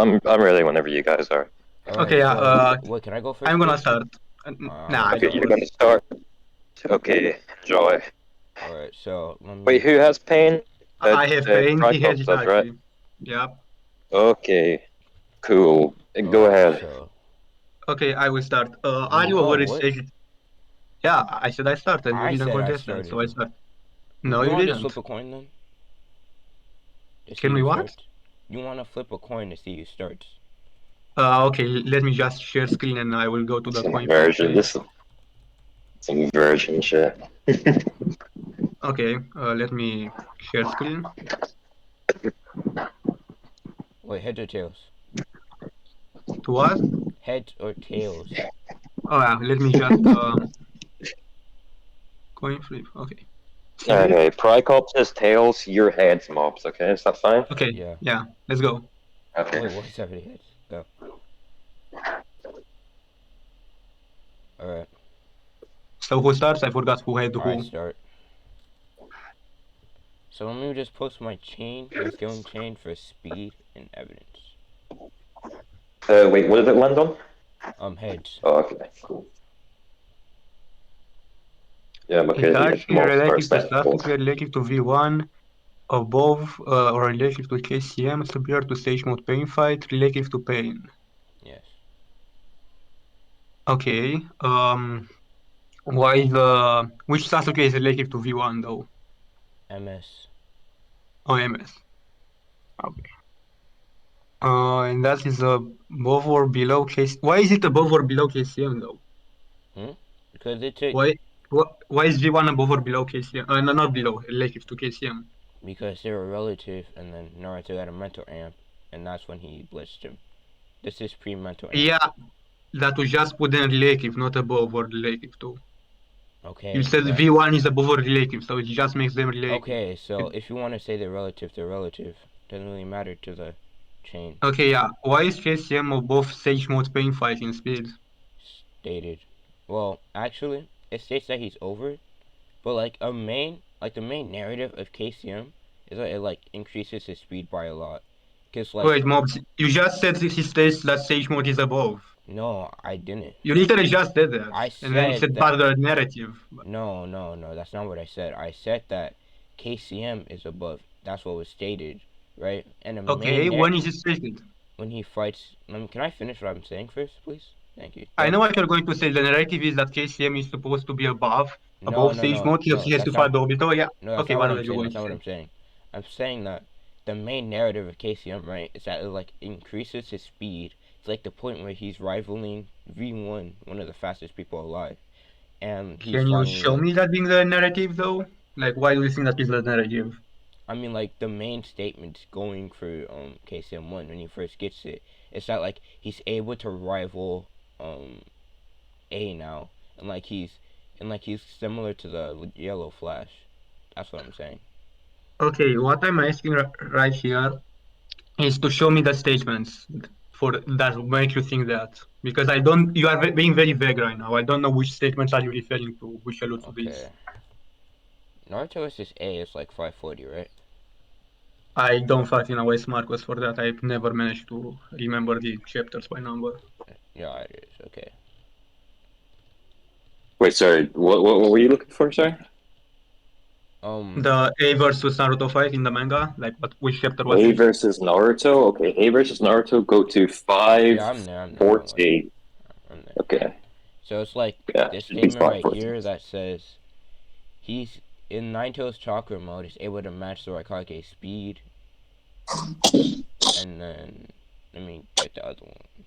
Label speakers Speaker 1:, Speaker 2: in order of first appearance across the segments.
Speaker 1: I'm ready whenever you guys are.
Speaker 2: Alright,
Speaker 3: Okay,
Speaker 2: so what can I go first,
Speaker 3: I'm gonna
Speaker 2: please?
Speaker 3: start.
Speaker 2: I
Speaker 3: Nah,
Speaker 2: wanna
Speaker 3: I
Speaker 1: Okay,
Speaker 3: don't
Speaker 1: you're
Speaker 2: start.
Speaker 3: want.
Speaker 1: gonna start. Okay, enjoy.
Speaker 2: Alright, so let
Speaker 1: Wait,
Speaker 2: me.
Speaker 1: who has pain?
Speaker 3: I have pain. He has
Speaker 1: Pricops does, right?
Speaker 3: Itachi. Yep.
Speaker 1: Okay, cool. Go
Speaker 2: Alright,
Speaker 1: ahead.
Speaker 2: so
Speaker 3: Okay, I will start. Are you
Speaker 2: no,
Speaker 3: already
Speaker 2: what?
Speaker 3: staged? Yeah, I said I start, and you
Speaker 2: I
Speaker 3: didn't
Speaker 2: said I
Speaker 3: contest that, so
Speaker 2: started.
Speaker 3: I start. No,
Speaker 2: You
Speaker 3: you
Speaker 2: want to just flip
Speaker 3: didn't.
Speaker 2: a coin then? To see
Speaker 3: Can we
Speaker 2: who
Speaker 3: what?
Speaker 2: starts. You want to flip a coin to see who starts.
Speaker 3: Okay, let me just share screen, and I will go to the
Speaker 1: Some
Speaker 3: coin flip
Speaker 1: version.
Speaker 3: page.
Speaker 1: This is some version shit.
Speaker 3: Okay, let me share screen.
Speaker 2: Wait, heads or tails?
Speaker 3: To what?
Speaker 2: Heads or tails?
Speaker 3: Oh yeah, let me just coin flip. Okay, save.
Speaker 1: Okay, Pricops is tails, your heads mobs. Okay, is that fine?
Speaker 3: Okay,
Speaker 2: Yeah.
Speaker 3: yeah, let's go.
Speaker 1: Okay.
Speaker 2: Wait, what's every heads? Go. Alright,
Speaker 3: So who starts? I forgot who had
Speaker 2: I
Speaker 3: who.
Speaker 2: start. So let me just post my chain, my skilling chain for speed and evidence.
Speaker 1: Wait, what did it land on?
Speaker 2: Heads.
Speaker 1: Oh, okay, cool. Yeah, okay, the
Speaker 3: Itachi
Speaker 1: mobs
Speaker 3: relative
Speaker 1: first
Speaker 3: to
Speaker 1: then. Cool.
Speaker 3: static, relative to V1, above or relative to KCM, superior to stage mode pain fight, relative to pain.
Speaker 2: Yes.
Speaker 3: Okay. Why the which Sasuke is relative to V1 though?
Speaker 2: MS.
Speaker 3: Oh, MS. Okay. And that is above or below KC. Why is it above or below KCM though?
Speaker 2: Hmm? Because it's a
Speaker 3: Why? Why is V1 above or below KCM? No, not below, relative to KCM.
Speaker 2: because they were relative, and then Naruto got a mental amp, and that's when he blitzed him. This is pre-mental amp.
Speaker 3: Yeah, that was just put in relative, not above or relative to. You
Speaker 2: Okay,
Speaker 3: said
Speaker 2: but
Speaker 3: V1 is above or relative, so it just makes them relative.
Speaker 2: okay. So if you want to say they're relative, they're relative. Doesn't really matter to the chain.
Speaker 3: Okay, yeah. Why is KCM above Sage Mode Pain Fighting Speed?
Speaker 2: Stated. Well, actually, it states that he's over it, but like the main narrative of KCM is that it like increases his speed by a lot. Cause like
Speaker 3: Wait, Mobs, you just said that he states that Sage Mode is above.
Speaker 2: no, I didn't.
Speaker 3: You literally just did that,
Speaker 2: I
Speaker 3: and then you
Speaker 2: said
Speaker 3: said
Speaker 2: that
Speaker 3: part of the narrative.
Speaker 2: no, that's not what I said. I said that KCM is above. That's what was stated, right? And the
Speaker 3: Okay,
Speaker 2: main
Speaker 3: when is it stated?
Speaker 2: when he fights. Can I finish what I'm saying first, please? Thank you.
Speaker 3: I know what you're going to say. The narrative is that KCM is supposed to be above Sage Mode, so he has to
Speaker 2: That's
Speaker 3: fight
Speaker 2: not.
Speaker 3: the Obito. Yeah.
Speaker 2: No, that's
Speaker 3: Okay,
Speaker 2: not what
Speaker 3: what
Speaker 2: I'm
Speaker 3: are you
Speaker 2: saying.
Speaker 3: going
Speaker 2: That's
Speaker 3: to
Speaker 2: not what
Speaker 3: say?
Speaker 2: I'm saying. I'm saying that the main narrative of KCM, right, is that it like increases his speed. It's like the point where he's rivaling V1, one of the fastest people alive, and he's
Speaker 3: Can you
Speaker 2: finally
Speaker 3: show
Speaker 2: like
Speaker 3: me that being the narrative, though? Like, why do you think that is the narrative?
Speaker 2: I mean, like the main statement going for KCM one when he first gets it, it's that like he's able to rival A now, and like he's similar to the Yellow Flash. That's what I'm saying.
Speaker 3: Okay, what I'm asking right here is to show me the statements for that make you think that. Because I don't, you are being very vague right now. I don't know which statements are you referring to, which allude to this.
Speaker 2: Okay, Naruto is just A is like 540, right?
Speaker 3: I don't fucking waste Marcos for that. I've never managed to remember the chapters by number.
Speaker 2: Yeah, it is. Okay.
Speaker 1: Wait, sorry. What were you looking for? Sorry.
Speaker 2: Um.
Speaker 3: The A versus Naruto fight in the manga, like what which chapter was
Speaker 1: A
Speaker 3: it?
Speaker 1: versus Naruto. Okay, A versus Naruto. Go to
Speaker 2: Yeah,
Speaker 1: five
Speaker 2: I'm there. I'm there. Don't worry.
Speaker 1: 48.
Speaker 2: I'm there.
Speaker 1: Okay,
Speaker 2: So it's like
Speaker 1: yeah,
Speaker 2: this
Speaker 1: should be
Speaker 2: statement right
Speaker 1: 548.
Speaker 2: here that says he's in Naito's chakra mode is able to match the Raikage speed, and then let me get the other one.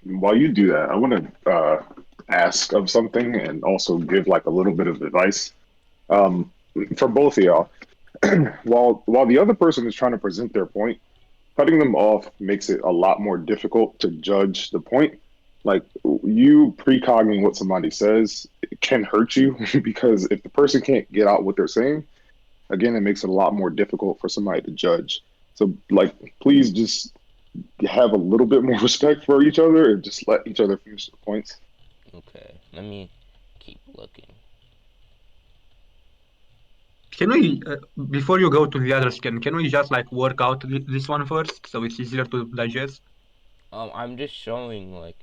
Speaker 4: While you do that, I want to ask of something and also give like a little bit of advice um, for both of y'all. While the other person is trying to present their point, cutting them off makes it a lot more difficult to judge the point. Like you precogging what somebody says can hurt you because if the person can't get out what they're saying, again, it makes it a lot more difficult for somebody to judge. So, like, please just have a little bit more respect for each other and just let each other finish the points.
Speaker 2: Okay, let me keep looking.
Speaker 3: Can we, before you go to the other scan, can we just like work out this one first so it's easier to digest?
Speaker 2: I'm just showing like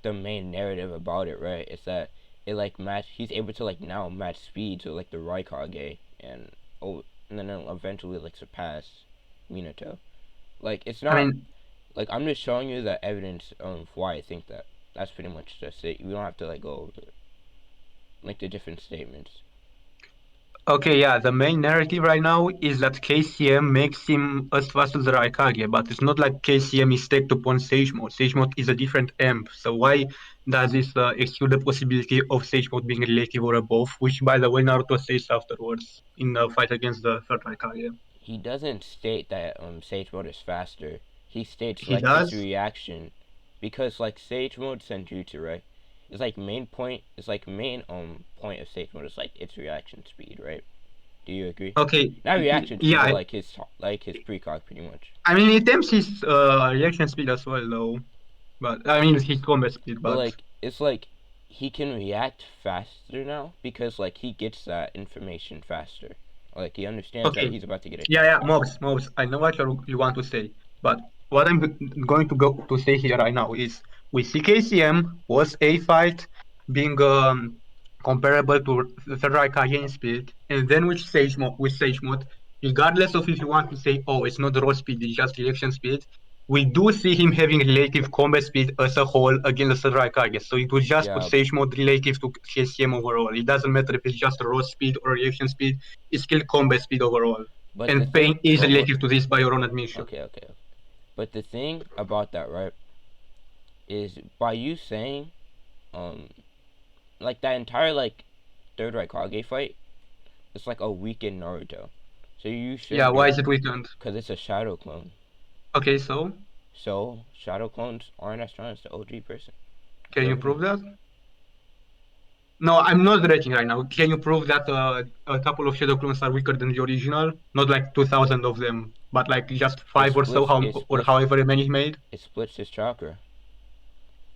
Speaker 2: the main narrative about it, right? It's that it like match. He's able to like now match speed to like the Raikage, and and then it'll eventually like surpass Minato. Like it's
Speaker 3: I
Speaker 2: not
Speaker 3: mean,
Speaker 2: like I'm just showing you the evidence of why I think that. That's pretty much just it. You don't have to like go over like the different statements.
Speaker 3: okay, yeah, the main narrative right now is that KCM makes him as fast as the Raikage, but it's not like KCM is stacked upon Sage Mode. Sage Mode is a different amp, so why does this exclude the possibility of Sage Mode being relative or above, which by the way Naruto says afterwards in the fight against the third Raikage.
Speaker 2: He doesn't state that Sage Mode is faster. He states
Speaker 3: He
Speaker 2: like its
Speaker 3: does?
Speaker 2: reaction, because like Sage Mode Senjutsu, right? It's like main point of Sage Mode is like its reaction speed, right? Do you agree?
Speaker 3: Okay,
Speaker 2: Not reaction speed, but
Speaker 3: yeah,
Speaker 2: like his precog pretty much.
Speaker 3: I mean it tempts his reaction speed as well though, but I mean his combat speed,
Speaker 2: But
Speaker 3: but
Speaker 2: like it's like he can react faster now because like he gets that information faster. Like he understands that
Speaker 3: okay.
Speaker 2: he's about to get
Speaker 3: Yeah,
Speaker 2: attacked.
Speaker 3: yeah, mobs. I know what you want to say, but what I'm going to go to say here right now is we see KCM was a fight being comparable to the Raikage in speed, and then with Sage Mode, regardless of if you want to say, oh, it's not raw speed, it's just reaction speed, we do see him having relative combat speed as a whole against the Raikage. So it would just put
Speaker 2: Yeah,
Speaker 3: Sage Mode relative to KCM overall. It doesn't matter if it's just raw speed or reaction speed, it's still combat speed overall.
Speaker 2: but the
Speaker 3: And
Speaker 2: thing,
Speaker 3: pain is
Speaker 2: what?
Speaker 3: related to this by your own admission.
Speaker 2: Okay. But the thing about that, right, is by you saying, um, like that entire like third Raikage fight, it's like a weakened Naruto. So you
Speaker 3: Yeah,
Speaker 2: shouldn't
Speaker 3: why
Speaker 2: be,
Speaker 3: is it weakened?
Speaker 2: because it's a shadow clone.
Speaker 3: Okay, so
Speaker 2: So shadow clones aren't as strong as the OG person.
Speaker 3: can
Speaker 2: So
Speaker 3: you
Speaker 2: everything.
Speaker 3: prove that? No, I'm not rating right now. Can you prove that a couple of shadow clones are weaker than the original? Not like 2,000 of them, but like just
Speaker 2: It
Speaker 3: five or so,
Speaker 2: splits. It
Speaker 3: or
Speaker 2: splits.
Speaker 3: however many he made.
Speaker 2: It splits his chakra.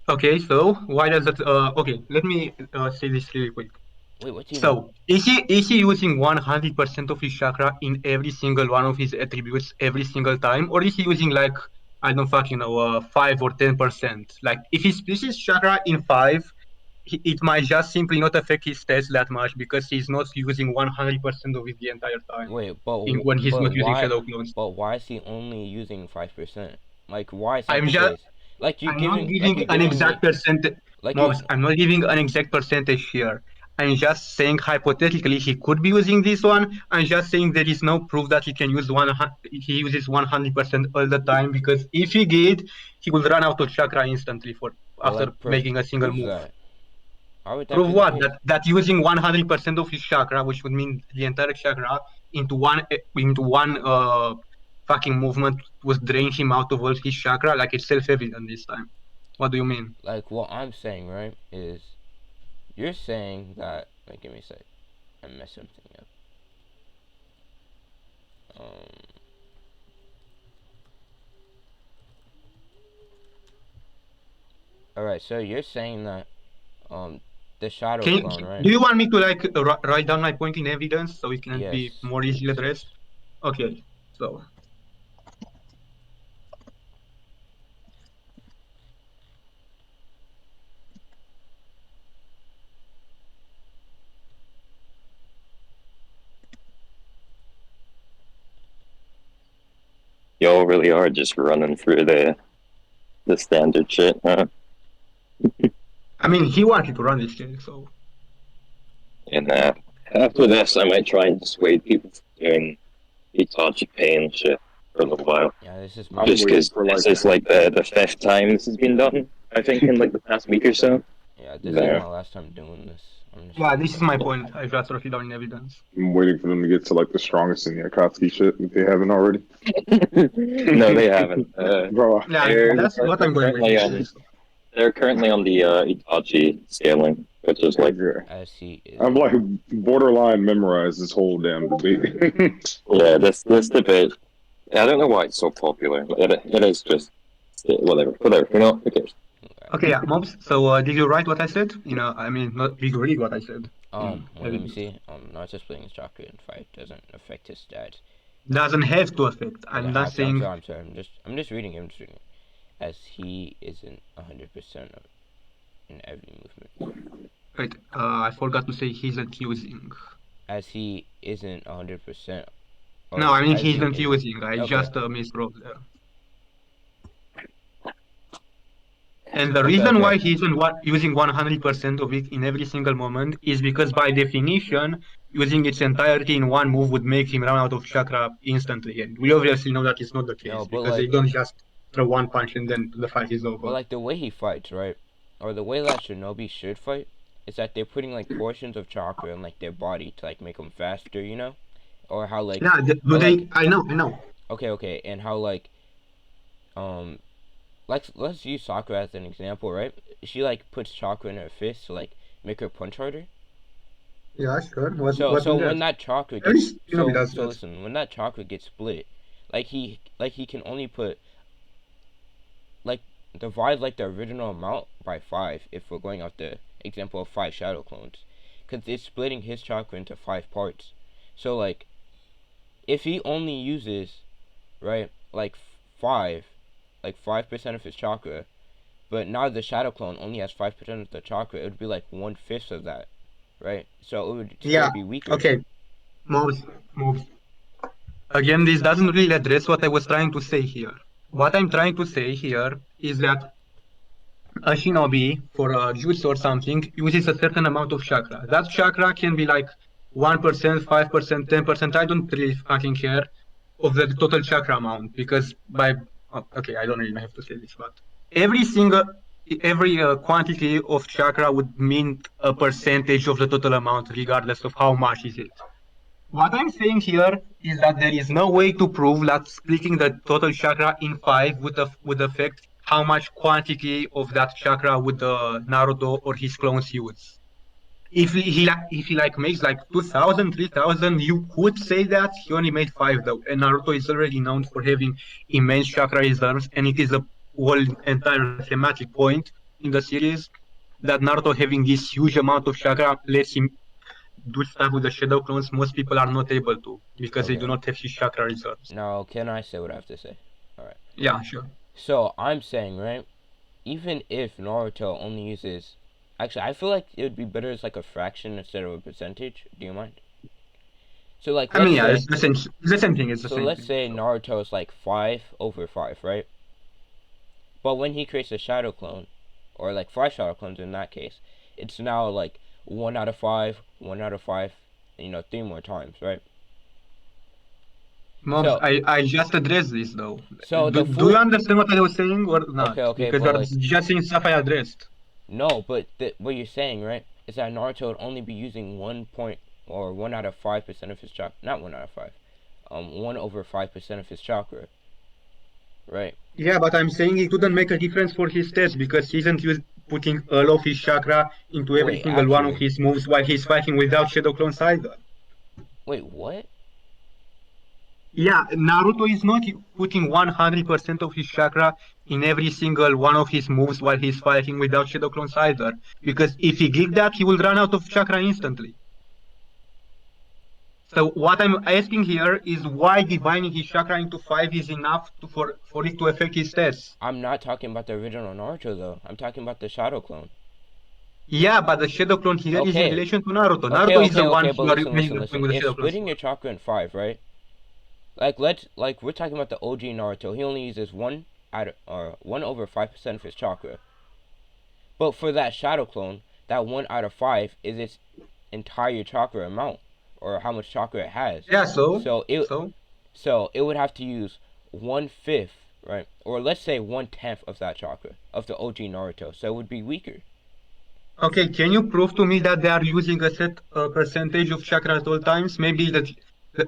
Speaker 3: Okay, so why does that? Okay, let me say this really quick.
Speaker 2: Wait, what do you mean?
Speaker 3: So is he using 100% of his chakra in every single one of his attributes every single time, or is he using like I don't fucking know 5 or 10%? Like if he splits his chakra in five, it might just simply not affect his stats that much because he's not using 100% of it the entire time
Speaker 2: Wait,
Speaker 3: when he's
Speaker 2: but
Speaker 3: not using
Speaker 2: why?
Speaker 3: shadow clones.
Speaker 2: But why is he only using 5%? Like, why is that
Speaker 3: I'm
Speaker 2: the
Speaker 3: just
Speaker 2: case? Like
Speaker 3: I'm not
Speaker 2: like
Speaker 3: giving
Speaker 2: you're
Speaker 3: an
Speaker 2: giving me,
Speaker 3: exact percentage.
Speaker 2: like you,
Speaker 3: Mobs, I'm not giving an exact percentage here. I'm just saying hypothetically he could be using this one. I'm just saying there is no proof that he can use he uses 100% all the time because if he did, he would run out of chakra instantly for
Speaker 2: but
Speaker 3: after
Speaker 2: like
Speaker 3: making a single
Speaker 2: prove
Speaker 3: move.
Speaker 2: that. How would that
Speaker 3: Prove
Speaker 2: be the
Speaker 3: what?
Speaker 2: case?
Speaker 3: That using 100% of his chakra, which would mean the entire chakra, into one fucking movement was drain him out of all his chakra. Like it's self-evident this time. What do you mean?
Speaker 2: Like what I'm saying, right, is you're saying that. Wait, give me a sec. I messed something up. Um. All right, so you're saying that the shadow clone, right?
Speaker 3: Do you want me to like write down my point in evidence so it can be
Speaker 2: Yes,
Speaker 3: more easily
Speaker 2: please.
Speaker 3: addressed? Okay, so
Speaker 1: Y'all really are just running through the standard shit, huh?
Speaker 3: I mean he wanted to run this thing, so
Speaker 1: And after this, I might try and dissuade people from doing Itachi pain shit for a little while.
Speaker 2: Yeah, this is
Speaker 4: I'm
Speaker 2: my
Speaker 1: Just
Speaker 4: waiting
Speaker 1: because
Speaker 4: for
Speaker 1: this
Speaker 4: like
Speaker 1: is like the fifth time this has been done, I think, in like the past week or so.
Speaker 2: yeah, this is
Speaker 1: There.
Speaker 2: my last time doing this. I'm just
Speaker 3: yeah,
Speaker 2: gonna
Speaker 3: this is
Speaker 2: say.
Speaker 3: my point. I just wrote it down in evidence.
Speaker 4: I'm waiting for them to get to like the strongest in the Akatsuki shit if they haven't already.
Speaker 1: No, they haven't.
Speaker 4: Bro,
Speaker 3: Yeah, that's what I'm going with.
Speaker 1: They're currently on the Itachi scaling, which is like,
Speaker 2: As he is.
Speaker 4: I'm like borderline memorized this whole damn debate.
Speaker 1: yeah, this debate. I don't know why it's so popular, but it is just whatever. You know, who cares?
Speaker 3: Okay, yeah, mobs. So did you write what I said? I mean, not did you read what I said? in
Speaker 2: Well,
Speaker 3: every
Speaker 2: let me
Speaker 3: boost.
Speaker 2: see. Naruto splitting his chakra in five doesn't affect his stats.
Speaker 3: Doesn't have to affect. I'm
Speaker 2: Doesn't
Speaker 3: not
Speaker 2: have to. I'm
Speaker 3: saying.
Speaker 2: sorry. I'm sorry. I'm just reading. I'm just reading. As he isn't 100% in every movement.
Speaker 3: Wait, I forgot to say he isn't using.
Speaker 2: As he isn't 100%,
Speaker 3: No,
Speaker 2: or
Speaker 3: I mean
Speaker 2: as
Speaker 3: he
Speaker 2: he
Speaker 3: isn't
Speaker 2: isn't.
Speaker 3: using. I
Speaker 2: Okay.
Speaker 3: just miswrote there. And the
Speaker 2: Okay.
Speaker 3: reason
Speaker 2: Okay.
Speaker 3: why he isn't using 100% of it in every single moment is because by definition, using its entirety in one move would make him run out of chakra instantly. And we obviously know that is not the
Speaker 2: No,
Speaker 3: case
Speaker 2: but
Speaker 3: because they don't just throw one punch and then the fight is over.
Speaker 2: the way he fights, right, or the way that Shinobi should fight, is that they're putting like portions of chakra in like their body to like make them faster, you know, or how like,
Speaker 3: Yeah, do
Speaker 2: or like,
Speaker 3: they? I know.
Speaker 2: okay, okay, and how like, um, let's use Sakura as an example, right? She like puts chakra in her fist to like make her punch harder.
Speaker 3: Yeah, sure.
Speaker 2: So
Speaker 3: Wasn't
Speaker 2: when
Speaker 3: that?
Speaker 2: that chakra
Speaker 3: Every
Speaker 2: gets
Speaker 3: Shinobi does
Speaker 2: so
Speaker 3: that.
Speaker 2: listen, when that chakra gets split, like he can only put like divide like the original amount by five if we're going off the example of five shadow clones, because it's splitting his chakra into five parts. So like if he only uses right five, like 5% of his chakra, but now the shadow clone only has 5% of the chakra, it would be like 1/5 of that, right? So it would still
Speaker 3: Yeah.
Speaker 2: be weaker.
Speaker 3: Okay. Moves. Moves. Again, this doesn't really address what I was trying to say here. What I'm trying to say here is that a shinobi for a jutsu or something uses a certain amount of chakra. That chakra can be like 1%, 5%, 10%. I don't really fucking care of the total chakra amount because okay, I don't really have to say this, but every single every quantity of chakra would mean a percentage of the total amount regardless of how much is it. What I'm saying here is that there is no way to prove that splitting the total chakra in five would affect how much quantity of that chakra would Naruto or his clones use. If he like makes like 2,000, 3,000, you could say that he only made five though. And Naruto is already known for having immense chakra reserves, and it is a whole entire thematic point in the series that Naruto having this huge amount of chakra lets him do stuff with the shadow clones most people are not able to because they do
Speaker 2: Okay.
Speaker 3: not have his chakra reserves.
Speaker 2: Now can I say what I have to say? All right.
Speaker 3: Yeah, sure.
Speaker 2: So I'm saying right, even if Naruto only uses, actually I feel like it would be better as like a fraction instead of a percentage. Do you mind? So like
Speaker 3: I mean,
Speaker 2: let's
Speaker 3: yeah,
Speaker 2: say
Speaker 3: it's the same. It's the same thing. It's the
Speaker 2: so
Speaker 3: same
Speaker 2: let's
Speaker 3: thing.
Speaker 2: say
Speaker 3: So.
Speaker 2: Naruto is like 5/5, right? But when he creates a shadow clone, or like five shadow clones in that case, it's now like 1/5, 1/5, three more times, right?
Speaker 3: Mobs,
Speaker 2: So
Speaker 3: I just addressed this though.
Speaker 2: so the
Speaker 3: Do you
Speaker 2: full
Speaker 3: understand what I was saying or
Speaker 2: okay,
Speaker 3: not?
Speaker 2: okay,
Speaker 3: Because
Speaker 2: but
Speaker 3: you're
Speaker 2: like
Speaker 3: just saying stuff I addressed.
Speaker 2: no, but what you're saying, right, is that Naruto would only be using 1 point or 1/5% of his chakra, not 1/5, 1/5% of his chakra, right?
Speaker 3: Yeah, but I'm saying it wouldn't make a difference for his stats because he isn't putting all of his chakra into every
Speaker 2: Wait,
Speaker 3: single one of
Speaker 2: actually,
Speaker 3: his moves while he's fighting without shadow clones either.
Speaker 2: wait, what?
Speaker 3: Yeah, Naruto is not putting 100% of his chakra in every single one of his moves while he's fighting without shadow clones either. Because if he did that, he will run out of chakra instantly. So what I'm asking here is why dividing his chakra into five is enough for it to affect his stats.
Speaker 2: I'm not talking about the original Naruto though. I'm talking about the shadow clone.
Speaker 3: Yeah, but the shadow clone here is in
Speaker 2: Okay,
Speaker 3: relation to Naruto.
Speaker 2: okay,
Speaker 3: Naruto is the
Speaker 2: okay,
Speaker 3: one
Speaker 2: okay. But
Speaker 3: you are
Speaker 2: listen,
Speaker 3: mainly
Speaker 2: listen,
Speaker 3: doing
Speaker 2: listen.
Speaker 3: with the
Speaker 2: If
Speaker 3: shadow clones
Speaker 2: splitting
Speaker 3: for.
Speaker 2: your chakra in five, right? Like we're talking about the OG Naruto. He only uses 1/5% of his chakra. But for that shadow clone, that 1/5 is its entire chakra amount, or how much chakra it has.
Speaker 3: Yeah,
Speaker 2: So it
Speaker 3: so
Speaker 2: so it would have to use 1/5, right? Or let's say 1/10 of that chakra of the OG Naruto. So it would be weaker.
Speaker 3: okay, can you prove to me that they are using a set percentage of chakra at all times?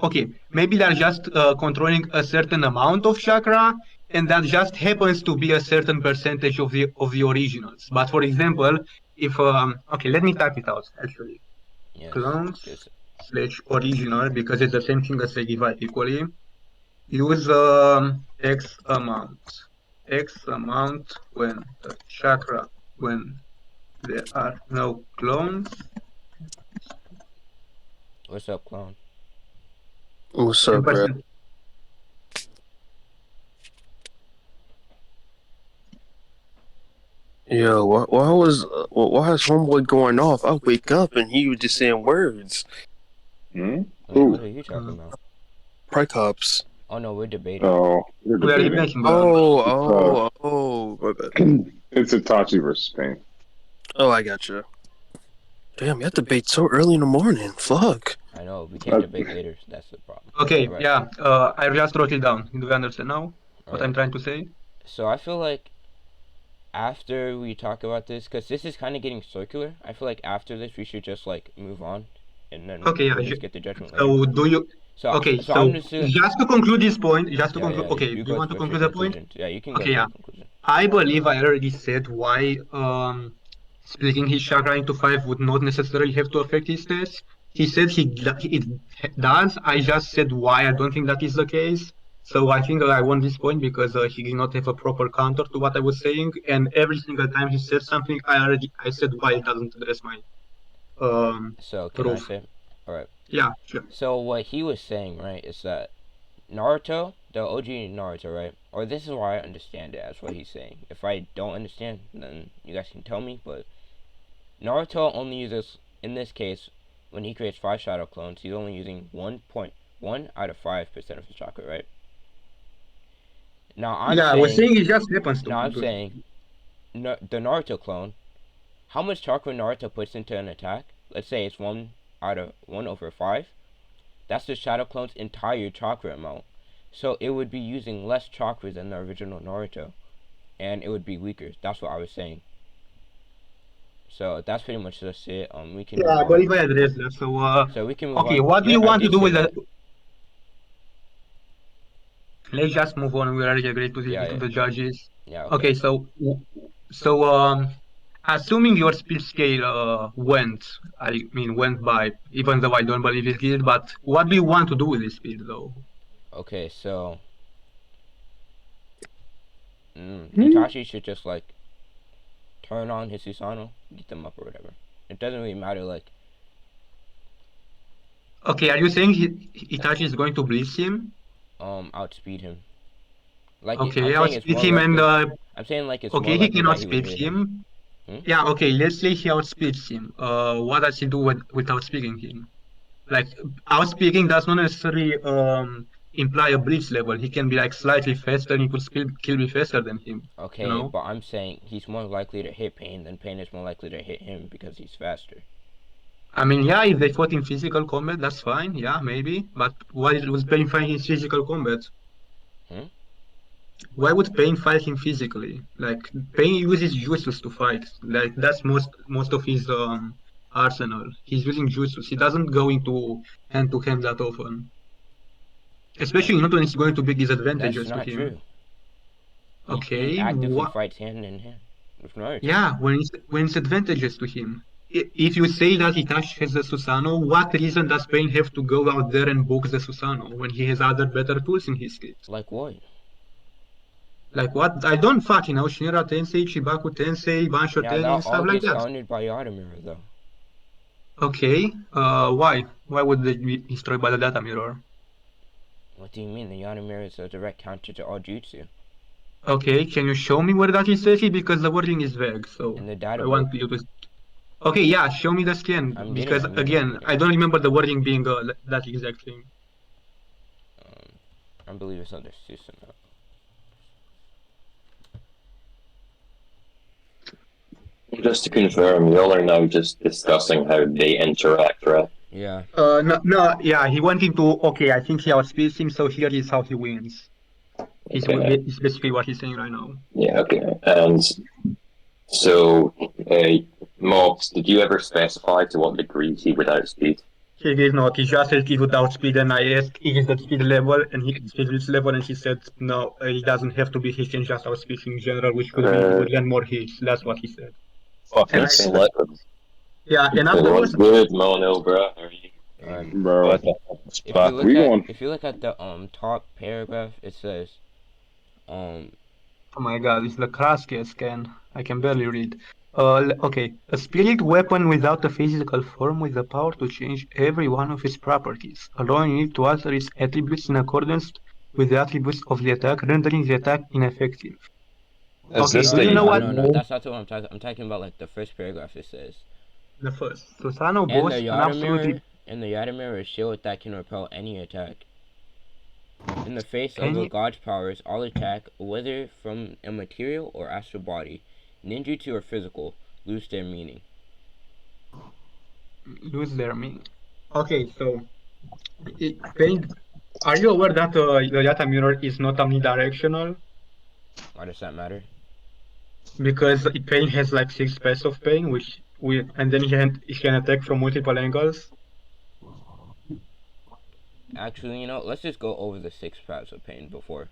Speaker 3: Okay, maybe they're just controlling a certain amount of chakra, and that just happens to be a certain percentage of the originals. But for example, if okay, let me type it out actually.
Speaker 2: Yes,
Speaker 3: Clones
Speaker 2: because
Speaker 3: slash original because it's the same thing as they divide equally. Use x amount when the chakra when there are no clones
Speaker 2: What's up, clown?
Speaker 5: What's up, bro?
Speaker 3: 10%.
Speaker 5: Yo, why is homeboy going off? I wake up and he was just saying words.
Speaker 4: Hmm?
Speaker 2: Wait, what
Speaker 4: Who?
Speaker 2: are you talking about?
Speaker 5: Pricops.
Speaker 2: Oh no, we're debating.
Speaker 4: Oh, you're
Speaker 3: We are
Speaker 4: debating.
Speaker 3: debating that.
Speaker 4: It's
Speaker 5: My bad.
Speaker 4: it's Itachi versus Pain.
Speaker 5: Oh, I gotcha. Damn, you have to debate so early in the morning. Fuck.
Speaker 2: I know we can't
Speaker 4: Uh,
Speaker 2: debate later. So that's the problem.
Speaker 3: Okay,
Speaker 2: All right.
Speaker 3: yeah. I just wrote it down. Do you understand now
Speaker 2: All
Speaker 3: what
Speaker 2: right.
Speaker 3: I'm trying to say?
Speaker 2: So I feel like after we talk about this, because this is kind of getting circular, I feel like after this we should just like move on, and then
Speaker 3: Okay, yeah.
Speaker 2: we'll just get the judgment later.
Speaker 3: So do you?
Speaker 2: So
Speaker 3: Okay,
Speaker 2: so I'm
Speaker 3: so
Speaker 2: just
Speaker 3: just to conclude this point, just to
Speaker 2: yeah
Speaker 3: conclude.
Speaker 2: yeah
Speaker 3: Okay,
Speaker 2: you
Speaker 3: do you
Speaker 2: go
Speaker 3: want to
Speaker 2: what's your
Speaker 3: conclude the point?
Speaker 2: conclusion? Yeah, you can go
Speaker 3: Okay,
Speaker 2: to your
Speaker 3: yeah.
Speaker 2: conclusion.
Speaker 3: I believe I already said why splitting his chakra into five would not necessarily have to affect his stats. He said it does. I just said why I don't think that is the case. So I think I won this point because he did not have a proper counter to what I was saying, and every single time he said something, I said why it doesn't address my
Speaker 2: So can I
Speaker 3: proof.
Speaker 2: say? All right.
Speaker 3: Yeah, sure.
Speaker 2: So what he was saying, right, is that Naruto, the OG Naruto, right? Or this is why I understand it as what he's saying. If I don't understand, then you guys can tell me. But Naruto only uses, in this case, when he creates 5 shadow clones, he's only using 1.1 out of 5% of his chakra, right? Now I'm
Speaker 3: Yeah, I was
Speaker 2: saying,
Speaker 3: saying it just happens
Speaker 2: now I'm
Speaker 3: to
Speaker 2: saying, the Naruto clone, how much chakra Naruto puts into an attack? Let's say it's 1 over 5. That's the shadow clone's entire chakra amount. So it would be using less chakra than the original Naruto, and it would be weaker. That's what I was saying. So that's pretty much just it. We can move
Speaker 3: Yeah, but
Speaker 2: on.
Speaker 3: if I address that, so
Speaker 2: So we can move
Speaker 3: okay,
Speaker 2: on.
Speaker 3: what do
Speaker 2: Yeah,
Speaker 3: you
Speaker 2: I
Speaker 3: want to
Speaker 2: did
Speaker 3: do
Speaker 2: say
Speaker 3: with the?
Speaker 2: that.
Speaker 3: Let's just move on. We already agreed to
Speaker 2: Yeah,
Speaker 3: this
Speaker 2: yeah,
Speaker 3: with the judges.
Speaker 2: yeah.
Speaker 3: Okay,
Speaker 2: Okay.
Speaker 3: so assuming your speed scale went by, even though I don't believe it did, but what do you want to do with this speed though?
Speaker 2: Okay. So
Speaker 4: hmm?
Speaker 2: Itachi should just like turn on his Susanoo, get them up or whatever. It doesn't really matter. Like
Speaker 3: Okay, are you saying Itachi is going to blitz him?
Speaker 2: outspeed him. Like I'm
Speaker 3: Okay,
Speaker 2: saying it's
Speaker 3: outspeed
Speaker 2: more
Speaker 3: him and
Speaker 2: likely. I'm saying like it's more
Speaker 3: okay, he
Speaker 2: likely
Speaker 3: cannot
Speaker 2: that he would
Speaker 3: speed
Speaker 2: hit him.
Speaker 3: him.
Speaker 2: Hmm?
Speaker 3: Yeah, okay, let's say he outspeeds him. What does he do without speaking him? Like outspeaking does not necessarily imply a blitz level. He can be like slightly faster and he could still kill me faster than him, you
Speaker 2: Okay,
Speaker 3: know?
Speaker 2: but I'm saying he's more likely to hit Pain than Pain is more likely to hit him because he's faster.
Speaker 3: I mean, yeah, if they fought in physical combat, that's fine, yeah, maybe. But why was Pain fighting in physical combat?
Speaker 2: Hmm?
Speaker 3: Why would Pain fight him physically? Like Pain uses jutsus to fight. Like that's most of his arsenal. He's using jutsus. He doesn't go into hand to hand that often.
Speaker 2: That
Speaker 3: Especially not when it's going to be
Speaker 2: that's
Speaker 3: disadvantages to
Speaker 2: not true.
Speaker 3: him.
Speaker 2: He
Speaker 3: Okay,
Speaker 2: actively
Speaker 3: what?
Speaker 2: fights hand in hand with Naruto.
Speaker 3: Yeah, when it's advantages to him. If you say that Itachi has the Susanoo, what reason does Pain have to go out there and book the Susanoo when he has other better tools in his kit?
Speaker 2: Like what?
Speaker 3: Like what? I don't fucking know. Shinra Tensei, Chibaku Tensei, Bansho
Speaker 2: Now
Speaker 3: Tensei,
Speaker 2: that
Speaker 3: and stuff
Speaker 2: all
Speaker 3: like
Speaker 2: gets
Speaker 3: that.
Speaker 2: countered by Yada Mirror though.
Speaker 3: Okay, why? Why would they be destroyed by the data mirror?
Speaker 2: What do you mean? The Yada Mirror is a direct counter to all jutsu.
Speaker 3: Okay, can you show me where that is stated? Because the wording is vague, so
Speaker 2: In the data
Speaker 3: I want
Speaker 2: book.
Speaker 3: you to. Okay, yeah, show me the scan
Speaker 2: I'm getting
Speaker 3: because
Speaker 2: I'm getting I'm
Speaker 3: again,
Speaker 2: getting
Speaker 3: I don't remember the wording being that exact thing.
Speaker 2: um I believe it's under Susanoo.
Speaker 1: Just to confirm, y'all are now just discussing how they interact, right?
Speaker 2: Yeah.
Speaker 3: No, no, yeah, he went into okay. I think he outspeeds him, so here is how he wins.
Speaker 1: Okay.
Speaker 3: Is basically what he's saying right now.
Speaker 1: Yeah, okay. And so, Mobs, did you ever specify to what degree he would outspeed?
Speaker 3: He did not. He just said he would outspeed, and I asked, is that speed level? And he speed level, and he said no, it doesn't have to be. He can just outspeed in general, which could be he
Speaker 1: Uh,
Speaker 3: would land more hits. That's what he said. And
Speaker 1: fucking
Speaker 3: I,
Speaker 1: slip.
Speaker 3: yeah, and
Speaker 1: It was
Speaker 3: afterwards,
Speaker 1: good, Mono, bro. Are you?
Speaker 2: Alright.
Speaker 4: Bro,
Speaker 1: What the
Speaker 2: If you
Speaker 1: fuck?
Speaker 2: look
Speaker 4: we
Speaker 2: at
Speaker 4: going.
Speaker 2: if you look at the top paragraph, it says um
Speaker 3: oh my god, it's the Kraske scan. I can barely read. Okay. A spirit weapon without a physical form with the power to change every one of its properties, allowing it to alter its attributes in accordance with the attributes of the attack, rendering the attack ineffective.
Speaker 1: Is
Speaker 3: Okay,
Speaker 1: this
Speaker 3: do
Speaker 1: the
Speaker 3: you know
Speaker 2: No,
Speaker 3: what
Speaker 2: no, no.
Speaker 1: Yatami?
Speaker 2: That's not what I'm talking. I'm talking about like the first paragraph. It says,
Speaker 3: the first? Susano
Speaker 2: and the
Speaker 3: boasts an
Speaker 2: Yada
Speaker 3: absolutely
Speaker 2: mirror, and the Yada mirror is a shield that can repel any attack. In the face of a
Speaker 3: any
Speaker 2: god's powers, all attack, whether from a material or astral body, ninjutsu or physical, lose their meaning.
Speaker 3: lose their meaning. Okay, so pain. Are you aware that the data mirror is not omnidirectional?
Speaker 2: Why does that matter?
Speaker 3: Because pain has like six paths of pain, which we and then he can attack from multiple angles.
Speaker 2: Actually, let's just go over the six paths of pain before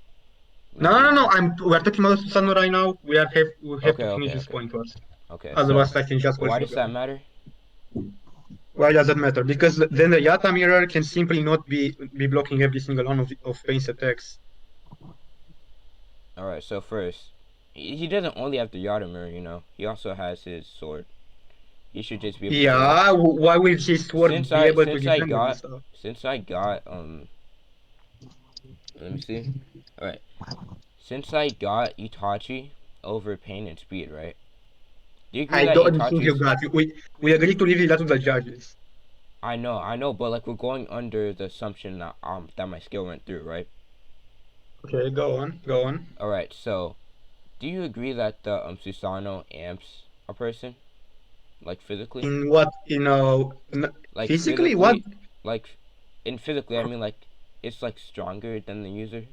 Speaker 2: we
Speaker 3: No, no,
Speaker 2: do.
Speaker 3: no. We're talking about Susano right now. We have
Speaker 2: Okay,
Speaker 3: to finish
Speaker 2: okay,
Speaker 3: this
Speaker 2: okay.
Speaker 3: point first.
Speaker 2: Okay, so
Speaker 3: Otherwise, I can just go
Speaker 2: why does that
Speaker 3: further.
Speaker 2: matter?
Speaker 3: Why does that matter? Because then the Yata mirror can simply not be blocking every single one of Pain's attacks.
Speaker 2: Alright, so first, he doesn't only have the Yada mirror. He also has his sword. He should just be able to,
Speaker 3: Yeah, why will his sword
Speaker 2: since
Speaker 3: be
Speaker 2: I
Speaker 3: able to
Speaker 2: since I
Speaker 3: defend all this
Speaker 2: got
Speaker 3: stuff?
Speaker 2: since I got let me see. Alright. Since I got Itachi over pain and speed, right? Do you agree
Speaker 3: I
Speaker 2: that
Speaker 3: don't think you
Speaker 2: Itachi's,
Speaker 3: got. We agreed to leave it that to the judges.
Speaker 2: I know, but like we're going under the assumption that my skill went through, right?
Speaker 3: Okay, go on.
Speaker 2: Alright, so do you agree that the Susanoo amps a person? Like physically?
Speaker 3: In what?
Speaker 2: Like
Speaker 3: Physically? What?
Speaker 2: physically, like in physically, I mean like it's like stronger than the user.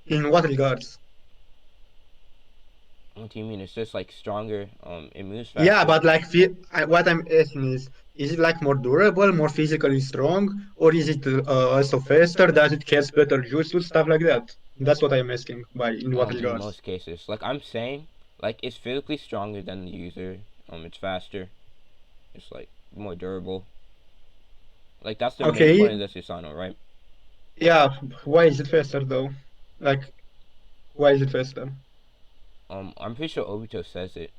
Speaker 3: In what regards?
Speaker 2: What do you mean? It's just like stronger. It moves
Speaker 3: Yeah,
Speaker 2: faster.
Speaker 3: but like, what I'm asking is it like more durable, more physically strong, or is it also faster? Does it catch better jutsu, stuff like that? That's what I'm asking. By in what
Speaker 2: In
Speaker 3: regards?
Speaker 2: most cases, like I'm saying, like it's physically stronger than the user. It's faster. It's like more durable. Like that's the main point
Speaker 3: Okay,
Speaker 2: of the Susanoo, right?
Speaker 3: yeah. Why is it faster though? Like, why is it faster?
Speaker 2: I'm pretty sure Obito says it.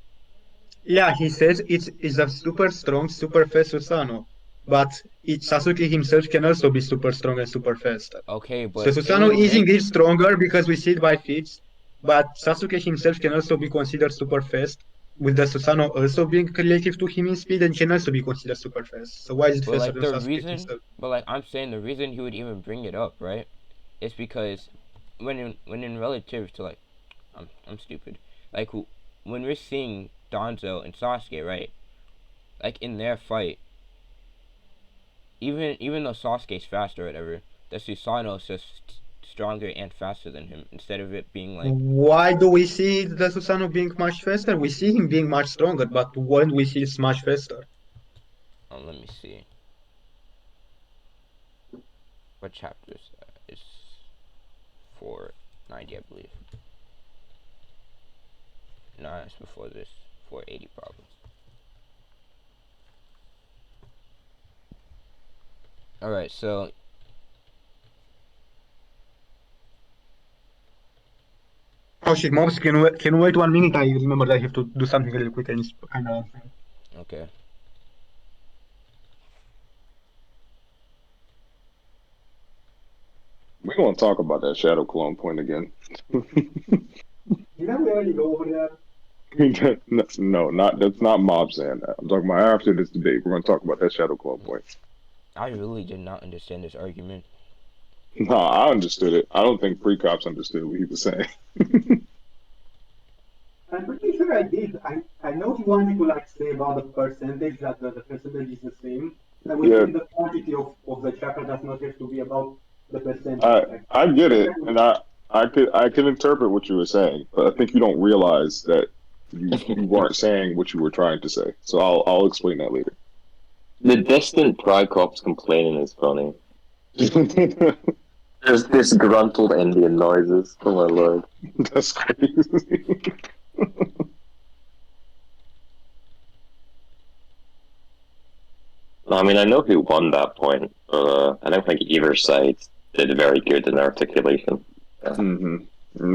Speaker 3: Yeah, he says it's a super strong, super fast Susanoo, but Sasuke himself can also be super strong and super fast.
Speaker 2: Okay,
Speaker 3: So
Speaker 2: but it
Speaker 3: Susanoo
Speaker 2: would
Speaker 3: is
Speaker 2: make
Speaker 3: indeed stronger because we see it by feats, but Sasuke himself can also be considered super fast, with the Susanoo also being relative to him in speed and can also be considered super fast. So why is it
Speaker 2: But
Speaker 3: faster
Speaker 2: like
Speaker 3: than
Speaker 2: the
Speaker 3: Sasuke
Speaker 2: reason,
Speaker 3: himself?
Speaker 2: but like I'm saying, the reason he would even bring it up, right, is because when in relative to like, I'm stupid. Like when we're seeing Danzo and Sasuke, right, like in their fight, even though Sasuke's faster or whatever, the Susanoo is just stronger and faster than him. Instead of it being like,
Speaker 3: Why do we see the Susanoo being much faster? We see him being much stronger, but when we see it's much faster.
Speaker 2: let me see, what chapter is that? It's 490, I believe. No, it's before this. 480 probably. All right, so
Speaker 3: Oh shit, mobs, can you wait 1 minute? I remember that I have to do something really quick and it's kind of.
Speaker 2: okay.
Speaker 4: We gonna talk about that shadow clone point again.
Speaker 3: Didn't we already go over that?
Speaker 4: No, not that's not Mob saying that. I'm talking about after this debate. We're gonna talk about that shadow clone point.
Speaker 2: I really did not understand this argument.
Speaker 4: No, I understood it. I don't think Pricops understood what he was saying.
Speaker 3: I'm pretty sure I did. I know he wanted to like say about the percentage that the percentage is the same. And we
Speaker 4: Yeah,
Speaker 3: think the quantity of the chakra does not have to be about the percentage.
Speaker 4: I
Speaker 3: Like,
Speaker 4: I get it, and I can interpret what you were saying, but I think you don't realize that you weren't saying what you were trying to say. So I'll explain that later.
Speaker 1: The distant Pricops complaining is funny. There's disgruntled Indian noises. Oh my lord.
Speaker 4: That's crazy.
Speaker 1: I mean, I know who won that point, but I don't think either side did very good in articulation.
Speaker 4: And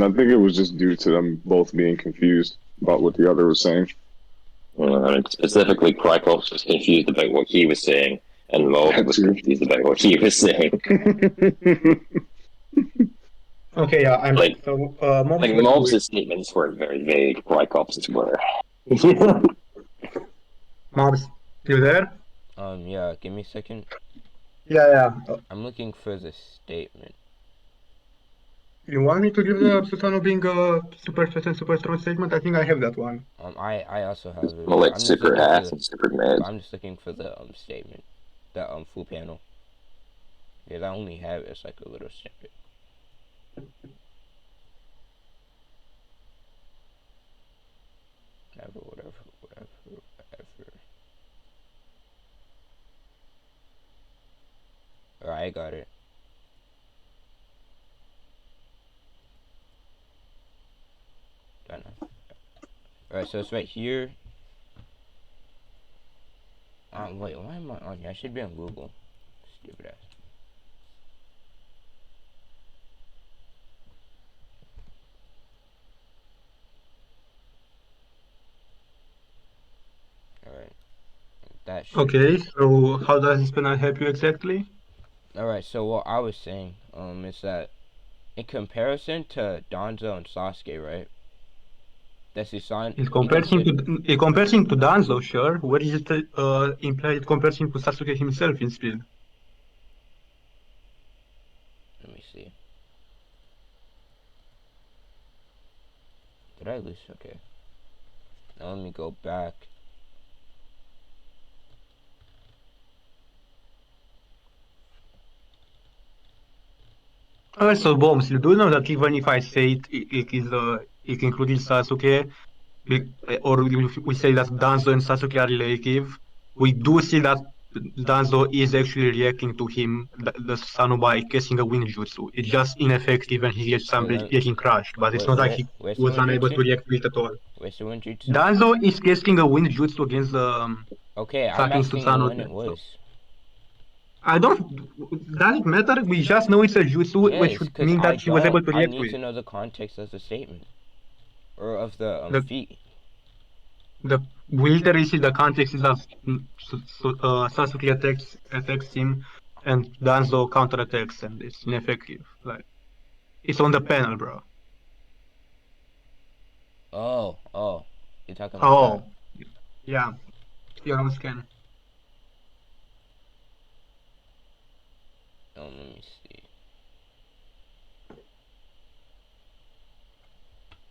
Speaker 4: I think it was just due to them both being confused about what the other was saying.
Speaker 1: Specifically, Pricops was confused about what he was saying, and Mo
Speaker 4: That
Speaker 1: was
Speaker 4: too.
Speaker 1: confused about what he was saying.
Speaker 3: Okay, yeah, I'm
Speaker 1: Like,
Speaker 3: so Mobs,
Speaker 1: like
Speaker 3: what do we
Speaker 1: Mobs' statements were very vague. Pricops' were.
Speaker 3: Mobs, you there?
Speaker 2: Yeah, give me a second.
Speaker 3: Yeah, yeah.
Speaker 2: I'm looking for the statement.
Speaker 3: You want me to give the Susano being a super fast and super strong statement? I think I have that one.
Speaker 2: I also have it,
Speaker 1: More
Speaker 2: but
Speaker 1: like super ass and super mad.
Speaker 2: I'm just looking for the statement, the full panel. Because I only have it as like a little snippet. Whatever. Alright, I got it. Done. Alright, so it's right here. Wait, why am I on here? I should be on Google. Stupid ass. Alright, that should
Speaker 3: Okay,
Speaker 2: be.
Speaker 3: so how does this panel help you exactly?
Speaker 2: Alright, so what I was saying, is that in comparison to Danzo and Sasuke, right? That's his son.
Speaker 3: It compares him to Danzo, sure. Where is it implied it compares him to Sasuke himself instead?
Speaker 2: Let me see. Did I lose? Okay. Now let me go back.
Speaker 3: Also, Bombs, you do know that even if I say it included Sasuke, or if we say that Danzo and Sasuke are relative, we do see that Danzo is actually reacting to him, the Susanoo, by casting a wind jutsu. It's just ineffective and he gets
Speaker 2: Wait,
Speaker 3: somebody getting crushed, but it's not like he
Speaker 2: where's the
Speaker 3: was unable to
Speaker 2: Winjutsu?
Speaker 3: react to it at all.
Speaker 2: Where's the Winjutsu?
Speaker 3: Danzo is casting a wind jutsu against the
Speaker 2: Okay, I'm
Speaker 3: fucking
Speaker 2: asking
Speaker 3: Susanoo.
Speaker 2: when it
Speaker 3: So
Speaker 2: was.
Speaker 3: I don't. Does it matter? We just know it's a jutsu, which
Speaker 2: Yes,
Speaker 3: would
Speaker 2: because
Speaker 3: mean
Speaker 2: I
Speaker 3: that he was
Speaker 2: don't.
Speaker 3: able to
Speaker 2: I
Speaker 3: react to
Speaker 2: need to
Speaker 3: it.
Speaker 2: know the context of the statement. Or of the
Speaker 3: The
Speaker 2: feat.
Speaker 3: the we literally see the context is that Sasuke attacks him, and Danzo counterattacks, and it's ineffective. Like it's on the panel, bro.
Speaker 2: Oh. You're talking about that.
Speaker 3: Oh, yeah, you're on scan.
Speaker 2: Let me see.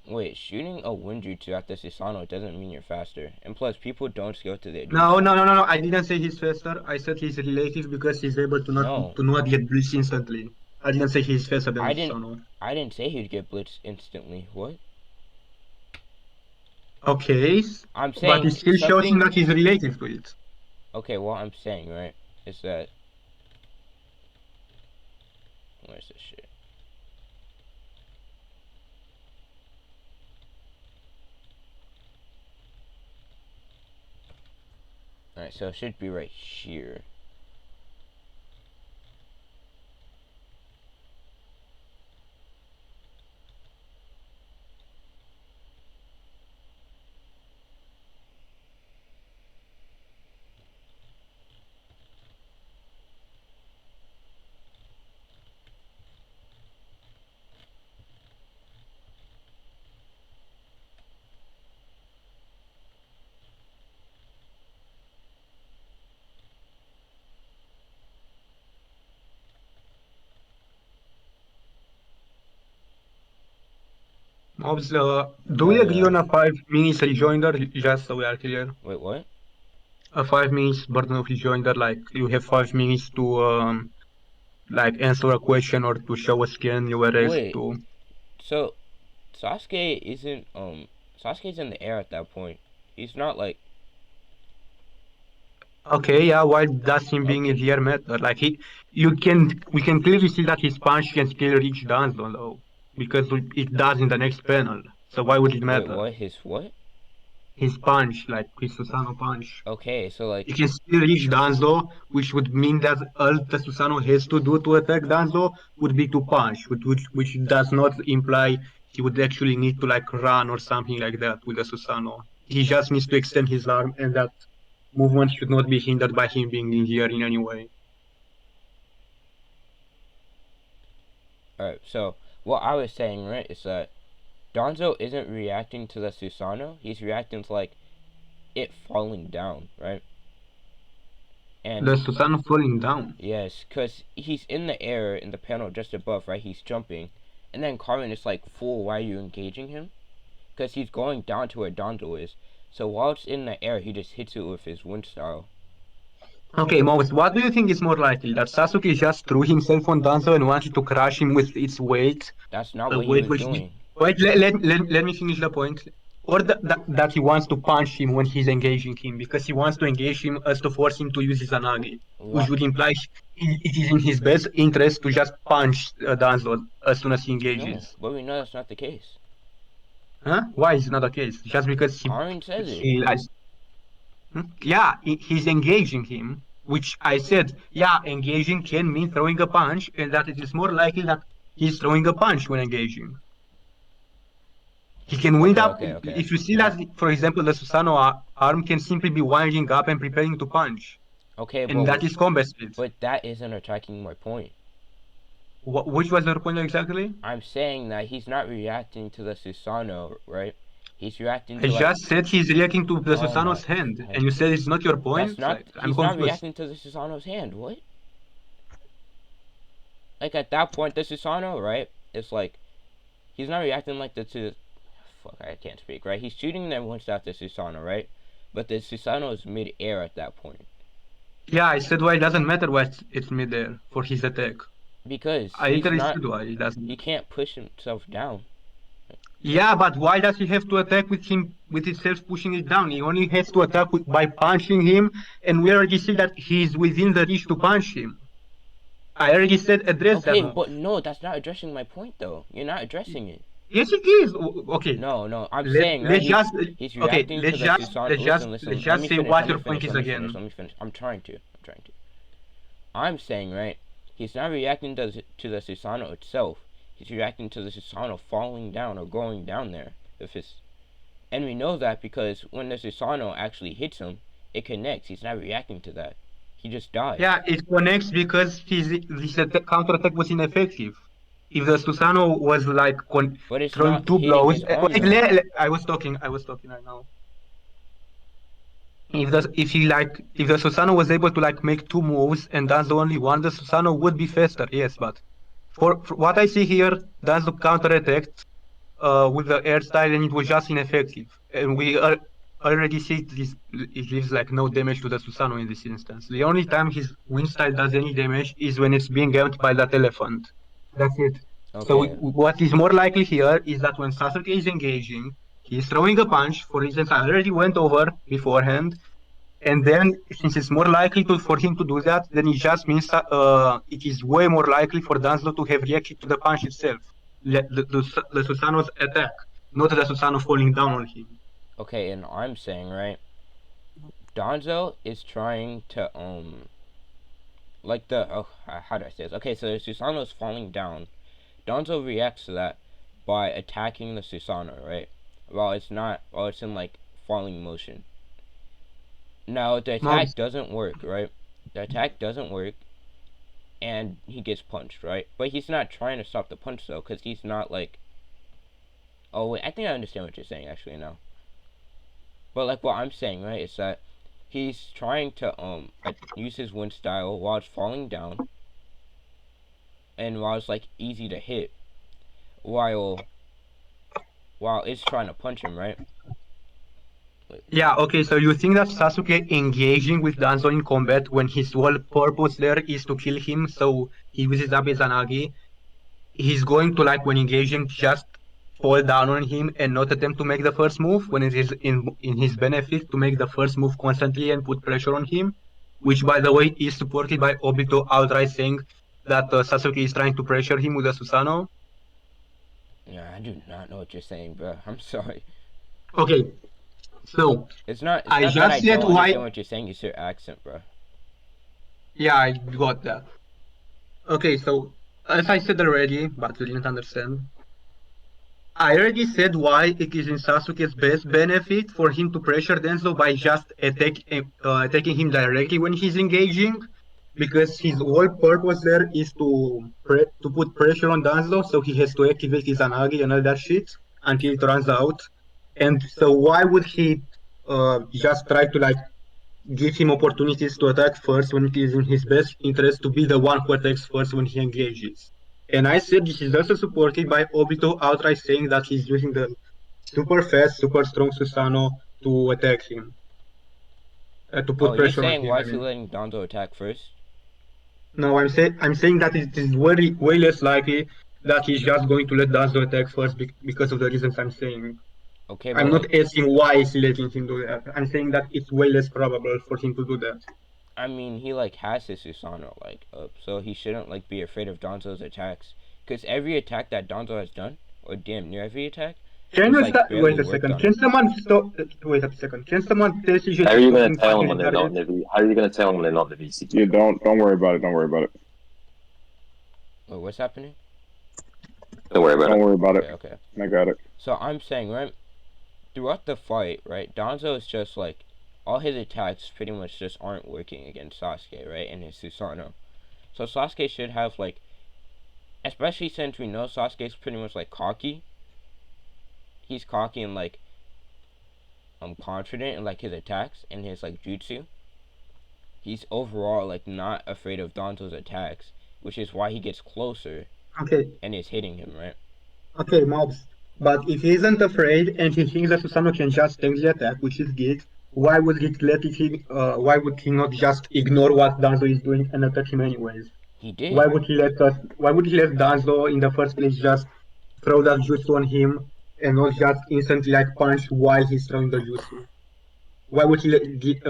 Speaker 2: Wait, shooting a Winjutsu after Susanoo doesn't mean you're faster. And plus, people don't scale to their
Speaker 3: No,
Speaker 2: jutsu.
Speaker 3: no, no, no, no. I didn't say he's faster. I said he's relative because he's able
Speaker 2: No,
Speaker 3: to not get blitzed instantly. I didn't say he's faster than
Speaker 2: I didn't.
Speaker 3: Susanoo.
Speaker 2: I didn't say he'd get blitzed instantly. What?
Speaker 3: Okay,
Speaker 2: I'm
Speaker 3: but it
Speaker 2: saying
Speaker 3: still shows him
Speaker 2: something.
Speaker 3: that he's relative to it.
Speaker 2: Okay, what I'm saying, right, is that. Where's this shit? Alright, so it should be right here.
Speaker 3: Do we agree
Speaker 2: Yeah.
Speaker 3: on a 5 minutes rejoinder? Just so we are clear.
Speaker 2: Wait, what?
Speaker 3: A 5 minutes burden of rejoinder, like you have 5 minutes to like answer a question or to show a scan you were asked
Speaker 2: Wait.
Speaker 3: to.
Speaker 2: So Sasuke isn't Sasuke's in the air at that point. He's not like
Speaker 3: Okay, yeah. Why does him being in
Speaker 2: okay.
Speaker 3: the air matter? Like we can clearly see that his punch can still reach Danzo though, because it does in the next panel. So why would it
Speaker 2: Wait,
Speaker 3: matter?
Speaker 2: what? His what?
Speaker 3: His punch, like his Susanoo punch.
Speaker 2: Okay, so like
Speaker 3: He can still reach Danzo, which would mean that all the Susanoo has to do to attack Danzo would be to punch, which does not imply he would actually need to like run or something like that with the Susanoo. he just needs to extend his arm, and that movement should not be hindered by him being in here in any way.
Speaker 2: Alright, so what I was saying, right, is that Danzo isn't reacting to the Susanoo, he's reacting to, like, it falling down, right? And
Speaker 3: The Susanoo falling down.
Speaker 2: yes, because he's in the air in the panel just above, right? He's jumping. And then Carmen is like, fool, why are you engaging him? Because he's going down to where Danzo is. So while it's in the air, he just hits it with his wind style.
Speaker 3: Okay, Mouse, what do you think is more likely? That Sasuke just threw himself on Danzo and wanted to crush him with its weight?
Speaker 2: That's not
Speaker 3: A
Speaker 2: what he
Speaker 3: weight
Speaker 2: was
Speaker 3: which...
Speaker 2: doing.
Speaker 3: Wait, let me finish the point. Or that he wants to punch him when he's engaging him, because he wants to engage him as to force him to use his Anagi, which
Speaker 2: What?
Speaker 3: would imply it is in his best interest to just punch Danzo as soon as he
Speaker 2: No,
Speaker 3: engages.
Speaker 2: but we know that's not the case.
Speaker 3: Huh? Why is it not the case? Just because
Speaker 2: Karin says it.
Speaker 3: he yeah, he's engaging him, which I said, yeah, engaging can mean throwing a punch, and that it is more likely that he's throwing a punch when engaging. He can wind
Speaker 2: Okay,
Speaker 3: up,
Speaker 2: okay, okay.
Speaker 3: if you see
Speaker 2: Now,
Speaker 3: that, for example, the Susanoo arm can simply be winding up and preparing to punch,
Speaker 2: okay,
Speaker 3: and that is combat speed.
Speaker 2: but that isn't attacking my point.
Speaker 3: Which was your point exactly?
Speaker 2: I'm saying that he's not reacting to the Susanoo, right? He's reacting
Speaker 3: I
Speaker 2: to like,
Speaker 3: just said he's reacting to the
Speaker 2: oh my,
Speaker 3: Susanoo's hand, and
Speaker 2: like,
Speaker 3: you said it's not your
Speaker 2: that's
Speaker 3: point?
Speaker 2: not,
Speaker 3: Like, I'm
Speaker 2: he's not
Speaker 3: confused.
Speaker 2: reacting to the Susanoo's hand. What? Like at that point, the Susanoo, right? It's like he's not reacting like the to. Fuck, I can't speak. Right? He's shooting them once after Susanoo, right? But the Susanoo is mid-air at that point
Speaker 3: Yeah, I said why it doesn't matter why it's midair for his attack.
Speaker 2: because
Speaker 3: I
Speaker 2: he's
Speaker 3: literally
Speaker 2: not.
Speaker 3: said why it
Speaker 2: He
Speaker 3: doesn't.
Speaker 2: can't push himself down.
Speaker 3: Yeah, but why does he have to attack with him with himself pushing it down? He only has to attack by punching him, and we already see that he's within the reach to punch him. I already said address that
Speaker 2: Okay,
Speaker 3: move.
Speaker 2: but no, that's not addressing my point though. You're not addressing it.
Speaker 3: Yes, it is. Okay,
Speaker 2: No, no. I'm saying right.
Speaker 3: let's just
Speaker 2: He's
Speaker 3: okay.
Speaker 2: reacting to the Susanoo. Listen,
Speaker 3: Let's
Speaker 2: listen. Let
Speaker 3: just
Speaker 2: me
Speaker 3: say
Speaker 2: finish.
Speaker 3: what
Speaker 2: Let me
Speaker 3: your point
Speaker 2: finish.
Speaker 3: is
Speaker 2: Let me finish.
Speaker 3: again.
Speaker 2: Let me finish. I'm trying to. I'm trying to. I'm saying right. He's not reacting to the Susanoo itself. He's reacting to the Susanoo falling down or going down there. If it's, and we know that because when the Susanoo actually hits him, it connects. He's not reacting to that. He just dies.
Speaker 3: Yeah, it connects because his counter attack was ineffective. If the Susanoo was like
Speaker 2: But it's
Speaker 3: throwing
Speaker 2: not
Speaker 3: two
Speaker 2: hitting
Speaker 3: blows,
Speaker 2: his arm though.
Speaker 3: I was talking. I was talking right now. If the Susanoo was able to like make two moves and that's the only one, the Susanoo would be faster, yes, but for what I see here, that's the counter attacked with the air style and it was just ineffective. And we already see it leaves like no damage to the Susanoo in this instance. The only time his wind style does any damage is when it's being aimed by that elephant. That's it. So
Speaker 2: Okay.
Speaker 3: what is more likely here is that when Sasuke is engaging, he's throwing a punch. For instance, I already went over beforehand. And then, since it's more likely for him to do that, then it just means it is way more likely for Danzo to have reacted to the punch itself, the Susanoo's attack, not the Susanoo falling down on him.
Speaker 2: Okay, and I'm saying right. Danzo is trying to like the how do I say this? Okay, so Susanoo's falling down. Danzo reacts to that by attacking the Susanoo, right? While it's in like falling motion. Now the
Speaker 3: Now,
Speaker 2: attack doesn't work, right? The attack doesn't work, and he gets punched, right? But he's not trying to stop the punch though, because he's not like. Oh wait, I think I understand what you're saying actually now. But like what I'm saying, right, is that he's trying to use his wind style while it's falling down, and while it's like easy to hit, while it's trying to punch him, right?
Speaker 3: yeah, okay, so you think that Sasuke engaging with Danzo in combat when his whole purpose there is to kill him, so he uses up his Anagi, he's going to like when engaging just fall down on him and not attempt to make the first move when it is in his benefit to make the first move constantly and put pressure on him, which by the way is supported by Obito outright saying that Sasuke is trying to pressure him with the Susanoo.
Speaker 2: Yeah, I do not know what you're saying, bro. I'm sorry.
Speaker 3: Okay, so
Speaker 2: It's not
Speaker 3: I
Speaker 2: that I
Speaker 3: just said
Speaker 2: don't
Speaker 3: why.
Speaker 2: understand what you're saying. It's your accent, bro.
Speaker 3: Yeah, I got that. Okay, so as I said already, but you didn't understand, I already said why it is in Sasuke's best benefit for him to pressure Denzo by just attacking him directly when he's engaging, because his whole purpose there is to put pressure on Danzo, so he has to activate his Anagi and all that shit until it runs out. And so why would he just try to like give him opportunities to attack first when it is in his best interest to be the one who attacks first when he engages? And I said this is also supported by Obito outright saying that he's using the super fast, super strong Susanoo to attack him, to
Speaker 2: Oh,
Speaker 3: put
Speaker 2: you're
Speaker 3: pressure on
Speaker 2: saying
Speaker 3: him.
Speaker 2: why
Speaker 3: I
Speaker 2: is he
Speaker 3: mean,
Speaker 2: letting Donzo attack first?
Speaker 3: no, I'm saying that it is way less likely that he's just going to let Danzo attack first because of the reasons I'm saying.
Speaker 2: Okay, but
Speaker 3: I'm
Speaker 2: like,
Speaker 3: not asking why is he letting him do that. I'm saying that it's way less probable for him to do that.
Speaker 2: I mean, he like has his Susanoo like up, so he shouldn't like be afraid of Donzo's attacks. Cause every attack that Donzo has done, or damn near every attack,
Speaker 3: Can
Speaker 2: he's
Speaker 3: you
Speaker 2: like
Speaker 3: start?
Speaker 2: barely
Speaker 3: Wait a
Speaker 2: worked
Speaker 3: second.
Speaker 2: on
Speaker 3: Can
Speaker 2: him.
Speaker 3: someone stop? Wait a second. Can someone tell CJ
Speaker 1: How
Speaker 3: to
Speaker 1: are you
Speaker 3: stop
Speaker 1: going to
Speaker 3: being
Speaker 1: tell
Speaker 3: fucking
Speaker 1: them when they're not
Speaker 3: retarded?
Speaker 1: in the V? How are you going to tell them when they're not in the VC?
Speaker 4: You don't worry about it. Don't worry about it.
Speaker 2: Wait, what's happening?
Speaker 1: Don't worry about
Speaker 4: Don't
Speaker 1: it.
Speaker 4: worry about
Speaker 2: Okay,
Speaker 4: it.
Speaker 2: okay.
Speaker 4: I got it.
Speaker 2: So I'm saying right throughout the fight, right, Donzo is just like all his attacks pretty much just aren't working against Sasuke, right, and his Susanoo. So Sasuke should have like, especially since we know Sasuke's pretty much like cocky. He's cocky and like confident in like his attacks and his like jutsu. He's overall like not afraid of Danzo's attacks, which is why he gets closer
Speaker 3: Okay,
Speaker 2: and is hitting him, right?
Speaker 3: okay, mobs. But if he isn't afraid and he thinks that Susanoo can just tank the attack, which is good, why would he let it him? Why would he not just ignore what Danzo is doing and attack him anyways?
Speaker 2: He
Speaker 3: Why
Speaker 2: did.
Speaker 3: would he let us? Why would he let Danzo in the first place just throw that jutsu on him and not just instantly like punch while he's throwing the jutsu? Why would he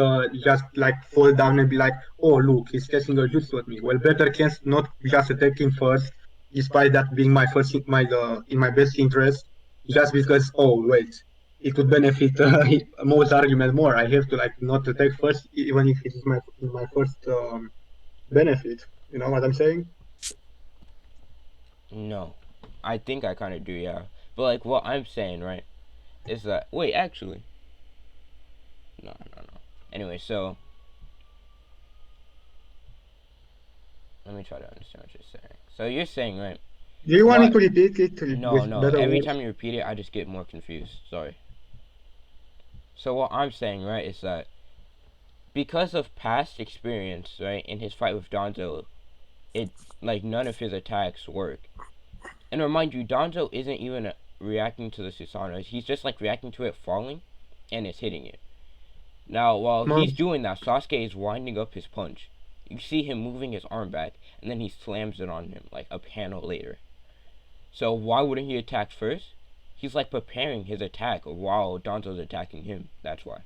Speaker 3: just like fall down and be like, "Oh, look, he's casting a jutsu at me"? Well, better can not just attack him first, despite that being my first in my best interest, just because wait, it would benefit Mo's argument more. I have to like not attack first, even if it is my first benefit. You know what I'm saying?
Speaker 2: No, I think I kind of do, yeah. But like what I'm saying, right, is that wait, actually, no. Anyway, so let me try to understand what you're saying. So you're saying, right?
Speaker 3: Do you want me
Speaker 2: What?
Speaker 3: to repeat it
Speaker 2: No,
Speaker 3: with
Speaker 2: no.
Speaker 3: better
Speaker 2: Every
Speaker 3: words?
Speaker 2: time you repeat it, I just get more confused. Sorry. So what I'm saying, right, is that because of past experience, right, in his fight with Donzo, it like none of his attacks work. And remind you, Donzo isn't even reacting to the Susanoo. He's just like reacting to it falling, and it's hitting it. Now, while he's
Speaker 3: Mom,
Speaker 2: doing that, Sasuke is winding up his punch. You see him moving his arm back, and then he slams it on him like a panel later. So why wouldn't he attack first? He's like preparing his attack while Donzo's attacking him. That's why.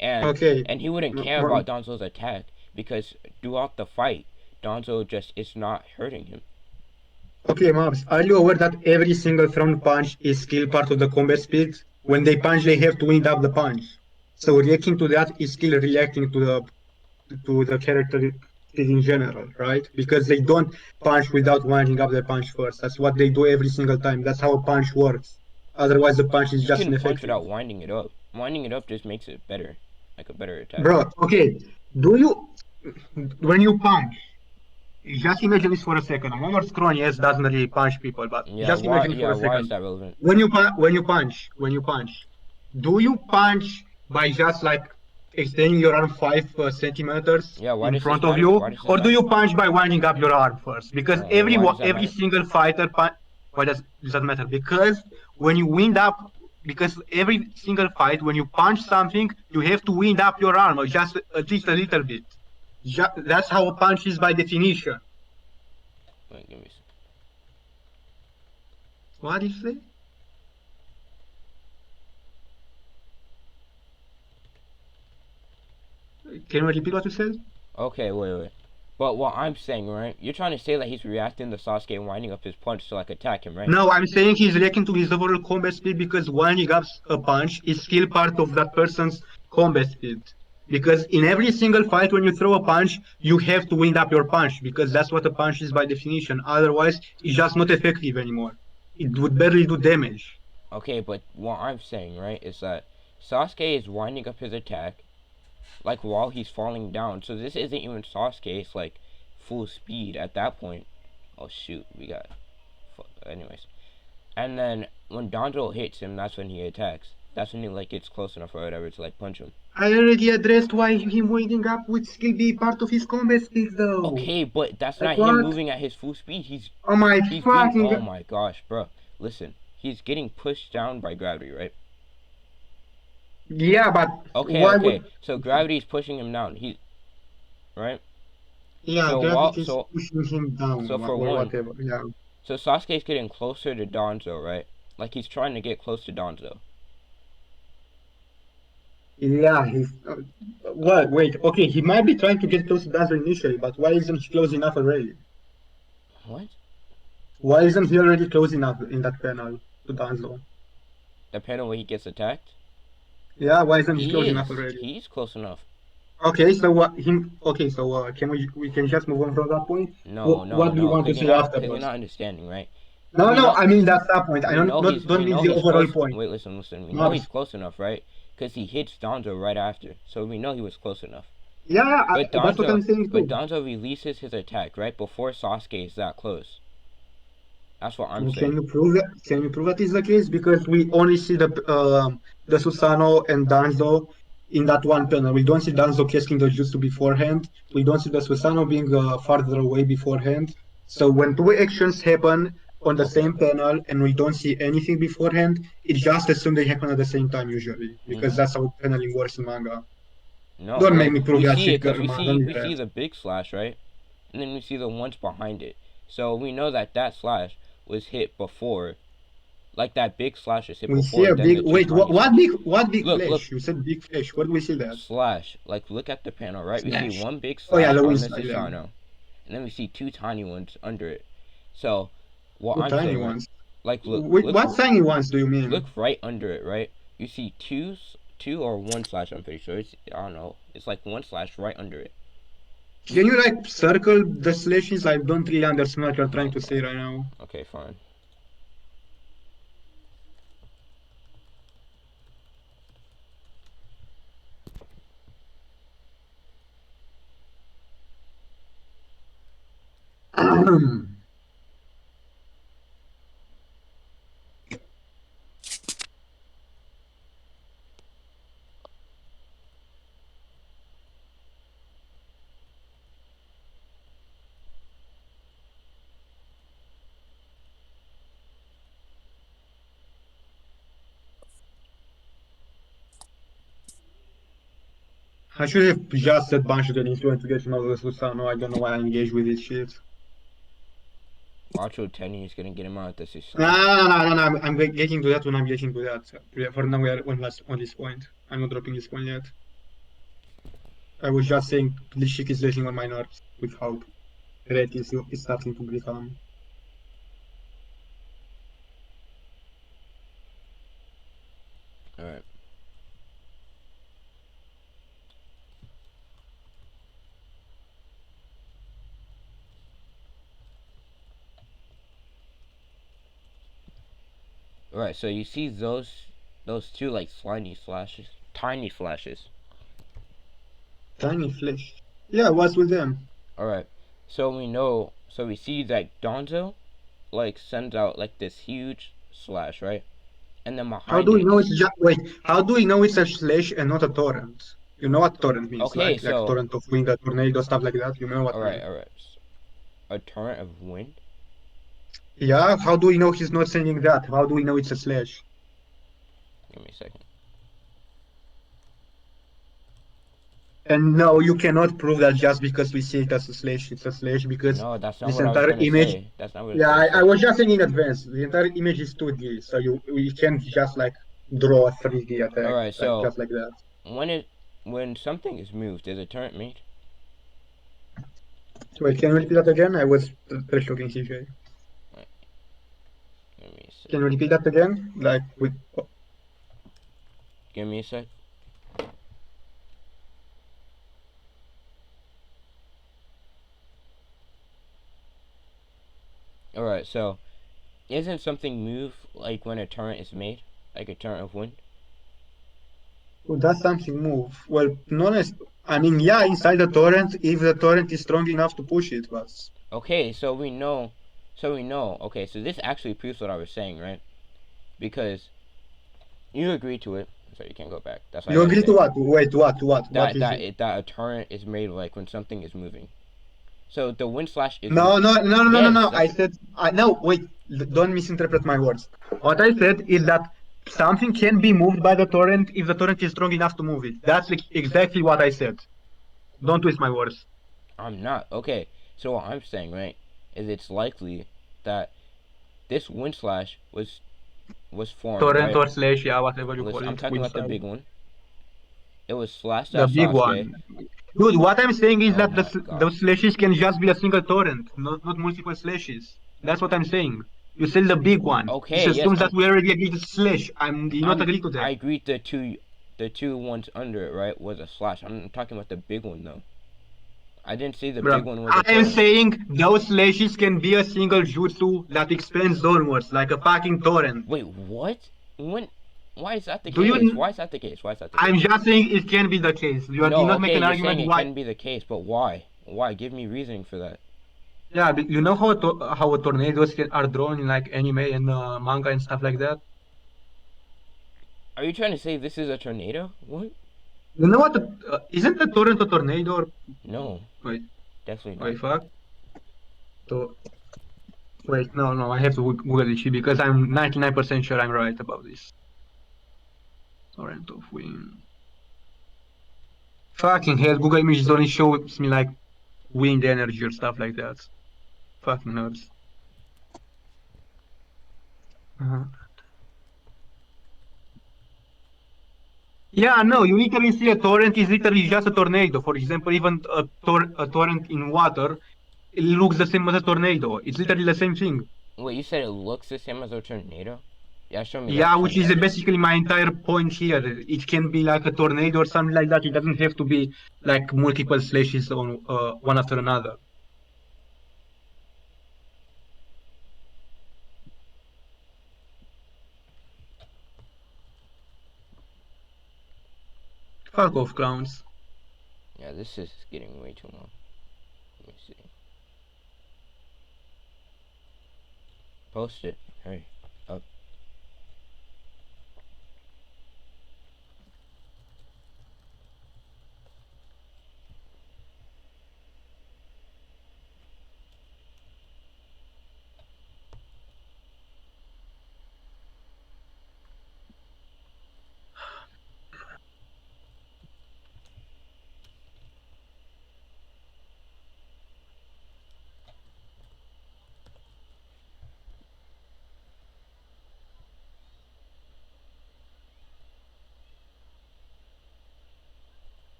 Speaker 2: And
Speaker 3: okay.
Speaker 2: and he wouldn't care about Donzo's attack because throughout the fight, Donzo just is not hurting him.
Speaker 3: Okay, Mobs, are you aware that every single thrown punch is still part of the combat speed? When they punch, they have to wind up the punch. So reacting to that is still reacting to the character in general, right? Because they don't punch without winding up the punch first. That's what they do every single time. That's how a punch works. Otherwise, the punch is
Speaker 2: You
Speaker 3: just
Speaker 2: can punch
Speaker 3: ineffective.
Speaker 2: without winding it up. Winding it up just makes it better, like a better attack.
Speaker 3: Bro, okay. Do you when you punch? Just imagine this for a second. I know Scrawny S doesn't really punch people, but
Speaker 2: Yeah,
Speaker 3: just
Speaker 2: why?
Speaker 3: imagine it for
Speaker 2: Yeah,
Speaker 3: a
Speaker 2: why is
Speaker 3: second.
Speaker 2: that relevant?
Speaker 3: When you punch, do you punch by just like extending your arm 5 centimeters
Speaker 2: Yeah, why
Speaker 3: in
Speaker 2: does this
Speaker 3: front of
Speaker 2: matter?
Speaker 3: you,
Speaker 2: Why does this
Speaker 3: or do
Speaker 2: matter?
Speaker 3: you punch by winding up your arm first? Because
Speaker 2: Why does that
Speaker 3: every
Speaker 2: matter?
Speaker 3: single fighter punch. Why does that matter? Because when you wind up, because every single fight, when you punch something, you have to wind up your arm, or just at least a little bit. That's how a punch is by definition.
Speaker 2: Wait, give me.
Speaker 3: What did you say? Can you repeat what you said?
Speaker 2: Okay, wait. But what I'm saying, right? You're trying to say that he's reacting to Sasuke winding up his punch to like attack him, right?
Speaker 3: No, I'm saying he's reacting to his overall combat speed because winding up a punch is still part of that person's combat speed. Because in every single fight, when you throw a punch, you have to wind up your punch because that's what a punch is by definition. Otherwise, it's just not effective anymore. it would barely do damage.
Speaker 2: Okay, but what I'm saying, right, is that Sasuke is winding up his attack, like, while he's falling down. So this isn't even Sasuke's, like, full speed at that point. Oh, shoot, we got... Anyways. And then, when Danzo hits him, that's when he attacks. That's when he, like, gets close enough or whatever to, like, punch him.
Speaker 3: I already addressed why him winding up would still be part of his combat skills, though.
Speaker 2: Okay, but that's
Speaker 3: Like
Speaker 2: not him
Speaker 3: what?
Speaker 2: moving at his full speed.
Speaker 3: Oh my
Speaker 2: He's being...
Speaker 3: fucking
Speaker 2: Oh
Speaker 3: god.
Speaker 2: my gosh, bro. Listen, he's getting pushed down by gravity, right?
Speaker 3: Yeah, but
Speaker 2: Okay,
Speaker 3: why would?
Speaker 2: okay. So gravity's pushing him down. Right?
Speaker 3: Yeah,
Speaker 2: So
Speaker 3: gravity is
Speaker 2: so
Speaker 3: pushing him down
Speaker 2: for
Speaker 3: or
Speaker 2: one,
Speaker 3: whatever. Yeah.
Speaker 2: so Sasuke's getting closer to Danzo, right? Like he's trying to get close to Danzo.
Speaker 3: Yeah, he's. Well, wait. Okay, he might be trying to get close to Dazzle initially, but why isn't he close enough already?
Speaker 2: What?
Speaker 3: Why isn't he already close enough in that panel to Dazzle?
Speaker 2: The panel where he gets attacked?
Speaker 3: Yeah, why isn't he
Speaker 2: He
Speaker 3: close enough
Speaker 2: is.
Speaker 3: already?
Speaker 2: He's close enough.
Speaker 3: Okay, so what him? Okay, so can we can just move on from that point?
Speaker 2: No, no,
Speaker 3: What do you
Speaker 2: no,
Speaker 3: want to
Speaker 2: because
Speaker 3: say
Speaker 2: you're
Speaker 3: afterwards?
Speaker 2: not understanding, right?
Speaker 3: No,
Speaker 2: We
Speaker 3: no,
Speaker 2: know
Speaker 3: I mean that's that point. I
Speaker 2: we know
Speaker 3: don't mean the
Speaker 2: he's
Speaker 3: overall
Speaker 2: close.
Speaker 3: point.
Speaker 2: Wait, listen. We know
Speaker 3: Not,
Speaker 2: he's close enough, right? Because he hits Danzo right after, so we know he was close enough.
Speaker 3: yeah,
Speaker 2: But
Speaker 3: that's what I'm saying too.
Speaker 2: Danzo releases his attack right before Sasuke is that close. That's what I'm
Speaker 3: Well, can
Speaker 2: saying.
Speaker 3: you prove that? Can you prove that is the case? Because we only see the Susano and Danzo in that one panel. We don't see Danzo casting the jutsu beforehand. We don't see the Susano being farther away beforehand. So when two actions happen on the
Speaker 2: Okay,
Speaker 3: same
Speaker 2: okay.
Speaker 3: panel and we don't see anything beforehand, it just assume they happen at the same time usually, because
Speaker 2: Mhm.
Speaker 3: that's how paneling works in manga.
Speaker 2: No,
Speaker 3: Don't make
Speaker 2: like
Speaker 3: me prove
Speaker 2: we
Speaker 3: that
Speaker 2: see it
Speaker 3: shit,
Speaker 2: because
Speaker 3: Germa. Don't do
Speaker 2: we
Speaker 3: that.
Speaker 2: see the big slash, right? And then we see the ones behind it. So we know that that slash was hit before, like that big slash is hit
Speaker 3: We see
Speaker 2: before.
Speaker 3: a
Speaker 2: Then
Speaker 3: big
Speaker 2: the two
Speaker 3: wait.
Speaker 2: tiny slash.
Speaker 3: What big
Speaker 2: Look,
Speaker 3: flash? You said big flash. Where do we see that?
Speaker 2: slash. Like look at the panel, right? We see
Speaker 3: Slash.
Speaker 2: one big
Speaker 3: Oh yeah,
Speaker 2: slash
Speaker 3: the
Speaker 2: on
Speaker 3: wind
Speaker 2: the
Speaker 3: style. Yeah.
Speaker 2: Susanoo, and then we see two tiny ones under it. So what
Speaker 3: Two
Speaker 2: I'm
Speaker 3: tiny
Speaker 2: saying, right?
Speaker 3: ones.
Speaker 2: Like
Speaker 3: Wait, what tiny ones do you
Speaker 2: look
Speaker 3: mean?
Speaker 2: right under it, right? You see two or one slash. I'm pretty sure it's I don't know. It's like one slash right under it.
Speaker 3: Can you like circle the slashes? I don't really understand what you're trying
Speaker 2: Hold
Speaker 3: to say
Speaker 2: on.
Speaker 3: right now.
Speaker 2: Okay, fine.
Speaker 3: I should have just said bunch of influence to get to know the Susano. I don't know why I engage with this shit.
Speaker 2: Macho Tenny is gonna get him out of the
Speaker 3: No,
Speaker 2: Susanoo.
Speaker 3: no, no, no, no. I'm getting to that when I'm getting to that. For now, we are on this point. I'm not dropping this point yet. I was just saying this shit is letting on my nerves with how red is starting to become.
Speaker 2: All right. All right. So you see those two like tiny flashes.
Speaker 3: Tiny flesh. Yeah, what's with them?
Speaker 2: All right. So we know. So we see that Donzo like sends out like this huge slash, right? And then
Speaker 3: How
Speaker 2: behind
Speaker 3: do we
Speaker 2: it.
Speaker 3: know it's just wait? How do we know it's a slash and not a torrent? You know what torrent means,
Speaker 2: Okay.
Speaker 3: like
Speaker 2: So
Speaker 3: torrent of wind, a tornado, stuff like that. You know what
Speaker 2: all
Speaker 3: I
Speaker 2: right.
Speaker 3: mean?
Speaker 2: All right. A torrent of wind.
Speaker 3: Yeah. How do we know he's not sending that? How do we know it's a slash?
Speaker 2: Give me a second.
Speaker 3: And no, you cannot prove that just because we see it as a slash, it's a slash because
Speaker 2: No, that's not
Speaker 3: this
Speaker 2: what I was
Speaker 3: entire
Speaker 2: gonna
Speaker 3: image.
Speaker 2: say. That's not what I was
Speaker 3: Yeah,
Speaker 2: gonna
Speaker 3: I
Speaker 2: say.
Speaker 3: was just saying in advance. The entire image is 2D, so you can't just like draw a 3D
Speaker 2: All
Speaker 3: attack
Speaker 2: right.
Speaker 3: like
Speaker 2: So
Speaker 3: just like that.
Speaker 2: when it when something is moved, is a torrent made?
Speaker 3: Wait, can you repeat that again? I was trash talking CJ.
Speaker 2: Right, give me a
Speaker 3: Can you
Speaker 2: second.
Speaker 3: repeat that again? Like with
Speaker 2: Give me a sec. All right. So Isn't something move like when a torrent is made, like a torrent of wind?
Speaker 3: Does something move? Well, honest. I mean, yeah, inside the torrent, if the torrent is strong enough to push it, but
Speaker 2: Okay, so we know. So we know. Okay, so this actually proves what I was saying, right? Because you agree to it, so you can't go back. That's what I
Speaker 3: you
Speaker 2: gotta
Speaker 3: agree to
Speaker 2: say.
Speaker 3: what? Wait, what? What? What
Speaker 2: That
Speaker 3: is
Speaker 2: that
Speaker 3: it?
Speaker 2: it, that a torrent is made like when something is moving. So the wind slash is
Speaker 3: No, no, no, no, no, no,
Speaker 2: yes.
Speaker 3: no. I
Speaker 2: That's
Speaker 3: said, no, wait, don't misinterpret my words. What I said is that something can be moved by the torrent if the torrent is strong enough to move it. That's like exactly what I said. Don't twist my words.
Speaker 2: I'm not okay. So what I'm saying, right, is it's likely that this wind slash was formed,
Speaker 3: Torrent
Speaker 2: right?
Speaker 3: or slash, yeah, whatever you call
Speaker 2: Listen, I'm
Speaker 3: it,
Speaker 2: talking
Speaker 3: wind
Speaker 2: about the
Speaker 3: style.
Speaker 2: big one. It was slashed
Speaker 3: The
Speaker 2: at
Speaker 3: big
Speaker 2: Sasuke.
Speaker 3: one. Dude, what I'm saying is
Speaker 2: Oh
Speaker 3: that
Speaker 2: my god.
Speaker 3: those slashes can just be a single torrent, not multiple slashes. That's what I'm saying. You said the big one. This
Speaker 2: Okay, yes,
Speaker 3: assumes that we already agreed to slash. I'm do you not agree to
Speaker 2: I
Speaker 3: that.
Speaker 2: agreed the two ones under it, right, was a slash. I'm talking about the big one though. I didn't say the big
Speaker 3: Bro,
Speaker 2: one was a
Speaker 3: I am
Speaker 2: torrent.
Speaker 3: saying those slashes can be a single jutsu that expands downwards like a fucking torrent.
Speaker 2: Wait, what? When? Why is that the
Speaker 3: Do you?
Speaker 2: case? Why is that the case? Why is that the
Speaker 3: I'm
Speaker 2: case?
Speaker 3: just saying it can be the case. You did
Speaker 2: No,
Speaker 3: not make
Speaker 2: okay,
Speaker 3: an
Speaker 2: you're saying
Speaker 3: argument
Speaker 2: it
Speaker 3: why.
Speaker 2: can be the case, but why? Why? Give me reasoning for that.
Speaker 3: Yeah, but you know how tornadoes are drawn in like anime and manga and stuff like that.
Speaker 2: Are you trying to say this is a tornado? What?
Speaker 3: You know what? Isn't a torrent a tornado?
Speaker 2: No,
Speaker 3: Wait,
Speaker 2: definitely not.
Speaker 3: wait, fuck. So, wait, no, no, I have to Google it because I'm 99% sure I'm right about this. Torrent of wind. Fucking hell, Google Images only shows me like wind energy or stuff like that. Fucking nerds. Uh-huh. Yeah, no, you literally see a torrent is literally just a tornado. For example, even a torrent in water, it looks the same as a tornado. It's literally the same thing.
Speaker 2: Wait, you said it looks the same as a tornado? Yeah,
Speaker 3: Yeah,
Speaker 2: show
Speaker 3: which
Speaker 2: me
Speaker 3: is
Speaker 2: that.
Speaker 3: basically my entire point here. It can be like a tornado or something like that. It doesn't have to be like multiple slashes on one after another. Fuck off, clowns.
Speaker 2: Yeah, this is getting way too long. Let me see. Post it. Hurry up.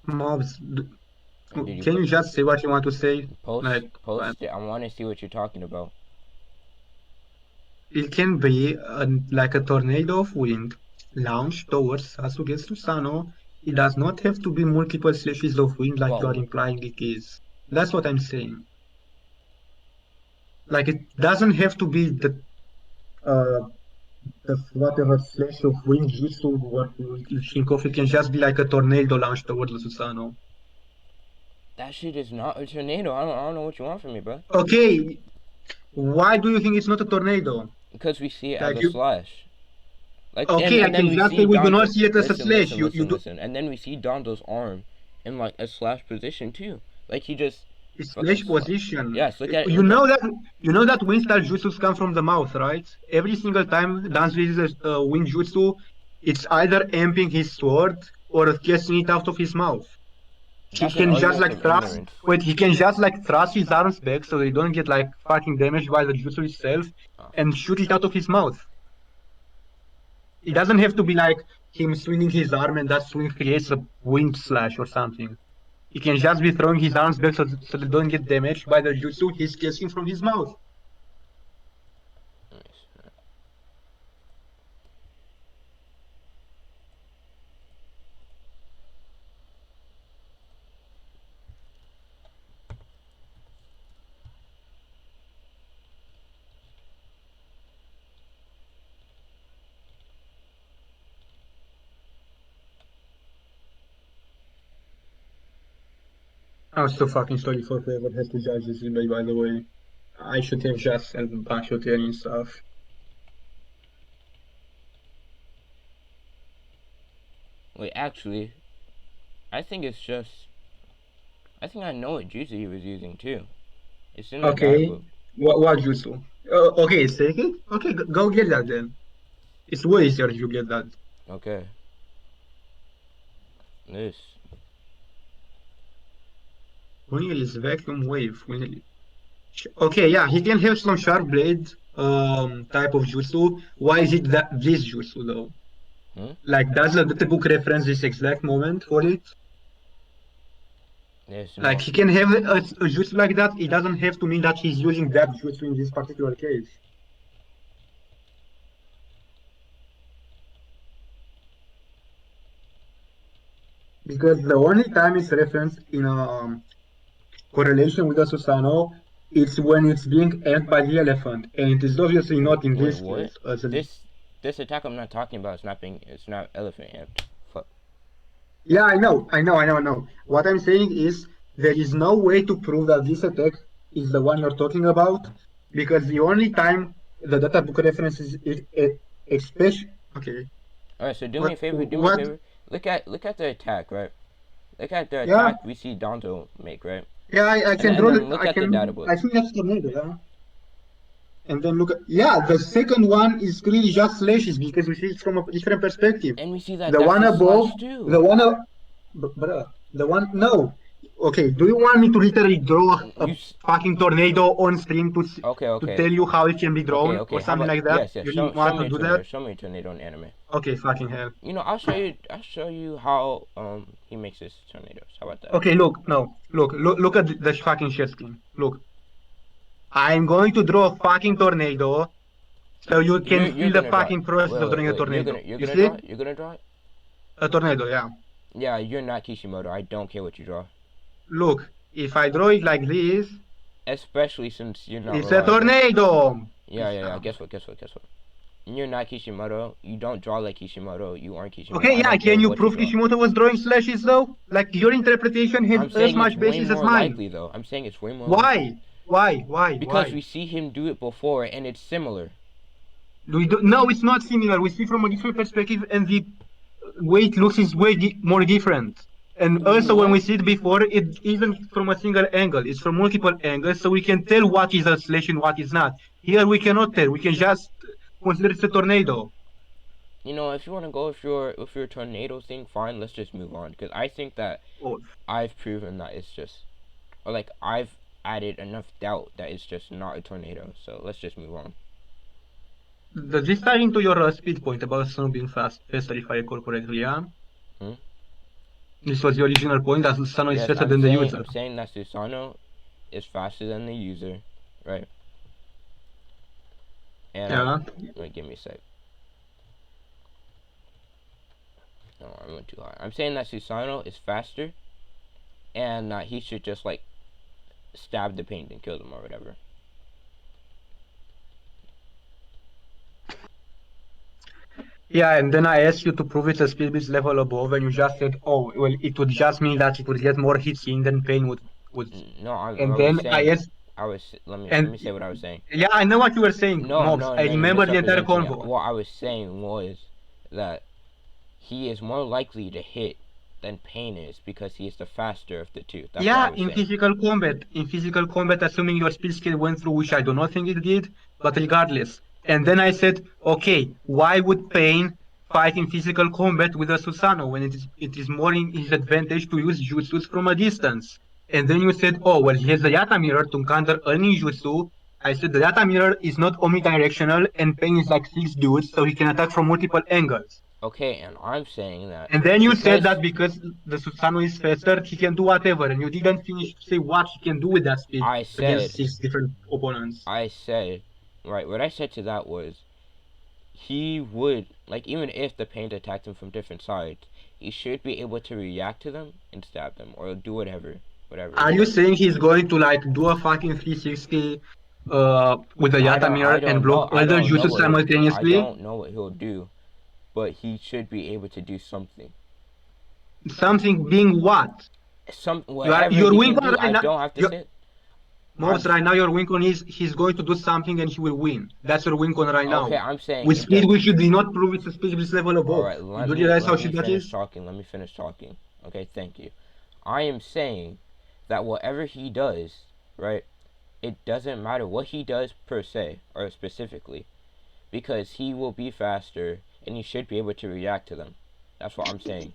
Speaker 3: Mobs,
Speaker 2: Did you
Speaker 3: can you just say what you want to say? Like,
Speaker 2: post it? I want to see what you're talking about.
Speaker 3: it can be like a tornado of wind launched towards Sasuke Susanoo. It does not have to be multiple slashes of wind like you are
Speaker 2: Well,
Speaker 3: implying it is. That's what I'm saying. Like it doesn't have to be uh, the whatever slash of wind jutsu what you think of. It can just be like a tornado launched towards the Susanoo.
Speaker 2: that shit is not a tornado. I don't know what you want from me, bro.
Speaker 3: Okay, why do you think it's not a tornado?
Speaker 2: Because we see it as
Speaker 3: Like
Speaker 2: a
Speaker 3: you,
Speaker 2: slash. Like
Speaker 3: okay, I
Speaker 2: and then
Speaker 3: can
Speaker 2: we
Speaker 3: just say
Speaker 2: see
Speaker 3: we do not
Speaker 2: Donzo.
Speaker 3: see it as a slash. You do.
Speaker 2: And then we see Donzo's arm in like a slash position too. Like he just fucking
Speaker 3: Slash
Speaker 2: slash.
Speaker 3: position.
Speaker 2: Yes, look at it.
Speaker 3: You
Speaker 2: Look at
Speaker 3: know
Speaker 2: it.
Speaker 3: that wind style jutsus come from the mouth, right? Every single time Dance releases a wind jutsu, it's either amping his sword or casting it out of his mouth. He
Speaker 2: That's an
Speaker 3: can just
Speaker 2: argument
Speaker 3: like
Speaker 2: from
Speaker 3: thrust.
Speaker 2: ignorance.
Speaker 3: Wait, he can just like thrust his arms back so they don't get like fucking damaged by the jutsu itself,
Speaker 2: Oh,
Speaker 3: and shoot it out of his mouth. It doesn't have to be like him swinging his arm and that swing creates a wind slash or something. He can just be throwing his arms back so they don't get damaged by the jutsu he's casting from his mouth.
Speaker 2: nice.
Speaker 3: I'm so fucking sorry for whoever has to judge this debate, by the way. I should have just sent a bunch of theory and stuff.
Speaker 2: Wait, actually, I think it's just. I think I know what jutsu he was using too. It's in the
Speaker 3: Okay,
Speaker 2: guidebook.
Speaker 3: what jutsu? Okay, take it? Okay, go get that then. It's way easier if you get that.
Speaker 2: Okay. This.
Speaker 3: Wheel is vacuum wave. Wheel. Okay, yeah, he can have some sharp blade type of jutsu. Why is it that this jutsu though?
Speaker 2: Hmm?
Speaker 3: Like, does the book reference this exact moment for it?
Speaker 2: Yes,
Speaker 3: Like,
Speaker 2: no.
Speaker 3: he can have a jutsu like that. It doesn't have to mean that he's using that jutsu in this particular case. Because the only time it's referenced in correlation with the Susano, it's when it's being ate by the elephant, and it is obviously not in
Speaker 2: Wait,
Speaker 3: this
Speaker 2: what?
Speaker 3: case.
Speaker 2: This attack I'm not talking about is not being. It's not elephant amped. Fuck.
Speaker 3: Yeah, I know. What I'm saying is there is no way to prove that this attack is the one you're talking about, because the only time the data book references it, especially okay.
Speaker 2: All right, so do me a
Speaker 3: What
Speaker 2: favor. Do me a
Speaker 3: what?
Speaker 2: favor. Look at the attack, right? Look at the
Speaker 3: Yeah,
Speaker 2: attack we see Danto make, right?
Speaker 3: yeah. I
Speaker 2: And
Speaker 3: can
Speaker 2: and
Speaker 3: draw.
Speaker 2: then look
Speaker 3: I
Speaker 2: at the data
Speaker 3: can.
Speaker 2: book.
Speaker 3: I think that's tornado. Yeah. And then look at, yeah, the second one is clearly just slashes because we see it from a different perspective.
Speaker 2: And we see that
Speaker 3: The
Speaker 2: that's
Speaker 3: one
Speaker 2: a
Speaker 3: above,
Speaker 2: slash too.
Speaker 3: the one, bruh, the one, no. Okay, do you want me to literally draw a
Speaker 2: You
Speaker 3: fucking tornado on stream
Speaker 2: okay,
Speaker 3: to
Speaker 2: okay,
Speaker 3: tell you how it can be
Speaker 2: okay,
Speaker 3: drawn or
Speaker 2: okay. How
Speaker 3: something
Speaker 2: about
Speaker 3: like that?
Speaker 2: yes, yes.
Speaker 3: You really
Speaker 2: Show
Speaker 3: want to
Speaker 2: me a
Speaker 3: do that?
Speaker 2: tornado. Show me a tornado in anime.
Speaker 3: Okay, fucking hell.
Speaker 2: You know, I'll show you. I'll show you how he makes his tornadoes. How about that?
Speaker 3: Okay, look, no, look at the fucking shit screen. Look, I'm going to draw a fucking tornado so you can
Speaker 2: You're
Speaker 3: feel the
Speaker 2: gonna draw it.
Speaker 3: fucking process
Speaker 2: Wait,
Speaker 3: of
Speaker 2: wait,
Speaker 3: drawing a
Speaker 2: wait.
Speaker 3: tornado.
Speaker 2: You're
Speaker 3: You
Speaker 2: gonna
Speaker 3: see
Speaker 2: draw
Speaker 3: it?
Speaker 2: it. You're gonna draw it.
Speaker 3: A tornado, yeah.
Speaker 2: Yeah, you're not Kishimoto. I don't care what you draw.
Speaker 3: Look, if I draw it like this,
Speaker 2: Especially since you're not
Speaker 3: it's a
Speaker 2: reliable.
Speaker 3: tornado.
Speaker 2: Yeah, yeah, yeah. Guess what? Guess what? Guess what? You're not Kishimoto. You don't draw like Kishimoto. You aren't Kishimoto.
Speaker 3: Okay,
Speaker 2: I
Speaker 3: yeah,
Speaker 2: don't care
Speaker 3: can you
Speaker 2: what you
Speaker 3: prove
Speaker 2: draw.
Speaker 3: Kishimoto was drawing slashes though? Like your interpretation has
Speaker 2: I'm
Speaker 3: as
Speaker 2: saying it's
Speaker 3: much
Speaker 2: way
Speaker 3: basis as
Speaker 2: more
Speaker 3: mine.
Speaker 2: likely though. I'm saying it's way more likely.
Speaker 3: Why? Why? Why?
Speaker 2: Because we
Speaker 3: Why?
Speaker 2: see him do it before and it's similar.
Speaker 3: No, it's not similar. We see from a different perspective, and the way it looks is way more different. And also, when we
Speaker 2: What?
Speaker 3: see it before, it isn't from a single angle. It's from multiple angles, so we can tell what is a slash and what is not. Here, we cannot tell. We can just consider it's a tornado.
Speaker 2: You know, if you want to go with your tornado thing, fine. Let's just move on because I think that
Speaker 3: Oh,
Speaker 2: I've proven that it's just or like I've added enough doubt that it's just not a tornado. So let's just move on.
Speaker 3: does this tie into your speed point about Sano being faster, if I recall correctly? Yeah,
Speaker 2: Hmm?
Speaker 3: this was the original point that Sano is
Speaker 2: Yes,
Speaker 3: faster than the user.
Speaker 2: I'm saying that Susano is faster than the user, right? And
Speaker 3: Yeah.
Speaker 2: wait, give me a sec. No, I went too high. I'm saying that Susano is faster, and he should just like stab the paint and kill them or whatever.
Speaker 3: Yeah, and then I asked you to prove it's a speed boost level above, and you just said, "Oh, well, it would just mean that it would get more hits in than pain would."
Speaker 2: No,
Speaker 3: And
Speaker 2: I was
Speaker 3: then I
Speaker 2: saying
Speaker 3: asked,
Speaker 2: I was let me
Speaker 3: and
Speaker 2: say what I was saying.
Speaker 3: yeah, I know what you were saying,
Speaker 2: No,
Speaker 3: Mobs.
Speaker 2: no,
Speaker 3: I
Speaker 2: no, you're
Speaker 3: remember the entire
Speaker 2: misrepresenting it.
Speaker 3: convo.
Speaker 2: What I was saying was that he is more likely to hit than Pain is because he is the faster of the two. That's what I
Speaker 3: Yeah,
Speaker 2: was
Speaker 3: in
Speaker 2: saying.
Speaker 3: physical combat, assuming your speed scale went through, which I do not think it did, but regardless. And then I said, okay, why would Pain fight in physical combat with a Susano when it is more in his advantage to use jutsus from a distance? And then you said, oh, well, he has the Yata mirror to counter any jutsu. I said the Yata mirror is not omnidirectional, and Pain is like six dudes, so he can attack from multiple angles.
Speaker 2: Okay, and I'm saying that
Speaker 3: And then you said
Speaker 2: because
Speaker 3: that because the Susano is faster, he can do whatever, and you didn't finish to say what he can do with that speed
Speaker 2: I
Speaker 3: against
Speaker 2: said,
Speaker 3: six different opponents.
Speaker 2: I said, right, what I said to that was he would, like, even if the paint attacked him from different sides, he should be able to react to them and stab them or do whatever
Speaker 3: Are
Speaker 2: he
Speaker 3: you
Speaker 2: does.
Speaker 3: saying he's going to like do a fucking 360 with the Yata mirror and block
Speaker 2: I
Speaker 3: other
Speaker 2: don't know
Speaker 3: jutsu
Speaker 2: what he'll do. I
Speaker 3: simultaneously?
Speaker 2: don't know what he'll do, but he should be able to do something.
Speaker 3: Something being what?
Speaker 2: Whatever
Speaker 3: your
Speaker 2: he
Speaker 3: win
Speaker 2: can
Speaker 3: con
Speaker 2: do,
Speaker 3: right
Speaker 2: I
Speaker 3: now.
Speaker 2: don't have to sit.
Speaker 3: Mobs right now, your win con is he's going to do something and he will win. That's your win con right
Speaker 2: Okay,
Speaker 3: now.
Speaker 2: I'm saying
Speaker 3: With
Speaker 2: if
Speaker 3: speed,
Speaker 2: the
Speaker 3: which you did not prove it's a speed level
Speaker 2: all
Speaker 3: above.
Speaker 2: right,
Speaker 3: You do realize how shit that
Speaker 2: finish
Speaker 3: is?
Speaker 2: talking. Let me finish talking. Okay, thank you. I am saying that whatever he does, right? It doesn't matter what he does per se or specifically, because he will be faster and he should be able to react to them. That's what I'm saying.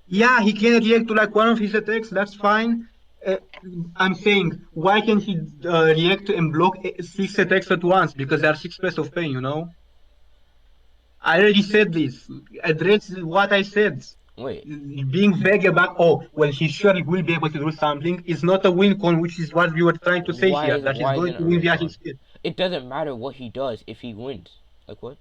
Speaker 3: Yeah, he can react to like one of his attacks. That's fine. Uh, I'm saying, why can he react and block 6 attacks at once? Because there are 6 of pain, you know? I already said this. Address what I said.
Speaker 2: Wait,
Speaker 3: Being vague about, oh, well, he surely will be able to do something is not a win con, which is what we were trying to say here, that he's
Speaker 2: why
Speaker 3: going
Speaker 2: isn't
Speaker 3: to
Speaker 2: it a
Speaker 3: win
Speaker 2: win
Speaker 3: via
Speaker 2: con?
Speaker 3: his speed.
Speaker 2: It doesn't matter what he does if he wins. Like what?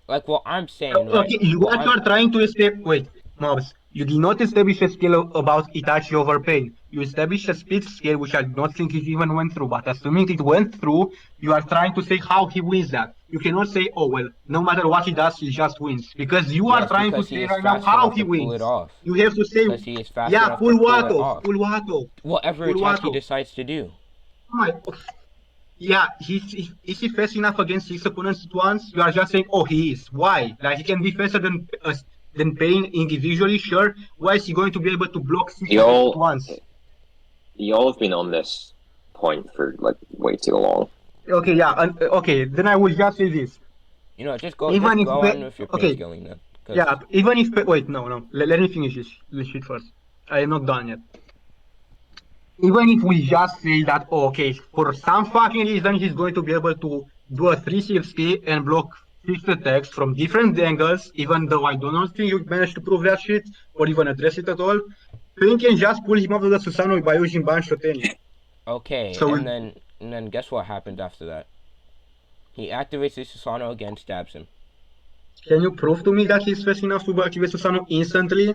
Speaker 2: Like what I'm saying, right?
Speaker 3: Okay,
Speaker 2: What
Speaker 3: what you
Speaker 2: I'm
Speaker 3: are trying to establish, wait, Mobs, you did not establish a skill about Itachi over pain. You established a speed skill, which I don't think it even went through, but assuming it went through, you are trying to say how he wins that. You cannot say, oh, well, no matter what he does, he just wins. Because you are
Speaker 2: yes,
Speaker 3: trying to
Speaker 2: because he
Speaker 3: say
Speaker 2: is
Speaker 3: right now
Speaker 2: fast
Speaker 3: how
Speaker 2: enough
Speaker 3: he
Speaker 2: to pull it
Speaker 3: wins.
Speaker 2: off.
Speaker 3: You have to say,
Speaker 2: Because he is fast
Speaker 3: yeah,
Speaker 2: enough to
Speaker 3: pull
Speaker 2: pull
Speaker 3: what
Speaker 2: it
Speaker 3: off?
Speaker 2: off.
Speaker 3: Pull what off?
Speaker 2: Whatever
Speaker 3: Pull
Speaker 2: attack
Speaker 3: what
Speaker 2: he
Speaker 3: off?
Speaker 2: decides to do.
Speaker 3: Oh my, yeah, is he fast enough against 6 opponents at once? You are just saying, oh, he is. Why? Like he can be faster than Pain individually, sure. Why is he going to be able to block 6 attacks at
Speaker 1: Y'all,
Speaker 3: once?
Speaker 1: y'all have been on this point for like way too long.
Speaker 3: Okay, yeah, okay. Then I will just say this.
Speaker 2: Just
Speaker 3: Even if
Speaker 2: go on with your pain
Speaker 3: okay,
Speaker 2: scaling then. Cause
Speaker 3: yeah, even if wait, no. Let me finish this shit first. I am not done yet. Even if we just say that, oh, okay, for some fucking reason, he's going to be able to do a 360 and block 6 attacks from different angles, even though I do not think you managed to prove that shit or even address it at all, Pain can just pull him up to the Susanoo by using Banshoteni.
Speaker 2: okay,
Speaker 3: So,
Speaker 2: and then guess what happens after that? He activates his Susanoo again, stabs him.
Speaker 3: can you prove to me that he's fast enough to activate Susanoo instantly?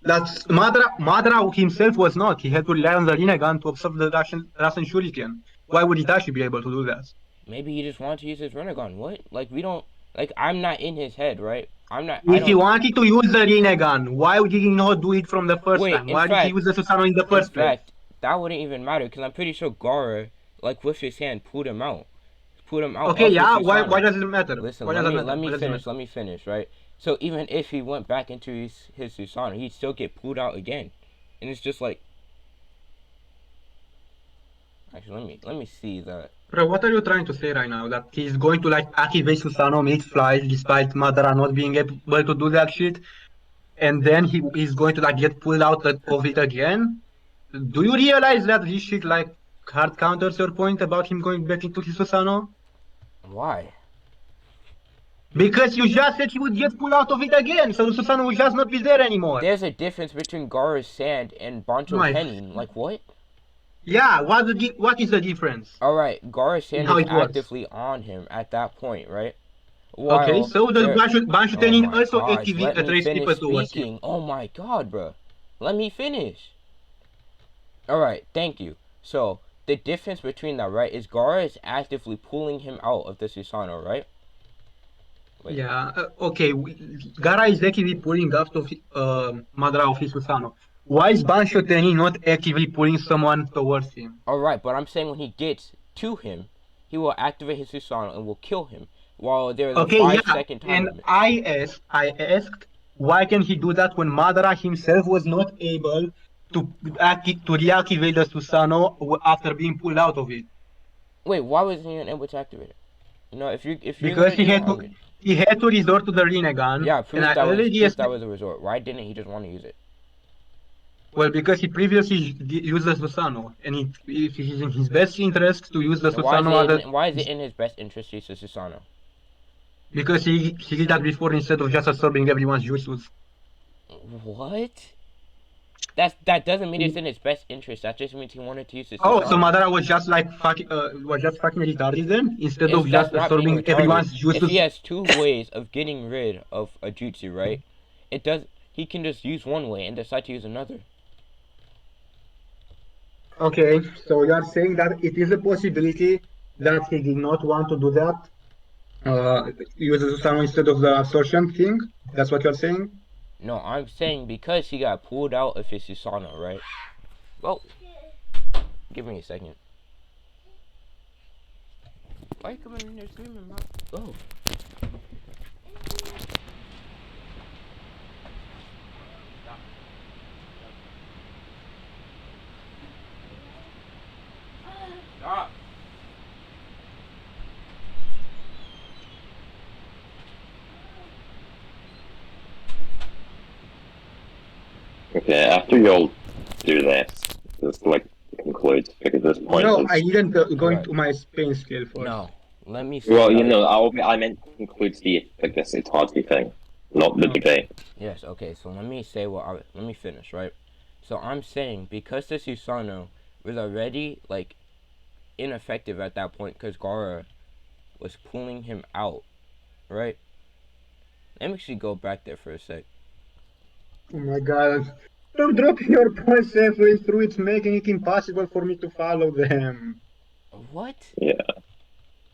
Speaker 3: That's Madara himself was not. He had to rely on the Rinnegan to observe the Rasen Shuriken. Why would Itachi be able to do that?
Speaker 2: Maybe he just wanted to use his Rinnegan. What? Like we don't. Like I'm not in his head, right? I'm not. I
Speaker 3: If he
Speaker 2: don't.
Speaker 3: wanted to use the Rinnegan, why did he not do it from the first
Speaker 2: Wait.
Speaker 3: time? Why did he use the Susanoo in the
Speaker 2: In
Speaker 3: first place?
Speaker 2: fact, that wouldn't even matter because I'm pretty sure Gara, like with his hand, pulled him out
Speaker 3: Okay,
Speaker 2: of his
Speaker 3: yeah. Why
Speaker 2: Susanoo.
Speaker 3: does it matter?
Speaker 2: Listen,
Speaker 3: Why does it matter?
Speaker 2: let me
Speaker 3: Why does it
Speaker 2: finish.
Speaker 3: matter?
Speaker 2: Let me finish. Right. So even if he went back into his Susanoo, he'd still get pulled out again, and it's just like. Actually, let me see that.
Speaker 3: Bro, what are you trying to say right now? That he's going to like activate Susanoo mid-flight despite Madara not being able to do that shit, and then he is going to like get pulled out of it again? Do you realize that this shit like hard counters your point about him going back into his Susanoo?
Speaker 2: Why?
Speaker 3: Because you just said he would get pulled out of it again, so the Susanoo would just not be there anymore.
Speaker 2: There's a difference between Gara's sand and Bancho
Speaker 3: My,
Speaker 2: Tenin. Like what?
Speaker 3: yeah, what is the difference
Speaker 2: All right, Gara's
Speaker 3: in
Speaker 2: sand
Speaker 3: how
Speaker 2: is
Speaker 3: it works?
Speaker 2: actively on him at that point, right?
Speaker 3: Okay,
Speaker 2: While
Speaker 3: so the
Speaker 2: there.
Speaker 3: Banshu
Speaker 2: Oh
Speaker 3: Tenin
Speaker 2: my
Speaker 3: also
Speaker 2: gosh,
Speaker 3: actively
Speaker 2: let me
Speaker 3: attracts
Speaker 2: finish
Speaker 3: people towards him.
Speaker 2: speaking. Oh my god, bro. Let me finish. All right, thank you. So the difference between that, right, is Gara is actively pulling him out of the Susanoo, right? Wait.
Speaker 3: Yeah, okay. Gara is actively pulling up to Madara of his Susanoo. Why is Banshu Tenin not actively pulling someone towards him?
Speaker 2: All right, but I'm saying when he gets to him, he will activate his Susanoo and will kill him. While there is a
Speaker 3: Okay,
Speaker 2: five
Speaker 3: yeah,
Speaker 2: second time
Speaker 3: and
Speaker 2: limit.
Speaker 3: I asked, why can he do that when Madara himself was not able to reactivate the Susanoo after being pulled out of it?
Speaker 2: Wait, why wasn't he even able to activate it? If you're
Speaker 3: Because
Speaker 2: gonna do okay,
Speaker 3: he had to resort to the Rinnegan,
Speaker 2: yeah,
Speaker 3: and I already
Speaker 2: proof that was a resort. Why didn't he just want to use it?
Speaker 3: well, because he previously used the Susanoo, and if it is in his best interest to use the
Speaker 2: And why is
Speaker 3: Susanoo
Speaker 2: it
Speaker 3: other,
Speaker 2: why is it in his best interest to use the Susanoo?
Speaker 3: because he did that before instead of just absorbing everyone's jutsus.
Speaker 2: What? That doesn't mean it's in his best interest. That just means he wanted to use the
Speaker 3: Oh, so
Speaker 2: Susanoo.
Speaker 3: Madara was just like was just fucking retarded then, instead of
Speaker 2: It's
Speaker 3: just
Speaker 2: that's not being
Speaker 3: absorbing
Speaker 2: retarded.
Speaker 3: everyone's
Speaker 2: If he
Speaker 3: jutsus.
Speaker 2: has two ways of getting rid of a jutsu, right? It does. He can just use one way and decide to use another.
Speaker 3: Okay, so you are saying that it is a possibility that he did not want to do that, use the Susanoo instead of the absorption thing. That's what you are saying.
Speaker 2: No, I'm saying because he got pulled out of his Susanoo, right? Well, give me a second. Why are you coming in there screaming about? Oh. Stop.
Speaker 1: Okay, after you'll do this, just like concludes because this point
Speaker 3: No, I
Speaker 1: is
Speaker 3: didn't go
Speaker 2: Right.
Speaker 3: into my pain scale first.
Speaker 2: No. Let me say
Speaker 1: well,
Speaker 2: what I.
Speaker 1: I meant concludes the like this Itachi thing, not the
Speaker 3: Okay.
Speaker 1: debate.
Speaker 2: Yes. Okay. So let me say what I. Let me finish. Right. So I'm saying because the Susanoo was already like ineffective at that point because Gara was pulling him out. Right. Let me actually go back there for a sec.
Speaker 3: Oh my god. Stop dropping your points halfway through. It's making it impossible for me to follow them.
Speaker 2: What?
Speaker 1: Yeah,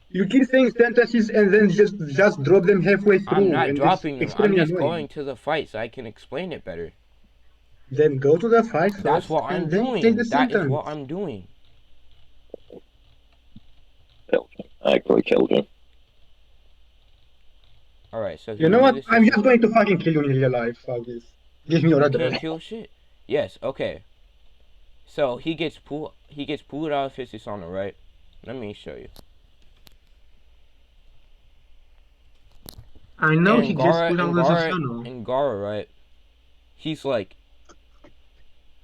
Speaker 3: You keep saying sentences and then just drop them halfway
Speaker 2: I'm
Speaker 3: through,
Speaker 2: not
Speaker 3: and it's
Speaker 2: dropping them. I'm
Speaker 3: extremely
Speaker 2: just
Speaker 3: annoying.
Speaker 2: going to the fight so I can explain it better.
Speaker 3: Then go to the fight
Speaker 2: That's
Speaker 3: first,
Speaker 2: what I'm
Speaker 3: and then say the
Speaker 2: doing. That is what
Speaker 3: sentence.
Speaker 2: I'm doing.
Speaker 1: children, actually children.
Speaker 2: Alright, so
Speaker 3: You
Speaker 2: he
Speaker 3: know
Speaker 2: knew
Speaker 3: what?
Speaker 2: this
Speaker 3: I'm
Speaker 2: is.
Speaker 3: just going to fucking kill you in real life, August. Give me your
Speaker 2: You can't
Speaker 3: address.
Speaker 2: kill shit. Yes, okay. So he gets pulled out of his Susanoo, right? Let me show you.
Speaker 3: I know he
Speaker 2: And
Speaker 3: gets
Speaker 2: Gara
Speaker 3: put out
Speaker 2: and
Speaker 3: of the
Speaker 2: Gara
Speaker 3: Susanoo.
Speaker 2: and Gara, right? He's like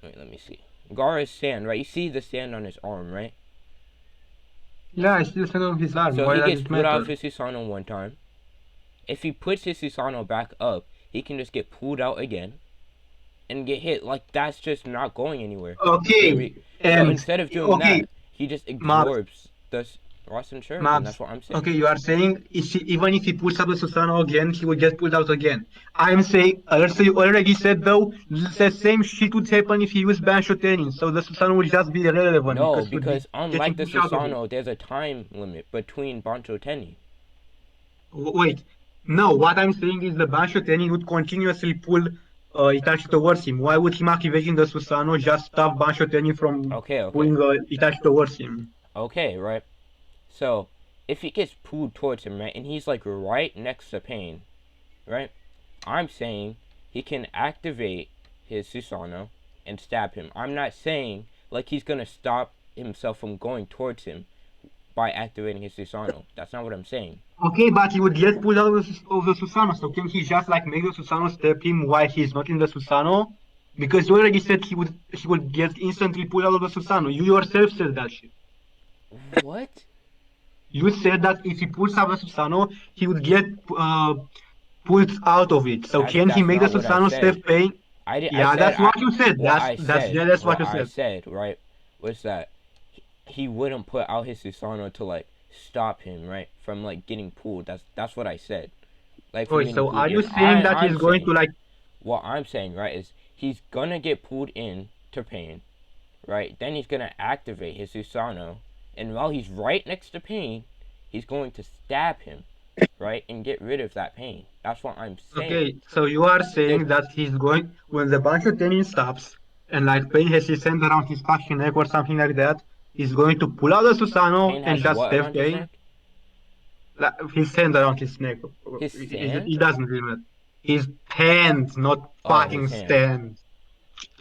Speaker 2: wait, let me see. Gara's sand, right? You see the sand on his arm, right?
Speaker 3: Yeah, I still stand on his arm.
Speaker 2: So
Speaker 3: Why
Speaker 2: he
Speaker 3: does
Speaker 2: gets
Speaker 3: it
Speaker 2: pulled out
Speaker 3: matter?
Speaker 2: of his Susanoo one time. If he puts his Susanoo back up, he can just get pulled out again and get hit. Like that's just not going anywhere.
Speaker 3: Okay,
Speaker 2: So
Speaker 3: and
Speaker 2: instead of doing
Speaker 3: okay,
Speaker 2: that, he just
Speaker 3: Max,
Speaker 2: absorbs the Rasen Shuriken.
Speaker 3: Max.
Speaker 2: That's what I'm saying.
Speaker 3: Okay, you are saying even if he pulls up the Susanoo again, he will get pulled out again. I'm saying, also you already said though, the same shit would happen if he used Banshotenin, so the Susanoo will just be irrelevant
Speaker 2: No,
Speaker 3: because he would be
Speaker 2: because unlike
Speaker 3: getting
Speaker 2: the
Speaker 3: pushed out of it.
Speaker 2: Susanoo, there's a time limit between Bancho Teni.
Speaker 3: Wait, no, what I'm saying is the Banshotenin would continuously pull Itachi towards him. Why would him activating the Susanoo just stop Banshotenin from
Speaker 2: Okay, okay.
Speaker 3: pulling Itachi towards him?
Speaker 2: Okay, right? So, if he gets pulled towards him, right, and he's like right next to Pain, right? I'm saying he can activate his Susanoo and stab him. I'm not saying like he's gonna stop himself from going towards him by activating his Susanoo. That's not what I'm saying.
Speaker 3: Okay, but he would get pulled out of the Susanoo, so can he just like make the Susanoo step him while he's not in the Susanoo? Because you already said he would get instantly pulled out of the Susanoo. You yourself said that shit.
Speaker 2: What?
Speaker 3: You said that if he pulls out the Susanoo, he would get pulled out of it. So
Speaker 2: That's
Speaker 3: can he
Speaker 2: that's
Speaker 3: make the
Speaker 2: not what I
Speaker 3: Susanoo step
Speaker 2: said.
Speaker 3: pain?
Speaker 2: I
Speaker 3: Yeah,
Speaker 2: said
Speaker 3: that's what you said.
Speaker 2: what
Speaker 3: That's
Speaker 2: I
Speaker 3: that's
Speaker 2: said
Speaker 3: yeah, that's what
Speaker 2: what
Speaker 3: you
Speaker 2: I
Speaker 3: said.
Speaker 2: said right was that he wouldn't put out his Susanoo to like stop him right from like getting pulled. That's what I said. Like from
Speaker 3: Okay,
Speaker 2: getting
Speaker 3: so
Speaker 2: pulled
Speaker 3: are you
Speaker 2: in.
Speaker 3: saying that
Speaker 2: I'm
Speaker 3: he's going to
Speaker 2: saying
Speaker 3: like
Speaker 2: what I'm saying right is he's gonna get pulled in to Pain, right? Then he's gonna activate his Susanoo, and while he's right next to Pain, he's going to stab him, right, and get rid of that pain. That's what I'm saying.
Speaker 3: okay, so you are
Speaker 2: The
Speaker 3: saying that he's going when the bunch of tennis stops and like Pain has his hand around his fucking neck or something like that, he's going to pull out the Susano
Speaker 2: Pain
Speaker 3: and
Speaker 2: has
Speaker 3: just
Speaker 2: what
Speaker 3: stab
Speaker 2: around his
Speaker 3: Pain.
Speaker 2: neck?
Speaker 3: Like, his hand around his neck.
Speaker 2: His
Speaker 3: He
Speaker 2: sand?
Speaker 3: doesn't really matter. His hand, not
Speaker 2: Oh,
Speaker 3: fucking
Speaker 2: his hand.
Speaker 3: stand.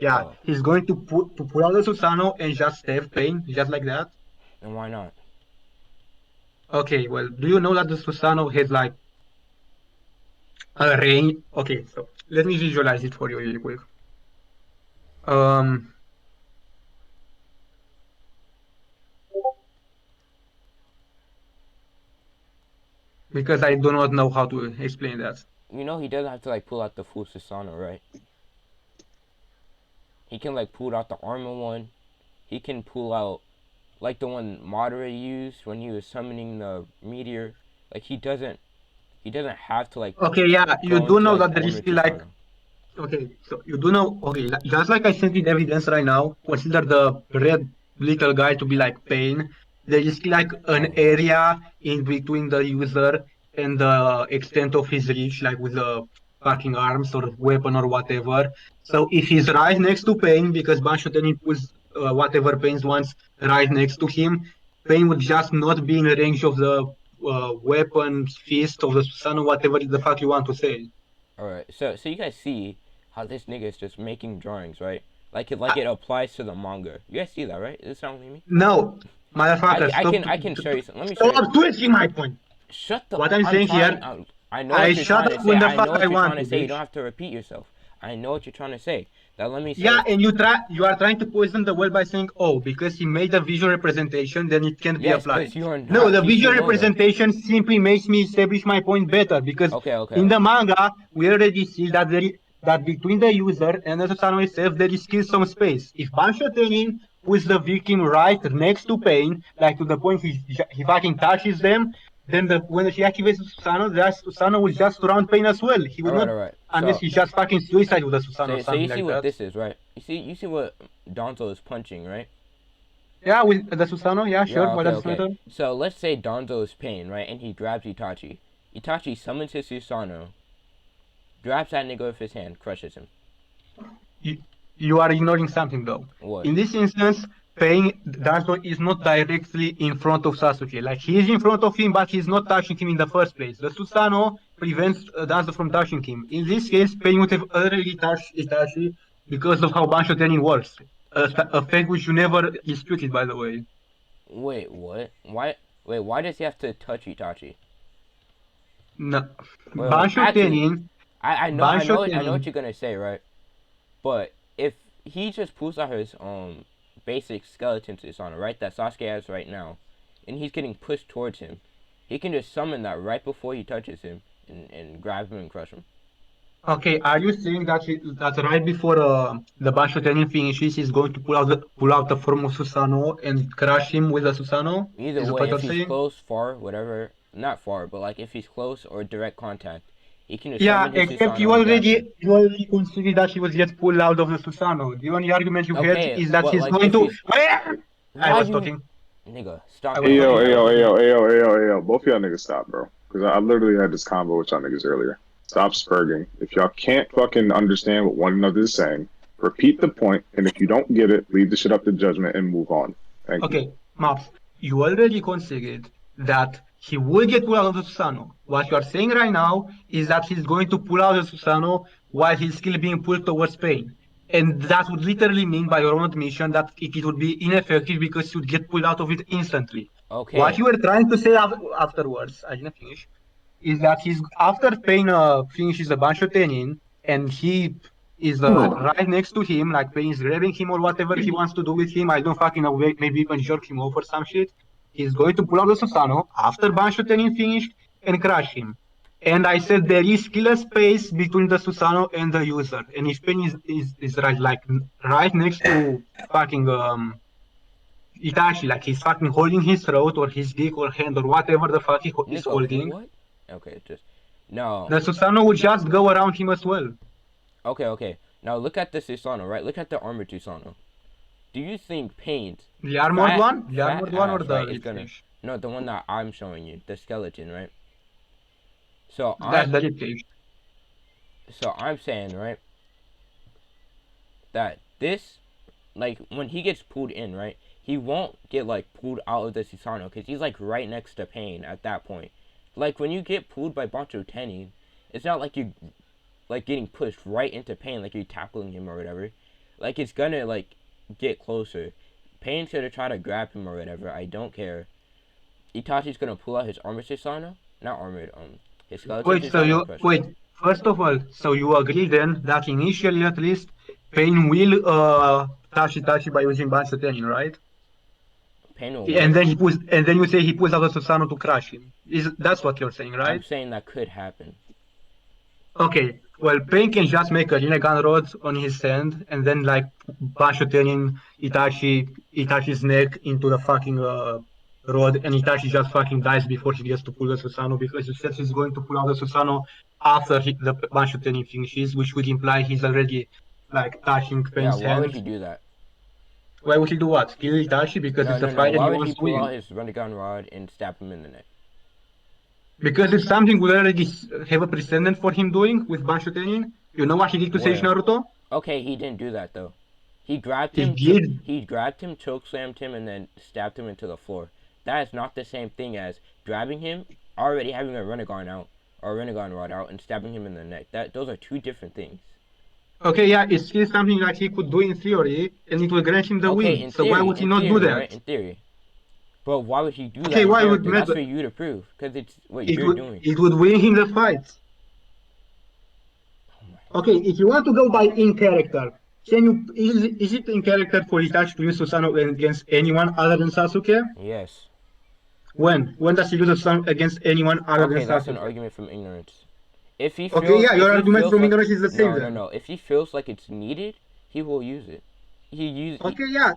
Speaker 3: Yeah,
Speaker 2: Oh,
Speaker 3: he's going to pull out the Susano and just stab Pain, just like that.
Speaker 2: and why not?
Speaker 3: Okay, well, do you know that the Susano has like a range? Okay, so let me visualize it for you really quick. Um, because I do not know how to explain that.
Speaker 2: You know he doesn't have to like pull out the full Susanoo, right? He can like pull out the armor one. He can pull out like the one Madara used when he was summoning the meteor. Like he doesn't have to like
Speaker 3: Okay, yeah, you
Speaker 2: go
Speaker 3: do
Speaker 2: into
Speaker 3: know
Speaker 2: like
Speaker 3: that there is
Speaker 2: armor
Speaker 3: still like
Speaker 2: Susanoo.
Speaker 3: okay, so you do know okay, just like I sent in evidence right now, consider the red little guy to be like pain. There is still like an
Speaker 2: Oh yes.
Speaker 3: area in between the user and the extent of his reach, like with the fucking arms or weapon or whatever. So if he's right next to Pain, because Banshotenin puts whatever Pain wants right next to him, Pain would just not be in range of the weapon, fist of the Susanoo, whatever the fuck you want to say.
Speaker 2: All right. So you guys see how this nigga is just making drawings, right?
Speaker 3: I,
Speaker 2: Like it applies to the manga. You guys see that, right? Is this sound like me?
Speaker 3: no, motherfucker,
Speaker 2: I can show you. Let me show you.
Speaker 3: stop twisting my point.
Speaker 2: Shut the.
Speaker 3: What I'm
Speaker 2: I'm
Speaker 3: saying
Speaker 2: trying.
Speaker 3: here,
Speaker 2: I know
Speaker 3: I
Speaker 2: what you're
Speaker 3: shut
Speaker 2: trying to
Speaker 3: up
Speaker 2: say.
Speaker 3: when the
Speaker 2: I
Speaker 3: fuck
Speaker 2: know
Speaker 3: I
Speaker 2: what you're
Speaker 3: want
Speaker 2: trying
Speaker 3: to,
Speaker 2: to say. You
Speaker 3: bitch.
Speaker 2: don't have to repeat yourself. I know what you're trying to say. Now let me
Speaker 3: Yeah,
Speaker 2: say.
Speaker 3: and you are trying to poison the well by saying, oh, because he made a visual representation, then it can't be
Speaker 2: Yes,
Speaker 3: applied.
Speaker 2: because you are
Speaker 3: No,
Speaker 2: not
Speaker 3: the visual
Speaker 2: Kishimoto.
Speaker 3: representation simply makes me establish my point better because
Speaker 2: Okay, okay.
Speaker 3: in the manga we already see that that between the user and the Susanoo itself there is still some space. If Bansho Tenin puts the victim right next to Pain, like to the point he fucking touches them, then when he activates Susanoo, that Susanoo will just surround Pain as well. He will not
Speaker 2: All right.
Speaker 3: unless
Speaker 2: So
Speaker 3: he just fucking suicide with the Susanoo or
Speaker 2: so you
Speaker 3: something
Speaker 2: see
Speaker 3: like
Speaker 2: what
Speaker 3: that.
Speaker 2: this is, right? You see what Donzo is punching, right?
Speaker 3: Yeah, with the Susanoo, yeah, sure.
Speaker 2: Yeah,
Speaker 3: What
Speaker 2: okay,
Speaker 3: does it
Speaker 2: okay.
Speaker 3: matter?
Speaker 2: So let's say Donzo is pain, right? And he grabs Itachi. Itachi summons his Susanoo, grabs that nigga with his hand, crushes him.
Speaker 3: You, you are ignoring something though.
Speaker 2: What?
Speaker 3: In this instance, Pain Danzo is not directly in front of Sasuke. Like he is in front of him, but he's not touching him in the first place. The Susanoo prevents Danzo from touching him. In this case, Pain would have already touched Itachi because of how Bansho Tenin works. A fact which you never disputed, by the way.
Speaker 2: Wait, what? Why? Wait, why does he have to touch Itachi?
Speaker 3: No,
Speaker 2: Wait.
Speaker 3: Bansho
Speaker 2: Actually,
Speaker 3: Tenin,
Speaker 2: I
Speaker 3: Bansho
Speaker 2: know, I know what
Speaker 3: Tenin.
Speaker 2: you're gonna say, right? But if he just pulls out his basic skeleton Susanoo, right, that Sasuke has right now, and he's getting pushed towards him, he can just summon that right before he touches him and grab him and crush him.
Speaker 3: Okay, are you saying that that right before the Basho Tenin finishes, he's going to pull out the form of Susanoo and crush him with the Susanoo?
Speaker 2: Either
Speaker 3: Is that
Speaker 2: way,
Speaker 3: what you're
Speaker 2: if he's
Speaker 3: saying?
Speaker 2: close, far, whatever, not far, but like if he's close or direct contact, he can just
Speaker 3: Yeah,
Speaker 2: summon his
Speaker 3: except
Speaker 2: Susanoo and grab him.
Speaker 3: you already considered that he was yet pulled out of the Susanoo. The only argument you had
Speaker 2: Okay,
Speaker 3: is that
Speaker 2: but
Speaker 3: he's
Speaker 2: like
Speaker 3: going
Speaker 2: if
Speaker 3: to.
Speaker 2: he's
Speaker 3: I
Speaker 2: why
Speaker 3: was
Speaker 2: you
Speaker 3: talking.
Speaker 2: nigga
Speaker 3: I
Speaker 2: stop
Speaker 3: was
Speaker 4: Hey yo,
Speaker 3: talking.
Speaker 2: talking.
Speaker 3: I
Speaker 4: hey
Speaker 3: was
Speaker 4: yo, hey
Speaker 3: talking.
Speaker 4: yo, hey yo, hey yo, hey yo. Both of y'all niggas stop, bro. Because I literally had this convo with y'all niggas earlier. Stop spurging. If y'all can't fucking understand what one another is saying, repeat the point, and if you don't get it, leave the shit up to judgment and move on. Thank you.
Speaker 3: Okay, Maps, you already considered that he will get pulled out of the Susanoo. What you are saying right now is that he's going to pull out the Susanoo while he's still being pulled towards Pain. And that would literally mean, by your own admission, that it would be ineffective because he would get pulled out of it instantly. What
Speaker 2: Okay,
Speaker 3: you were trying to say afterwards, I didn't finish, is that he's after Pain finishes a bunch of Tenin and he is right next to him, like Pain is grabbing him or whatever he wants to do with him. I don't fucking know, maybe even jerk him off or some shit. He's going to pull out the Susanoo after Bansho Tenin finished and crush him. And I said there is still a space between the Susanoo and the user. And if Pain is right like right next to fucking Itachi, like he's fucking holding his throat or his dick or hand or whatever the fuck is
Speaker 2: nigga,
Speaker 3: holding,
Speaker 2: what? Okay, just no.
Speaker 3: the Susanoo would just go around him as well.
Speaker 2: Okay. Now look at the Susanoo, right? Look at the armored Susanoo. Do you think Paint,
Speaker 3: The armored
Speaker 2: fat,
Speaker 3: one? The
Speaker 2: fat
Speaker 3: armored one or
Speaker 2: ass,
Speaker 3: the
Speaker 2: right, is
Speaker 3: rib
Speaker 2: gonna
Speaker 3: cage?
Speaker 2: no the one that I'm showing you, the skeleton, right? So
Speaker 3: That's the rib cage.
Speaker 2: I'm saying, right, that this like when he gets pulled in, right, he won't get like pulled out of the Susanoo because he's like right next to Pain at that point. Like when you get pulled by Bancho Tenin, it's not like you like getting pushed right into Pain like you're tackling him or whatever. Like it's gonna like get closer. Pain's gonna try to grab him or whatever. I don't care. Itachi's gonna pull out his armored Susanoo, not armored, his skeleton
Speaker 3: Wait, so
Speaker 2: Susanoo and
Speaker 3: you
Speaker 2: crush him.
Speaker 3: wait. First of all, so you agree then that initially at least Pain will touch Itachi by using Bancho Tenin, right?
Speaker 2: Pain will
Speaker 3: And
Speaker 2: what?
Speaker 3: then and then you say he pulls out the Susanoo to crush him. Is that's what you're saying,
Speaker 2: I'm
Speaker 3: right?
Speaker 2: saying that could happen.
Speaker 3: Okay, well, Pain can just make a Rinnegan rod on his hand and then like bash it in Itachi's neck into the fucking rod, and Itachi just fucking dies before he gets to pull the Susanoo because you said he's going to pull out the Susanoo after the Bancho Tenin finishes, which would imply he's already like touching
Speaker 2: Yeah,
Speaker 3: Pain's
Speaker 2: why would
Speaker 3: hand.
Speaker 2: he do that?
Speaker 3: Why would he do what? Kill Itachi because
Speaker 2: No,
Speaker 3: it's a
Speaker 2: no, no.
Speaker 3: fight and
Speaker 2: Why
Speaker 3: he
Speaker 2: would he
Speaker 3: wants to
Speaker 2: pull out
Speaker 3: win.
Speaker 2: his Rinnegan rod and stab him in the neck?
Speaker 3: Because if something would already have a precedent for him doing with Bansho Tenin, you know what he did to Sage
Speaker 2: Where?
Speaker 3: Naruto?
Speaker 2: Okay, he didn't do that though. He grabbed
Speaker 3: He
Speaker 2: him,
Speaker 3: did.
Speaker 2: he grabbed him, chokeslammed him, and then stabbed him into the floor. That is not the same thing as grabbing him, already having a Renegon out or a Renegon rod out, and stabbing him in the neck. Those are two different things.
Speaker 3: Okay, yeah, it's still something that he could do in theory, and it will grant him the
Speaker 2: Okay,
Speaker 3: win. So why would he
Speaker 2: in
Speaker 3: not do
Speaker 2: theory,
Speaker 3: that?
Speaker 2: right? In theory. But why would he do that
Speaker 3: Okay,
Speaker 2: in
Speaker 3: why would
Speaker 2: character? That's
Speaker 3: matter?
Speaker 2: for you to prove, because it's what
Speaker 3: It
Speaker 2: you're
Speaker 3: would
Speaker 2: doing.
Speaker 3: it would win him the fight. Okay, if you want to go by in character, can you is it in character for Itachi to use Susanoo against anyone other than Sasuke?
Speaker 2: Yes.
Speaker 3: When does he use Susanoo against anyone other than
Speaker 2: Okay, that's an
Speaker 3: Sasuke?
Speaker 2: argument from ignorance. If he
Speaker 3: Okay,
Speaker 2: feels,
Speaker 3: yeah,
Speaker 2: if
Speaker 3: your
Speaker 2: he
Speaker 3: argument
Speaker 2: feels
Speaker 3: from
Speaker 2: like,
Speaker 3: ignorance is the same
Speaker 2: no, no,
Speaker 3: then.
Speaker 2: no. If he feels like it's needed, he will use it.
Speaker 3: Okay, yeah.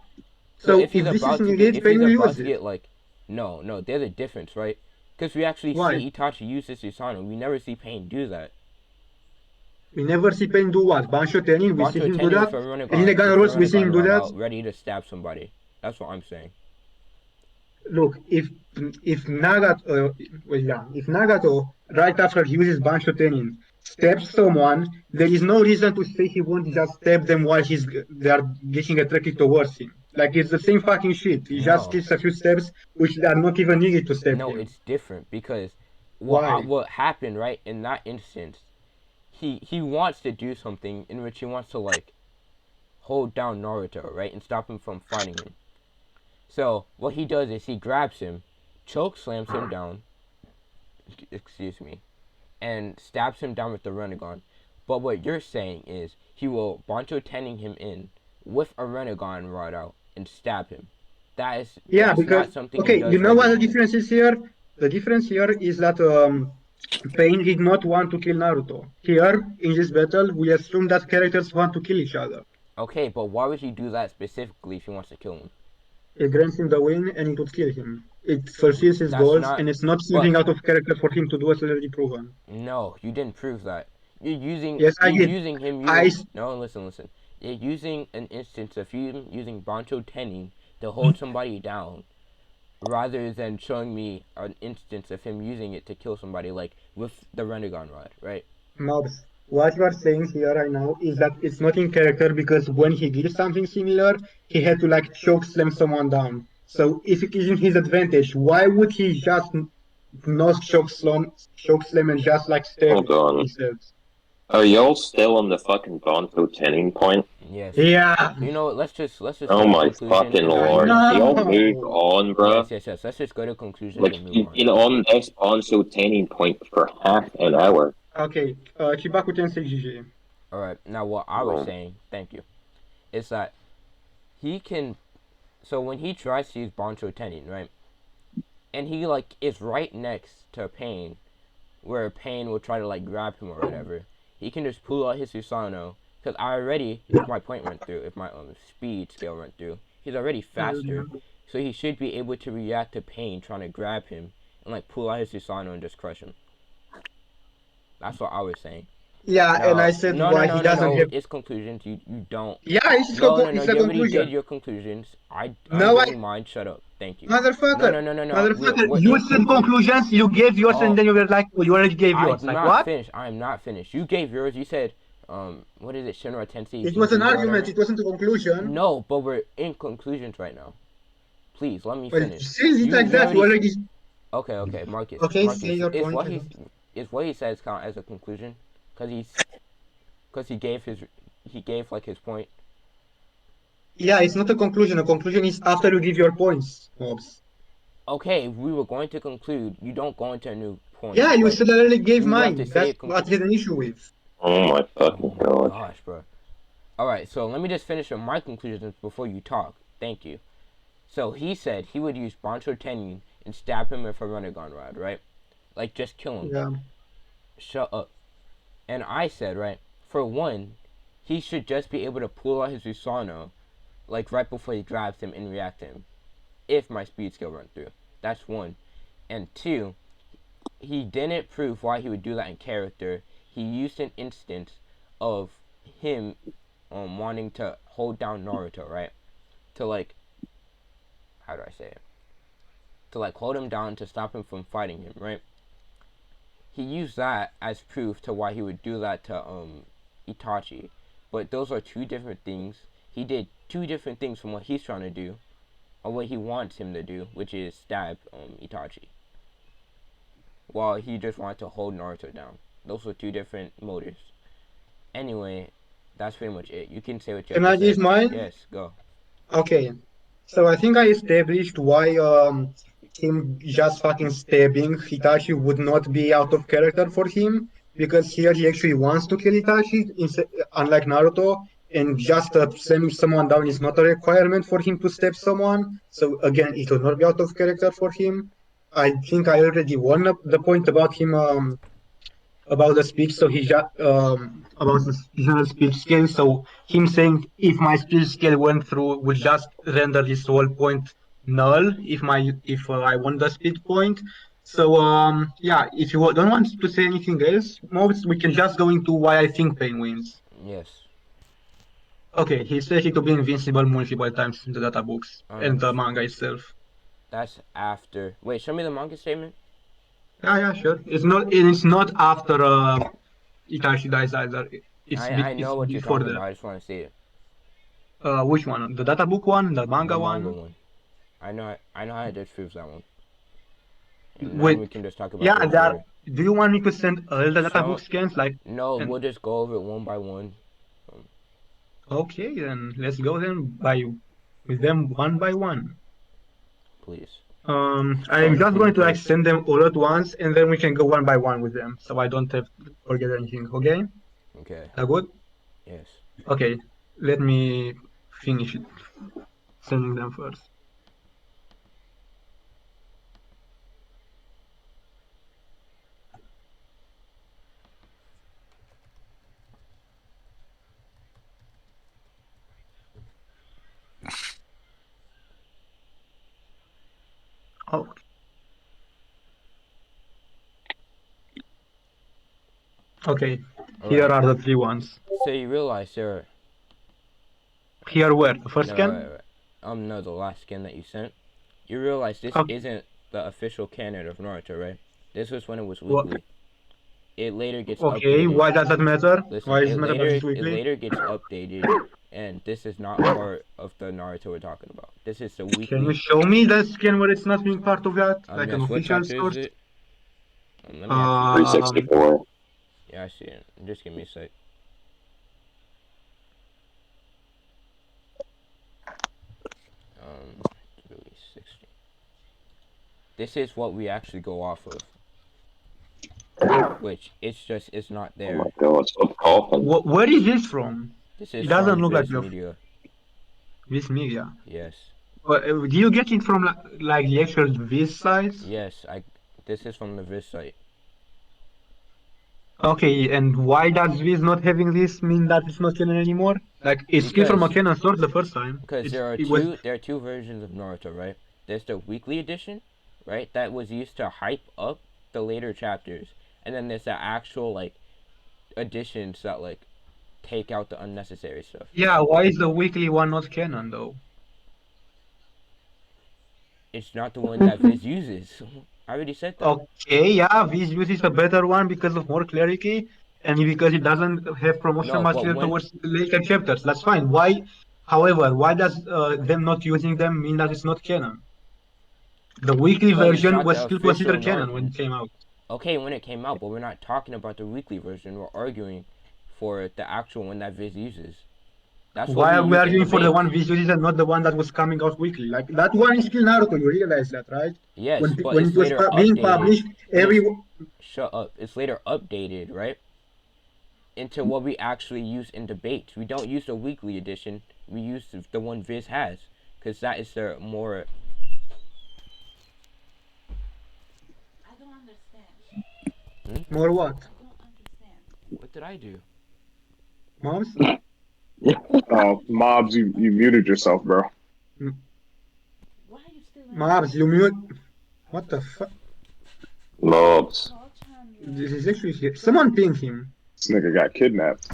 Speaker 2: So
Speaker 3: So if this is needed,
Speaker 2: if
Speaker 3: Pain
Speaker 2: he's
Speaker 3: will
Speaker 2: about
Speaker 3: use
Speaker 2: to
Speaker 3: it.
Speaker 2: get like, no, no, there's a difference, right? Because we actually
Speaker 3: Why?
Speaker 2: see Itachi use this Susanoo. We never see Pain do that.
Speaker 3: We never see Pain do what? Bansho Tenin, we see
Speaker 2: Bancho
Speaker 3: him do
Speaker 2: Tenin
Speaker 3: that.
Speaker 2: with a
Speaker 3: And in the
Speaker 2: Renegon,
Speaker 3: Gun
Speaker 2: with a
Speaker 3: Rules, we see him
Speaker 2: Renegon
Speaker 3: do
Speaker 2: rod
Speaker 3: that.
Speaker 2: out, ready to stab somebody. That's what I'm saying.
Speaker 3: Look, if Nagato, well, yeah, if Nagato right after he uses Bansho Tenin stabs someone, there is no reason to say he won't just stab them while they are getting attracted towards him. Like it's the same fucking shit. He just
Speaker 2: No,
Speaker 3: gives a few steps which are not even needed to stab
Speaker 2: no,
Speaker 3: him.
Speaker 2: it's different because
Speaker 3: Why?
Speaker 2: what happened right in that instance, he wants to do something in which he wants to like hold down Naruto, right, and stop him from fighting him. So what he does is he grabs him, choke slams him down, excuse me, and stabs him down with the Renegon. But what you're saying is he will Bancho Tenning him in with a Renegon rod out and stab him.
Speaker 3: Yeah,
Speaker 2: That's
Speaker 3: because
Speaker 2: not something he
Speaker 3: okay, you
Speaker 2: does
Speaker 3: know what the
Speaker 2: regularly.
Speaker 3: difference is here? The difference here is that Pain did not want to kill Naruto. Here, in this battle, we assume that characters want to kill each other.
Speaker 2: Okay, but why would he do that specifically if he wants to kill him?
Speaker 3: It grants him the win and it would kill him. It fulfills his
Speaker 2: That's
Speaker 3: goals
Speaker 2: not.
Speaker 3: and it's not
Speaker 2: But
Speaker 3: something out of character for him to do as already proven.
Speaker 2: no, you didn't prove that.
Speaker 3: Yes, I
Speaker 2: You're
Speaker 3: did.
Speaker 2: using him
Speaker 3: I
Speaker 2: using no listen. You're using an instance of him using Bancho Tenning to hold somebody down rather than showing me an instance of him using it to kill somebody like with the Renegon rod, right?
Speaker 3: Mobs. What you are saying here right now is that it's not in character because when he did something similar, he had to like choke slam someone down. So if it isn't his advantage, why would he just not choke slam and just like stab
Speaker 1: Hold on.
Speaker 3: instead?
Speaker 1: Are y'all still on the fucking Bonto Tenning point?
Speaker 2: Yes.
Speaker 3: Yeah,
Speaker 2: You know what? Let's just
Speaker 1: Oh
Speaker 2: go to
Speaker 1: my
Speaker 2: conclusions
Speaker 1: fucking
Speaker 2: and then
Speaker 3: I
Speaker 2: move
Speaker 1: lord.
Speaker 2: on.
Speaker 1: Can y'all move
Speaker 3: know.
Speaker 1: on, bruh?
Speaker 2: Yes. Let's just go to conclusions
Speaker 1: Like,
Speaker 2: and move
Speaker 1: you've
Speaker 2: on.
Speaker 1: been on this Bonto Tenning point for half an hour.
Speaker 3: Okay, Chibaku Tensei GG.
Speaker 2: All right. Now what I was
Speaker 1: Oh,
Speaker 2: saying, thank you, is that he can. So when he tries to use Bancho Tenning, right, and he like is right next to Pain, where Pain will try to like grab him or whatever, he can just pull out his Susanoo. Because I already, if my point went through, if my speed scale went through, he's already faster. So he should be able to react to Pain trying to grab him and like pull out his Susanoo and just crush him. That's what I was saying.
Speaker 3: Yeah, and I
Speaker 2: Now,
Speaker 3: said why he doesn't
Speaker 2: no.
Speaker 3: have.
Speaker 2: It's conclusions. You don't.
Speaker 3: Yeah,
Speaker 2: No.
Speaker 3: it's a
Speaker 2: You already did
Speaker 3: conclusion.
Speaker 2: your conclusions. I'm
Speaker 3: No, I
Speaker 2: doing mine. Shut up. Thank you.
Speaker 3: motherfucker,
Speaker 2: No.
Speaker 3: motherfucker,
Speaker 2: We're
Speaker 3: you
Speaker 2: in
Speaker 3: said
Speaker 2: conclusion.
Speaker 3: conclusions, you gave yours, and
Speaker 2: Oh,
Speaker 3: then you were like, well, you already gave yours.
Speaker 2: I'm
Speaker 3: Like
Speaker 2: not
Speaker 3: what?
Speaker 2: finished. I'm not finished. You gave yours. You said, what is it? Shinra Tensei
Speaker 3: It was an
Speaker 2: GG or
Speaker 3: argument.
Speaker 2: whatever.
Speaker 3: It wasn't a conclusion.
Speaker 2: No, but we're in conclusions right now. Please let me
Speaker 3: Well,
Speaker 2: finish.
Speaker 3: since it like
Speaker 2: You
Speaker 3: that, you
Speaker 2: already.
Speaker 3: already.
Speaker 2: Okay.
Speaker 3: Okay, say
Speaker 2: Marcus.
Speaker 3: your point. I don't.
Speaker 2: Is what he says count as a conclusion? Cause he gave like his point.
Speaker 3: Yeah, it's not a conclusion. A conclusion is after you give your points, mobs.
Speaker 2: Okay, if we were going to conclude, you don't go into a new point.
Speaker 3: Yeah, you
Speaker 2: Like
Speaker 3: said I already gave
Speaker 2: you have to
Speaker 3: mine.
Speaker 2: say
Speaker 3: That's
Speaker 2: a
Speaker 3: what
Speaker 2: conclusion.
Speaker 3: I had an issue with.
Speaker 1: oh my
Speaker 2: Oh
Speaker 1: fucking
Speaker 2: my
Speaker 1: god.
Speaker 2: gosh, bro. All right, so let me just finish with my conclusions before you talk. Thank you. So he said he would use Bancho Tenyin and stab him with a Renegon rod, right? Like just kill him.
Speaker 3: Yeah.
Speaker 2: Shut up. And I said, right, for one, he should just be able to pull out his Susanoo, like right before he grabs him and react to him. If my speed skill run through. That's one. And two, he didn't prove why he would do that in character. He used an instance of him wanting to hold down Naruto, right? To like, how do I say it? To like hold him down to stop him from fighting him, right? he used that as proof to why he would do that to Itachi. But those are two different things. He did two different things from what he's trying to do, or what he wants him to do, which is stab Itachi. While he just wanted to hold Naruto down. Those were two different motives. Anyway, that's pretty much it. You can say what you
Speaker 3: Can
Speaker 2: have
Speaker 3: I
Speaker 2: to say.
Speaker 3: give mine?
Speaker 2: Yes, go.
Speaker 3: Okay. So I think I established why him just fucking stabbing Itachi would not be out of character for him, because here he actually wants to kill Itachi, unlike Naruto, and just slamming someone down is not a requirement for him to stab someone. So again, it would not be out of character for him. I think I already won the point about him about the speech. So he just about the general speech skill. So him saying if my speech skill went through would just render this whole point null if I won the speed point. So yeah, if you don't want to say anything else, most we can just go into why I think Pain wins.
Speaker 2: Yes.
Speaker 3: Okay, he said he could be invincible multiple times in the data books and the
Speaker 2: Sh-
Speaker 3: manga itself.
Speaker 2: that's after. Wait, show me the manga statement.
Speaker 3: Yeah, sure. It's not after Itachi dies either.
Speaker 2: I
Speaker 3: It's
Speaker 2: know what you're
Speaker 3: before
Speaker 2: talking
Speaker 3: that.
Speaker 2: about. I just want to see it.
Speaker 3: Which one? The data book one, the
Speaker 2: The
Speaker 3: manga
Speaker 2: manga
Speaker 3: one?
Speaker 2: one. I know how to disprove that one. And then we
Speaker 3: Wait,
Speaker 2: can just talk about
Speaker 3: yeah,
Speaker 2: those later.
Speaker 3: do you want me to send all the data book
Speaker 2: So
Speaker 3: scans?
Speaker 2: no,
Speaker 3: And
Speaker 2: we'll just go over it one by one.
Speaker 3: okay, then let's go then with them one by one.
Speaker 2: Please.
Speaker 3: I'm
Speaker 2: Starting
Speaker 3: just
Speaker 2: from the
Speaker 3: going to
Speaker 2: first.
Speaker 3: send them all at once, and then we can go one by one with them, so I don't have to forget anything. Okay?
Speaker 2: Okay.
Speaker 3: That good?
Speaker 2: Yes.
Speaker 3: Okay, let me finish it, sending them first. Oh, okay. Here
Speaker 2: Alright.
Speaker 3: are the three ones.
Speaker 2: So you realize there.
Speaker 3: Here where? The first
Speaker 2: No,
Speaker 3: scan?
Speaker 2: no, the last skin that you sent. You realize this
Speaker 3: Okay.
Speaker 2: isn't the official canon of Naruto, right? This was when it was
Speaker 3: What?
Speaker 2: weekly. It later gets
Speaker 3: Okay,
Speaker 2: updated.
Speaker 3: why does that matter?
Speaker 2: Listen,
Speaker 3: Why does it matter that it's
Speaker 2: it
Speaker 3: weekly?
Speaker 2: later gets updated, and this is not part of the Naruto we're talking about. This is the
Speaker 3: Can you
Speaker 2: weekly.
Speaker 3: show me the scan where it's not being part of that? Like an
Speaker 2: Yes. What
Speaker 3: official
Speaker 2: chapter is
Speaker 3: source?
Speaker 2: it? Let me actually.
Speaker 1: Three
Speaker 3: Um,
Speaker 1: sixty four.
Speaker 2: Yeah, I see it. Just give me a sec. Um, 60. This is what we actually go off of. Which it's not
Speaker 1: Oh
Speaker 2: there.
Speaker 1: my god, stop coughing.
Speaker 3: where is this from?
Speaker 2: This is
Speaker 3: It doesn't
Speaker 2: from
Speaker 3: look like
Speaker 2: Viz Media.
Speaker 3: Viz Media.
Speaker 2: Yes.
Speaker 3: Do you get it from like the actual Viz sites?
Speaker 2: Yes, this is from the Viz site.
Speaker 3: Okay, and why does Viz not having this mean that it's not canon anymore? Like it's came from a
Speaker 2: Because
Speaker 3: canon source the first time.
Speaker 2: because
Speaker 3: It was
Speaker 2: there are two versions of Naruto, right? There's the weekly edition, right? That was used to hype up the later chapters. And then there's the actual like editions that like take out the unnecessary stuff.
Speaker 3: yeah. Why is the weekly one not canon though?
Speaker 2: It's not the one that Viz uses. I already said that.
Speaker 3: Okay, yeah, Viz uses a better one because of more clarity and because it doesn't have promotional
Speaker 2: No, but
Speaker 3: material
Speaker 2: when
Speaker 3: towards later chapters. That's fine. Why, however, why does them not using them mean that it's not canon? The weekly
Speaker 2: because it's
Speaker 3: version
Speaker 2: not
Speaker 3: was
Speaker 2: the
Speaker 3: still
Speaker 2: official
Speaker 3: considered canon when it came out.
Speaker 2: Okay, when it came out, but we're not talking about the weekly version. We're arguing for the actual one that Viz uses. That's what
Speaker 3: Why
Speaker 2: we
Speaker 3: are we
Speaker 2: use in
Speaker 3: arguing for the
Speaker 2: debate.
Speaker 3: one Viz uses and not the one that was coming out weekly? Like that one is still Naruto. You realize that, right?
Speaker 2: Yes, but
Speaker 3: When
Speaker 2: it's
Speaker 3: it was
Speaker 2: later
Speaker 3: being
Speaker 2: updated.
Speaker 3: published,
Speaker 2: Shut up. It's later updated, right? Into what we actually use in debates. We don't use the weekly edition. We use the one Viz has, because that is the more.
Speaker 6: I don't understand.
Speaker 3: more what?
Speaker 6: I don't understand.
Speaker 2: What did I do?
Speaker 3: Moms?
Speaker 4: Mobs, you muted yourself, bro.
Speaker 6: Why are you still in
Speaker 3: Mobs, you mute. What the fuck?
Speaker 1: Mobs.
Speaker 6: Call Chan,
Speaker 3: This is actually here. Someone ping him.
Speaker 4: This nigga got kidnapped.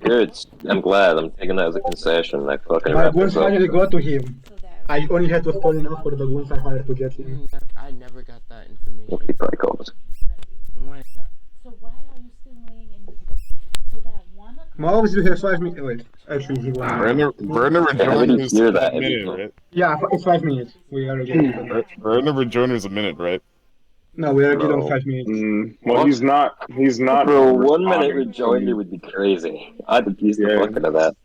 Speaker 1: Good. I'm glad. I'm taking that as a concession. I fucking
Speaker 3: My
Speaker 1: wrap
Speaker 3: goons
Speaker 1: this up.
Speaker 3: finally got to him.
Speaker 6: so that
Speaker 3: I only had to stall enough for the goons I hired to get him.
Speaker 2: I never got that information.
Speaker 1: Okay, Pricops.
Speaker 2: When
Speaker 6: So why are you still laying in this bed? So that 1 o'clock.
Speaker 3: Mouse, you have 5 minutes. Wait, actually, he won't.
Speaker 7: Burner
Speaker 1: Yeah, how did
Speaker 7: Rejoinder
Speaker 1: you
Speaker 7: is
Speaker 1: hear
Speaker 7: a
Speaker 1: that?
Speaker 7: minute, right?
Speaker 3: Yeah, it's 5 minutes. We are already done.
Speaker 7: Burner Rejoinder is a minute, right?
Speaker 3: No, we are already on
Speaker 5: No.
Speaker 3: 5 minutes.
Speaker 4: Well,
Speaker 1: What?
Speaker 4: he's not
Speaker 1: Bro, 1 minute
Speaker 4: responding. So
Speaker 1: rejoinder would be crazy. I'd piece the
Speaker 4: yeah,
Speaker 1: fuck out of that.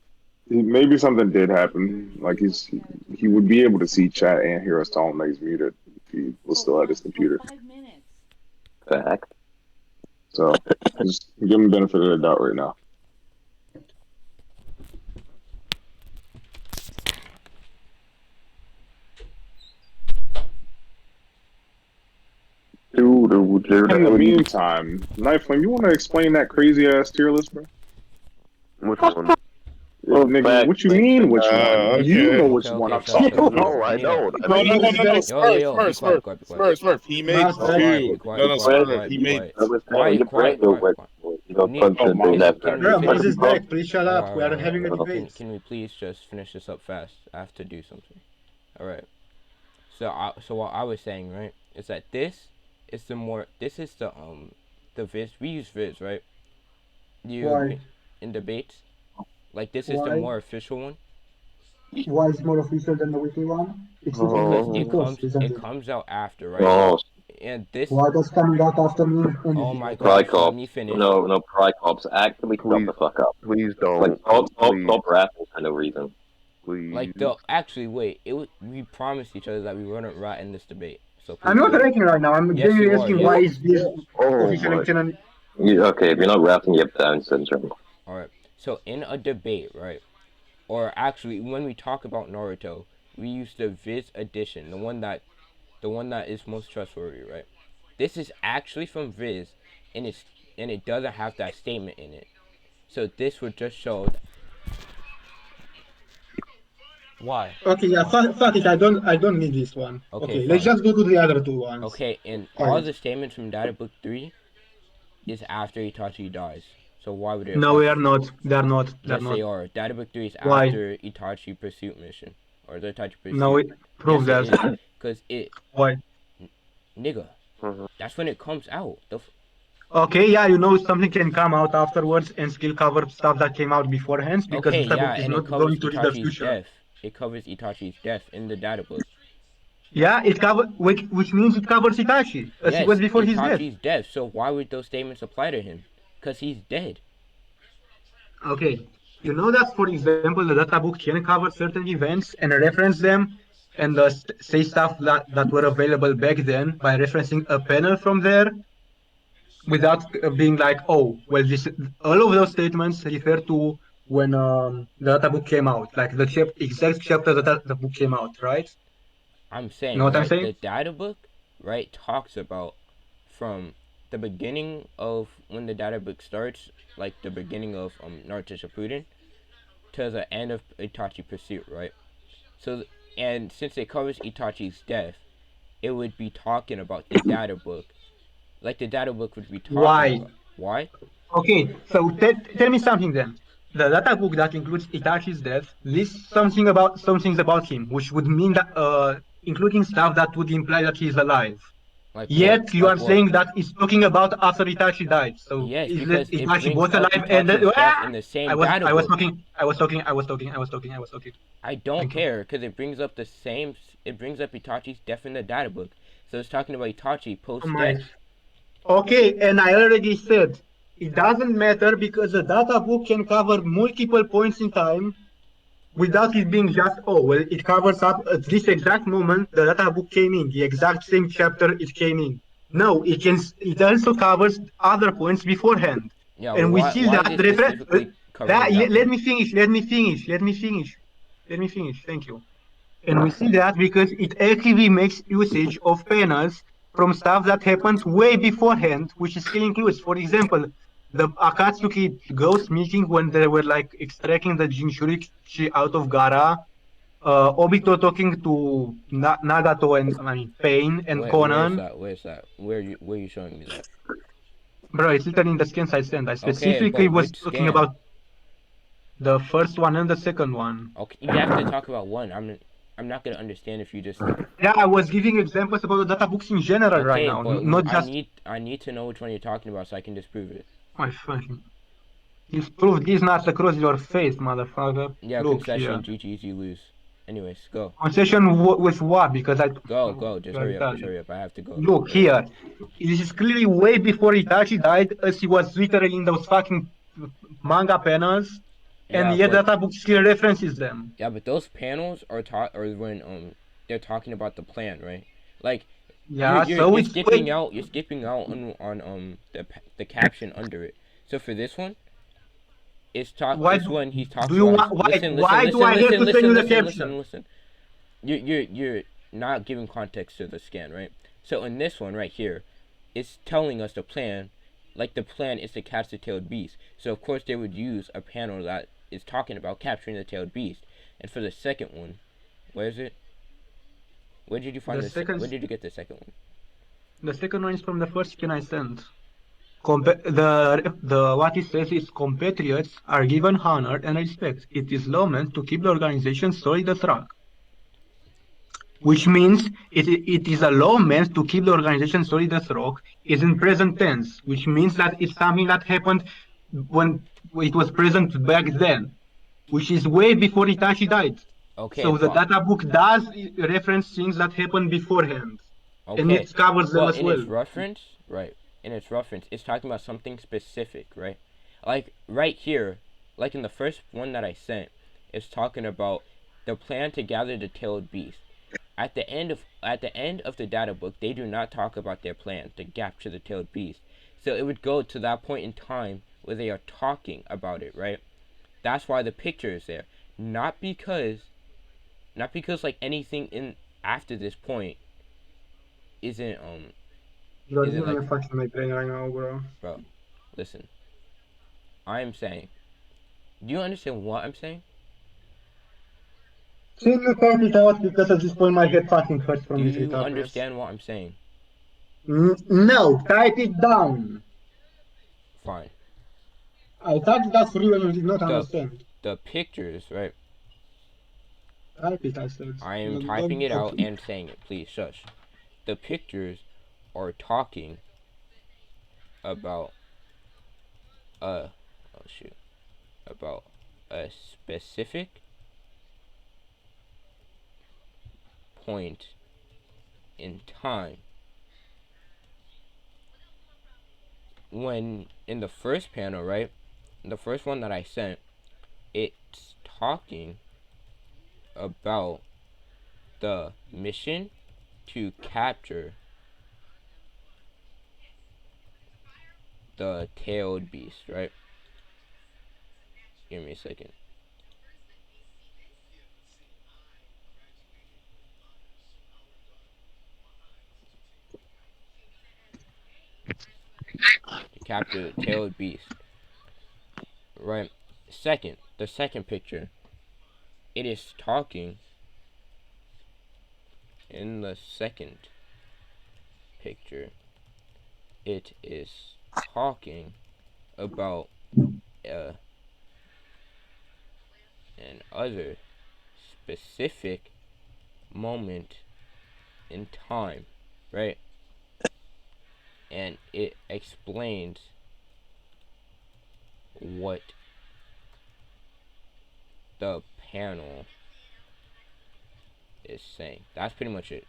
Speaker 4: maybe something did happen. Like he would be able to see chat and hear us tell him that he's muted if he was
Speaker 6: For
Speaker 4: still at
Speaker 6: what?
Speaker 4: his computer.
Speaker 6: For 5 minutes.
Speaker 1: Fact.
Speaker 4: So just give him the benefit of the doubt right now. In the meantime, Knife Flame, you want to explain that crazy ass tier list, bro?
Speaker 5: Which one?
Speaker 4: Well, nigga, what you mean? Which one?
Speaker 7: Okay.
Speaker 4: You know which
Speaker 2: Okay,
Speaker 4: one
Speaker 2: okay,
Speaker 4: I'm
Speaker 2: so
Speaker 4: talking about.
Speaker 5: No, I don't. I
Speaker 7: No,
Speaker 5: don't.
Speaker 7: no, no, no, no.
Speaker 2: Yo, be quiet, be quiet.
Speaker 7: Smurf. He made
Speaker 3: Mouse,
Speaker 7: two.
Speaker 2: Be quiet,
Speaker 7: No,
Speaker 2: be
Speaker 7: no,
Speaker 2: quiet, be
Speaker 7: Smurf.
Speaker 2: quiet,
Speaker 7: He
Speaker 2: be
Speaker 7: made.
Speaker 2: quiet.
Speaker 1: Quiet,
Speaker 2: Quiet, quiet, quiet.
Speaker 1: You don't
Speaker 2: Need-
Speaker 1: punch and things
Speaker 7: Oh,
Speaker 1: after.
Speaker 2: Can we
Speaker 3: Bro,
Speaker 2: finish?
Speaker 3: Mouse is back. Please shut up. We are having a debate.
Speaker 2: Can we please just finish this up fast? I have to do something. All right. So what I was saying, right, is that this is the Viz. We use Viz, right?
Speaker 3: Why?
Speaker 2: In debates, like this is the
Speaker 3: Why?
Speaker 2: more official one.
Speaker 3: Why is it more official than the weekly one? It's
Speaker 2: Because
Speaker 3: because, isn't
Speaker 2: it
Speaker 3: it?
Speaker 2: comes out after, right?
Speaker 1: Oh,
Speaker 2: And this.
Speaker 3: Why does coming out after me?
Speaker 2: Oh my gosh! Let me
Speaker 1: Pricops.
Speaker 2: finish.
Speaker 1: No, Pricops. Actually, shut
Speaker 5: Please,
Speaker 1: the fuck up.
Speaker 5: please
Speaker 1: Like,
Speaker 5: don't. Please,
Speaker 1: stop rapping for no reason.
Speaker 5: please.
Speaker 2: Actually wait. We promised each other that we wouldn't rat in this debate. So please
Speaker 3: I'm not
Speaker 2: do it.
Speaker 3: ranking right now. I'm
Speaker 2: Yes,
Speaker 3: genuinely
Speaker 2: you are.
Speaker 3: asking
Speaker 2: Yes.
Speaker 3: why is this
Speaker 5: Oh
Speaker 3: official
Speaker 5: my.
Speaker 3: channel?
Speaker 1: Okay, if you're not rapping, you have Down syndrome.
Speaker 2: All right. So in a debate, right? Or actually, when we talk about Naruto, we use the Viz edition, the one that is most trustworthy, right? This is actually from Viz, and it doesn't have that statement in it. So this would just show. Why?
Speaker 3: Okay, yeah, fuck it. I don't need this one.
Speaker 2: Okay,
Speaker 3: Okay, let's
Speaker 2: fine.
Speaker 3: just go to the other two ones.
Speaker 2: Okay, and
Speaker 3: Fuck
Speaker 2: all
Speaker 3: it.
Speaker 2: the statements from Data Book 3 is after Itachi dies. So why would it
Speaker 3: No,
Speaker 2: affect?
Speaker 3: we are not. They are not. They're
Speaker 2: Yes,
Speaker 3: not.
Speaker 2: they are. Data Book 3 is
Speaker 3: Why?
Speaker 2: after Itachi Pursuit mission. Or the Itachi Pursuit.
Speaker 3: No, prove
Speaker 2: yes,
Speaker 3: that.
Speaker 2: it is. Because
Speaker 3: Why?
Speaker 2: nigga,
Speaker 5: Mhm.
Speaker 2: that's when it comes out.
Speaker 3: Okay, yeah, you know something can come out afterwards and still cover stuff that came out beforehand because
Speaker 2: Okay,
Speaker 3: the
Speaker 2: yeah,
Speaker 3: book is
Speaker 2: and it
Speaker 3: not
Speaker 2: covers
Speaker 3: going to read the
Speaker 2: Itachi's
Speaker 3: future.
Speaker 2: death. It covers Itachi's death in the Data Book.
Speaker 3: Yeah, it cover which means it covers Itachi a sequence
Speaker 2: Yes,
Speaker 3: before his death.
Speaker 2: Itachi's death. So why would those statements apply to him? Because he's dead.
Speaker 3: Okay, you know that for example the data book can cover certain events and reference them and say stuff that were available back then by referencing a panel from there without being like, oh, well, this all of those statements refer to when the data book came out, like the exact chapter that the book came out, right?
Speaker 2: I'm
Speaker 3: You know
Speaker 2: saying,
Speaker 3: what I'm
Speaker 2: right,
Speaker 3: saying?
Speaker 2: the Data Book, right, talks about from the beginning of when the Data Book starts, like the beginning of Naruto Shippuden, to the end of Itachi Pursuit, right? So, and since it covers Itachi's death, it would be talking about the Data Book. Like the Data Book would be talking
Speaker 3: Why?
Speaker 2: about. Why?
Speaker 3: Okay, so tell me something then. The data book that includes Itachi's death lists some things about him, which would mean that including stuff that would imply that he's alive.
Speaker 2: Like what?
Speaker 3: Yet you
Speaker 2: Like
Speaker 3: are
Speaker 2: what?
Speaker 3: saying that it's talking about after Itachi died. So
Speaker 2: Yes,
Speaker 3: is
Speaker 2: because it
Speaker 3: Itachi
Speaker 2: brings
Speaker 3: both
Speaker 2: up
Speaker 3: alive and
Speaker 2: Itachi's death in the same Data
Speaker 3: I was
Speaker 2: Book.
Speaker 3: talking. I was talking. I was talking. I was talking. I was talking. I was talking.
Speaker 2: I don't
Speaker 3: Thank you.
Speaker 2: care because it brings up the same. It brings up Itachi's death in the Data Book. So it's talking about Itachi
Speaker 3: Oh
Speaker 2: post
Speaker 3: my.
Speaker 2: death.
Speaker 3: Okay, and I already said it doesn't matter because the data book can cover multiple points in time without it being just, oh, well, it covers up at this exact moment the data book came in, the exact same chapter it came in. No, it also covers other points beforehand.
Speaker 2: Yeah. Well,
Speaker 3: And we
Speaker 2: why?
Speaker 3: see
Speaker 2: Why is
Speaker 3: that
Speaker 2: it
Speaker 3: the reference.
Speaker 2: specifically covering that
Speaker 3: Let
Speaker 2: point?
Speaker 3: me finish. Let me finish. Let me finish. Let me finish. Thank you. And we see that because it actively makes usage of panels from stuff that happened way beforehand, which still includes, for example, the Akatsuki ghost meeting when they were like extracting the Jinchurichi out of Gara, Obito talking to Nagato and I mean Pain and
Speaker 2: Where's
Speaker 3: Conan.
Speaker 2: that? Where's that? Where you showing me that?
Speaker 3: Bro, it's literally in the scans I sent. I
Speaker 2: Okay,
Speaker 3: specifically
Speaker 2: but
Speaker 3: was
Speaker 2: which
Speaker 3: talking
Speaker 2: scan?
Speaker 3: about the first one and the second one.
Speaker 2: Okay, you have to talk about one. I'm not gonna understand if you just.
Speaker 3: Yeah, I was giving examples about the data books in general right
Speaker 2: Okay,
Speaker 3: now,
Speaker 2: but
Speaker 3: not
Speaker 2: I
Speaker 3: just
Speaker 2: need to know which one you're talking about so I can disprove it.
Speaker 3: my fucking. This proof this not across your face, motherfucker.
Speaker 2: Yeah,
Speaker 3: Look here.
Speaker 2: concession. GG's, you lose. Anyways, go.
Speaker 3: Concession with what? Because I.
Speaker 2: Go. Just hurry up. Just hurry up. I have to go.
Speaker 3: Look
Speaker 2: Hurry up.
Speaker 3: here. This is clearly way before Itachi died, as he was literally in those fucking manga panels, and
Speaker 2: Yeah,
Speaker 3: yet
Speaker 2: but
Speaker 3: data book still references them.
Speaker 2: those panels are or when they're talking about the plan, right? Like
Speaker 3: Yeah, so
Speaker 2: you're
Speaker 3: it's
Speaker 2: skipping out on the caption under it. So for this one,
Speaker 3: why
Speaker 2: it's when he's
Speaker 3: do
Speaker 2: talking
Speaker 3: you
Speaker 2: about
Speaker 3: want
Speaker 2: his
Speaker 3: why do I have to send you the caption?
Speaker 2: listen. You're not giving context to the scan, right? So in this one right here, it's telling us the plan. Like the plan is to catch the tailed beast. So of course they would use a panel that is talking about capturing the tailed beast. And for the second one, where is it? Where did you find
Speaker 3: The
Speaker 2: this?
Speaker 3: second
Speaker 2: Where did you get the second one?
Speaker 3: the second one is from the first scan I sent. What it says is compatriots are given honor and respect. It is law meant to keep the organization solid as rock. Which means it is a law meant to keep the organization solid as rock is in present tense, which means that it's something that happened when it was present back then, which is way before Itachi died.
Speaker 2: Okay,
Speaker 3: So the
Speaker 2: but
Speaker 3: data book does reference things that happened beforehand, and
Speaker 2: okay,
Speaker 3: it covers them
Speaker 2: but
Speaker 3: as
Speaker 2: in
Speaker 3: well.
Speaker 2: its reference, right? In its reference, it's talking about something specific, right? Like right here, like in the first one that I sent, it's talking about the plan to gather the tailed beast. At the end of the data book, they do not talk about their plan to capture the tailed beast. So it would go to that point in time where they are talking about it, right? That's why the picture is there, not because like anything in after this point isn't
Speaker 3: You're
Speaker 2: isn't
Speaker 3: giving
Speaker 2: like
Speaker 3: me fucking my brain right now, bro.
Speaker 2: bro. Listen, I am saying. Do you understand what I'm saying?
Speaker 3: Can you type it out because at this point my head fucking hurts
Speaker 2: Do
Speaker 3: from this
Speaker 2: you
Speaker 3: retardedness.
Speaker 2: understand what I'm saying?
Speaker 3: No, type it down.
Speaker 2: Fine.
Speaker 3: I thought that's real and you did not
Speaker 2: The
Speaker 3: understand.
Speaker 2: the pictures, right?
Speaker 3: Type it, I said.
Speaker 2: I am
Speaker 3: No,
Speaker 2: typing
Speaker 3: don't
Speaker 2: it out
Speaker 3: talk.
Speaker 2: and saying it. Please shush. The pictures are talking about oh shoot about a specific point in time when in the first panel, right? The first one that I sent, it's talking about the mission to capture the tailed beast, right? Give me a second. To capture the tailed beast, right? The second picture, it is talking in the second picture. It is talking about uh, an other specific moment in time, right? And it explains what the panel is saying. That's pretty much it.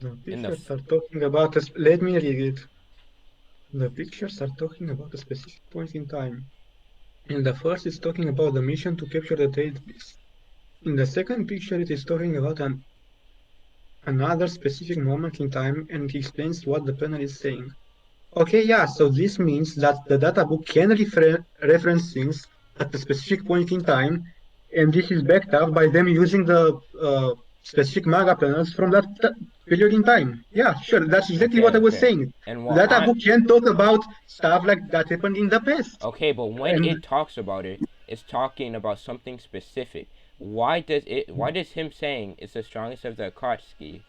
Speaker 3: The
Speaker 2: In the
Speaker 3: pictures are talking about us. Let me read it. The pictures are talking about a specific point in time. In the first, it's talking about the mission to capture the tailed beast. In the second picture, it is talking about another specific moment in time and it explains what the panel is saying. Okay, yeah, so this means that the data book can reference things at a specific point in time, and this is backed up by them using the specific manga panels from that period in time. Yeah, sure, that's exactly what I was
Speaker 2: okay.
Speaker 3: saying.
Speaker 2: And
Speaker 3: The
Speaker 2: what
Speaker 3: data
Speaker 2: I
Speaker 3: book can talk about stuff like that happened in the past.
Speaker 2: okay, but when
Speaker 3: And
Speaker 2: it talks about it, it's talking about something specific. Why does him saying it's the strongest of the Akatsuki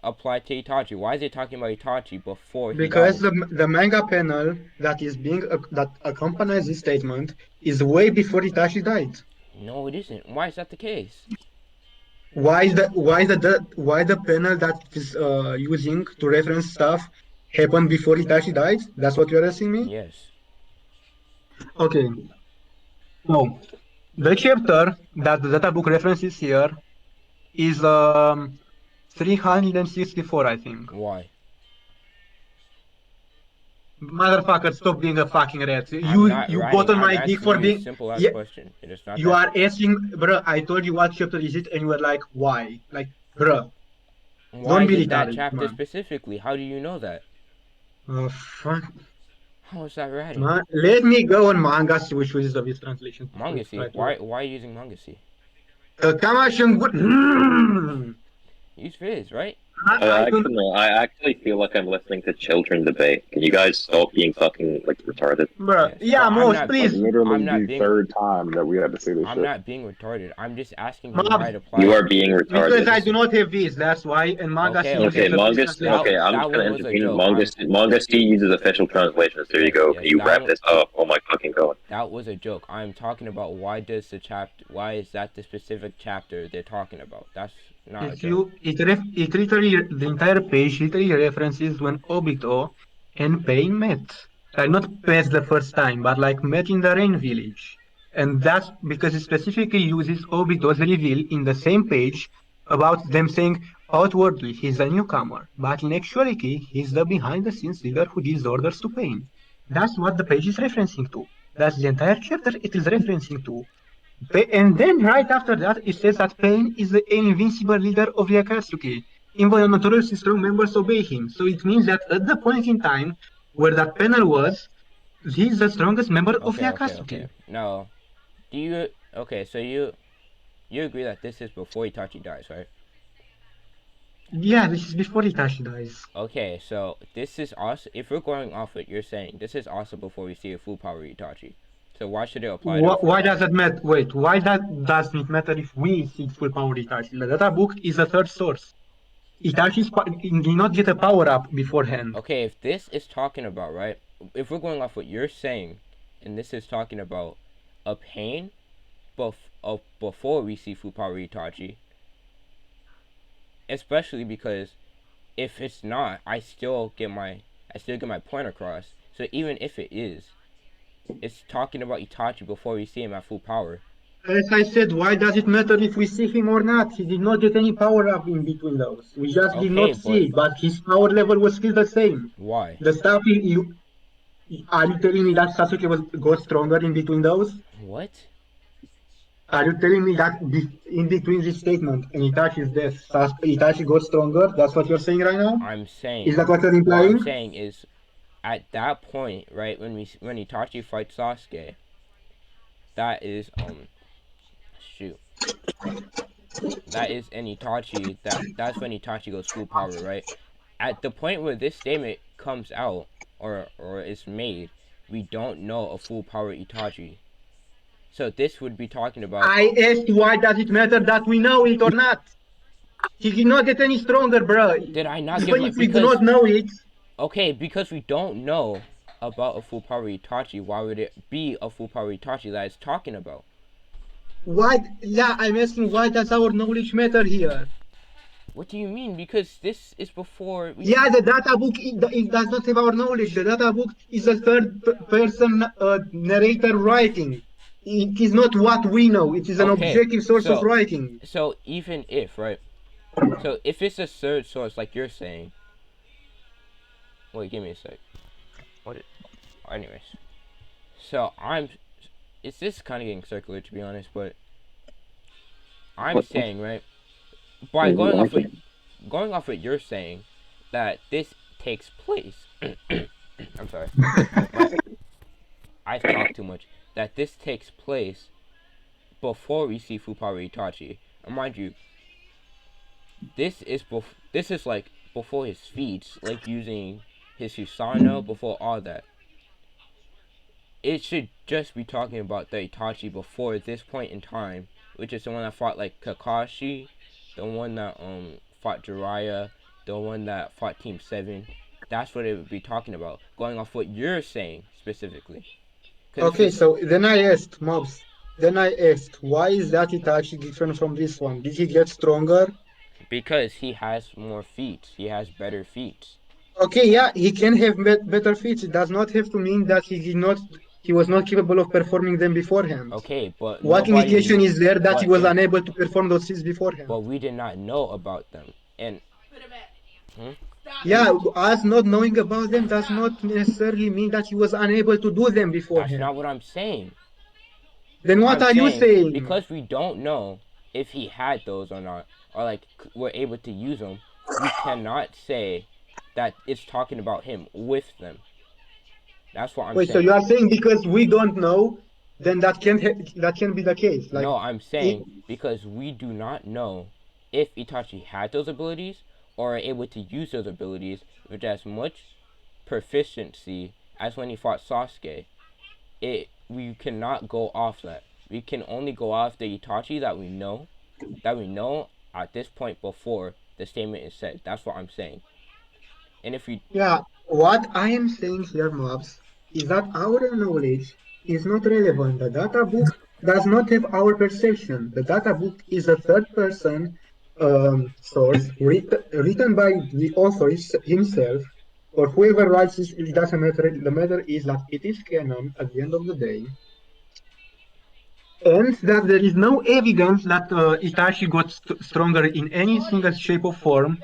Speaker 2: apply to Itachi? Why is it talking about Itachi before he
Speaker 3: because
Speaker 2: dies?
Speaker 3: the manga panel that is being that accompanies this statement is way before Itachi died.
Speaker 2: No, it isn't. Why is that the case?
Speaker 3: why the panel that is using to reference stuff happened before Itachi died? That's what you're asking me?
Speaker 2: Yes.
Speaker 3: Okay. So the chapter that the data book references here is 364, I think.
Speaker 2: Why?
Speaker 3: Motherfucker, stop being a fucking rat.
Speaker 2: I'm
Speaker 3: You
Speaker 2: not
Speaker 3: you got
Speaker 2: writing.
Speaker 3: on
Speaker 2: I'm
Speaker 3: my dick
Speaker 2: asking
Speaker 3: for
Speaker 2: you a
Speaker 3: being.
Speaker 2: simple ass
Speaker 3: Yeah,
Speaker 2: question. It is not
Speaker 3: you
Speaker 2: that
Speaker 3: are
Speaker 2: simple.
Speaker 3: asking, bro. I told you what chapter is it, and you were like, why? Like, bro,
Speaker 2: Why
Speaker 3: don't
Speaker 2: is
Speaker 3: be
Speaker 2: it that
Speaker 3: retarded,
Speaker 2: chapter
Speaker 3: man.
Speaker 2: specifically? How do you know that?
Speaker 3: Fuck,
Speaker 2: How is that writing?
Speaker 3: man. Let me go on manga, which is the best translation to
Speaker 2: Mangasi.
Speaker 3: try to.
Speaker 2: Why are you using Mangasi?
Speaker 3: Takamashing.
Speaker 2: Use Fizz, right?
Speaker 3: I don't.
Speaker 1: I actually feel like I'm listening to children debate. Can you guys stop being fucking like retarded?
Speaker 3: Bro,
Speaker 2: Yes.
Speaker 3: yeah,
Speaker 2: But I'm
Speaker 3: most
Speaker 2: not.
Speaker 4: Like
Speaker 3: please,
Speaker 4: literally
Speaker 2: I'm
Speaker 4: the
Speaker 2: not being.
Speaker 4: third time that we had to say this
Speaker 2: I'm
Speaker 4: shit.
Speaker 2: not being retarded. I'm just asking you why
Speaker 3: mobs.
Speaker 2: it
Speaker 1: You
Speaker 2: applies.
Speaker 1: are being
Speaker 3: Because
Speaker 1: retarded.
Speaker 3: I do
Speaker 2: Listen.
Speaker 3: not have this. That's why. And manga
Speaker 2: Okay.
Speaker 3: C has
Speaker 1: Okay,
Speaker 2: Okay.
Speaker 3: the best
Speaker 1: Mongus.
Speaker 2: That
Speaker 1: Okay,
Speaker 3: translation.
Speaker 1: I'm just
Speaker 2: that
Speaker 1: gonna
Speaker 2: one was a
Speaker 1: intervene.
Speaker 2: joke. I'm.
Speaker 1: Mongus D uses official translations. There you
Speaker 2: Yes.
Speaker 1: go. Can
Speaker 2: Yes.
Speaker 1: you
Speaker 2: That
Speaker 1: wrap
Speaker 2: one.
Speaker 1: this up? Oh my fucking god.
Speaker 2: That was a joke. I'm talking about why does the chapter. Why is that the specific chapter they're talking about? That's not a joke.
Speaker 3: It literally the entire page literally references when Obito and Pain met. Like not met the first time, but like met in the Rain Village. And that's because it specifically uses Obito's reveal in the same page about them saying outwardly he's a newcomer, but in actuality he's the behind the scenes leader who gives orders to Pain. That's what the page is referencing to. That's the entire chapter it is referencing to. And then right after that, it says that Pain is the invincible leader of the Akatsuki. Even the notoriously strong members obey him. So it means that at the point in time where that panel was, he's the strongest member of the
Speaker 2: Okay. Okay. Okay.
Speaker 3: Akatsuki.
Speaker 2: Now, do you? Okay. So you agree that this is before Itachi dies, right?
Speaker 3: Yeah, this is before Itachi dies.
Speaker 2: Okay, so this is also, if we're going off what you're saying, this is also before we see a full power Itachi. So why should it apply to a full
Speaker 3: Why does
Speaker 2: power?
Speaker 3: that matter? Wait, why that does it matter if we see full power Itachi? The data book is the third source. Did not get a power up beforehand.
Speaker 2: Okay, if this is talking about, right, if we're going off what you're saying, and this is talking about a pain before we see full power Itachi, especially because if it's not, I still get my point across. So even if it is, it's talking about Itachi before we see him at full power.
Speaker 3: As I said, why does it matter if we see him or not? He did not get any power up in between those. We just did
Speaker 2: Okay,
Speaker 3: not
Speaker 2: but
Speaker 3: see it, but his power level was still the same.
Speaker 2: why?
Speaker 3: The stuff are you telling me that Sasuke got stronger in between those?
Speaker 2: What?
Speaker 3: Are you telling me that in between this statement and Itachi's death, Itachi got stronger? That's what you're saying right now?
Speaker 2: I'm
Speaker 3: Is
Speaker 2: saying,
Speaker 3: that what you're
Speaker 2: what I'm
Speaker 3: implying?
Speaker 2: saying is, at that point, right, when Itachi fights Sasuke, that is shoot, that is an Itachi. That's when Itachi goes full power, right? At the point where this statement comes out or is made, we don't know a full power Itachi. So this would be talking about.
Speaker 3: I asked why does it matter that we know it or not? He did not get any stronger, bro.
Speaker 2: Did I not give
Speaker 3: Even
Speaker 2: my
Speaker 3: if we do
Speaker 2: because
Speaker 3: not know it,
Speaker 2: okay, because we don't know about a full power Itachi, why would it be a full power Itachi that it's talking about?
Speaker 3: why? Yeah, I'm asking why does our knowledge matter here?
Speaker 2: What do you mean? Because this is before we
Speaker 3: Yeah,
Speaker 2: see.
Speaker 3: the data book it does not have our knowledge. The data book is a third person narrator writing. It is not what we know. It is an
Speaker 2: Okay,
Speaker 3: objective source of writing.
Speaker 2: so even if right, so if it's a third source like you're saying, wait, give me a sec. What? Anyways, so it's this kind of getting circular to be honest, but I'm
Speaker 1: What?
Speaker 2: saying right by going off what you're saying that this takes place. I'm sorry, my I've talked too much. That this takes place before we see Fuparu Itachi. And mind you, this is like before his feats, like using his Susano before all that. It should just be talking about the Itachi before this point in time, which is the one that fought like Kakashi, the one that fought Jiraiya, the one that fought Team 7. That's what it would be talking about, going off what you're saying specifically. Cause if
Speaker 3: Okay,
Speaker 2: it's
Speaker 3: so then I asked mobs. Then I asked, why is that Itachi different from this one? Did he get stronger?
Speaker 2: Because he has more feats. He has better feats.
Speaker 3: Okay, yeah, he can have better feats. It does not have to mean that he was not capable of performing them beforehand.
Speaker 2: Okay, but
Speaker 3: What
Speaker 2: nobody
Speaker 3: indication
Speaker 2: knew.
Speaker 3: is there that he
Speaker 2: But
Speaker 3: was
Speaker 2: in
Speaker 3: unable to perform those feats beforehand?
Speaker 2: but we did not know about them. And
Speaker 3: Yeah, us not knowing about them does not necessarily mean that he was unable to do them
Speaker 2: that's
Speaker 3: beforehand.
Speaker 2: not what I'm saying.
Speaker 3: Then what
Speaker 2: I'm
Speaker 3: are you
Speaker 2: saying
Speaker 3: saying?
Speaker 2: because we don't know if he had those or not, or like we're able to use them, we cannot say that it's talking about him with them. That's what I'm
Speaker 3: Wait, so
Speaker 2: saying.
Speaker 3: you are saying because we don't know, then that can be the case. Like,
Speaker 2: No, I'm
Speaker 3: it,
Speaker 2: saying because we do not know if Itachi had those abilities or are able to use those abilities with as much proficiency as when he fought Sasuke. We cannot go off that. We can only go off the Itachi that we know at this point before the statement is said. That's what I'm saying. And if we
Speaker 3: yeah, what I am saying here, Mobs, is that our knowledge is not relevant. The data book does not have our perception. The data book is a third person source written by the author himself or whoever writes this. It doesn't matter. The matter is that it is canon at the end of the day, and that there is no evidence that Itachi got stronger in any single shape or form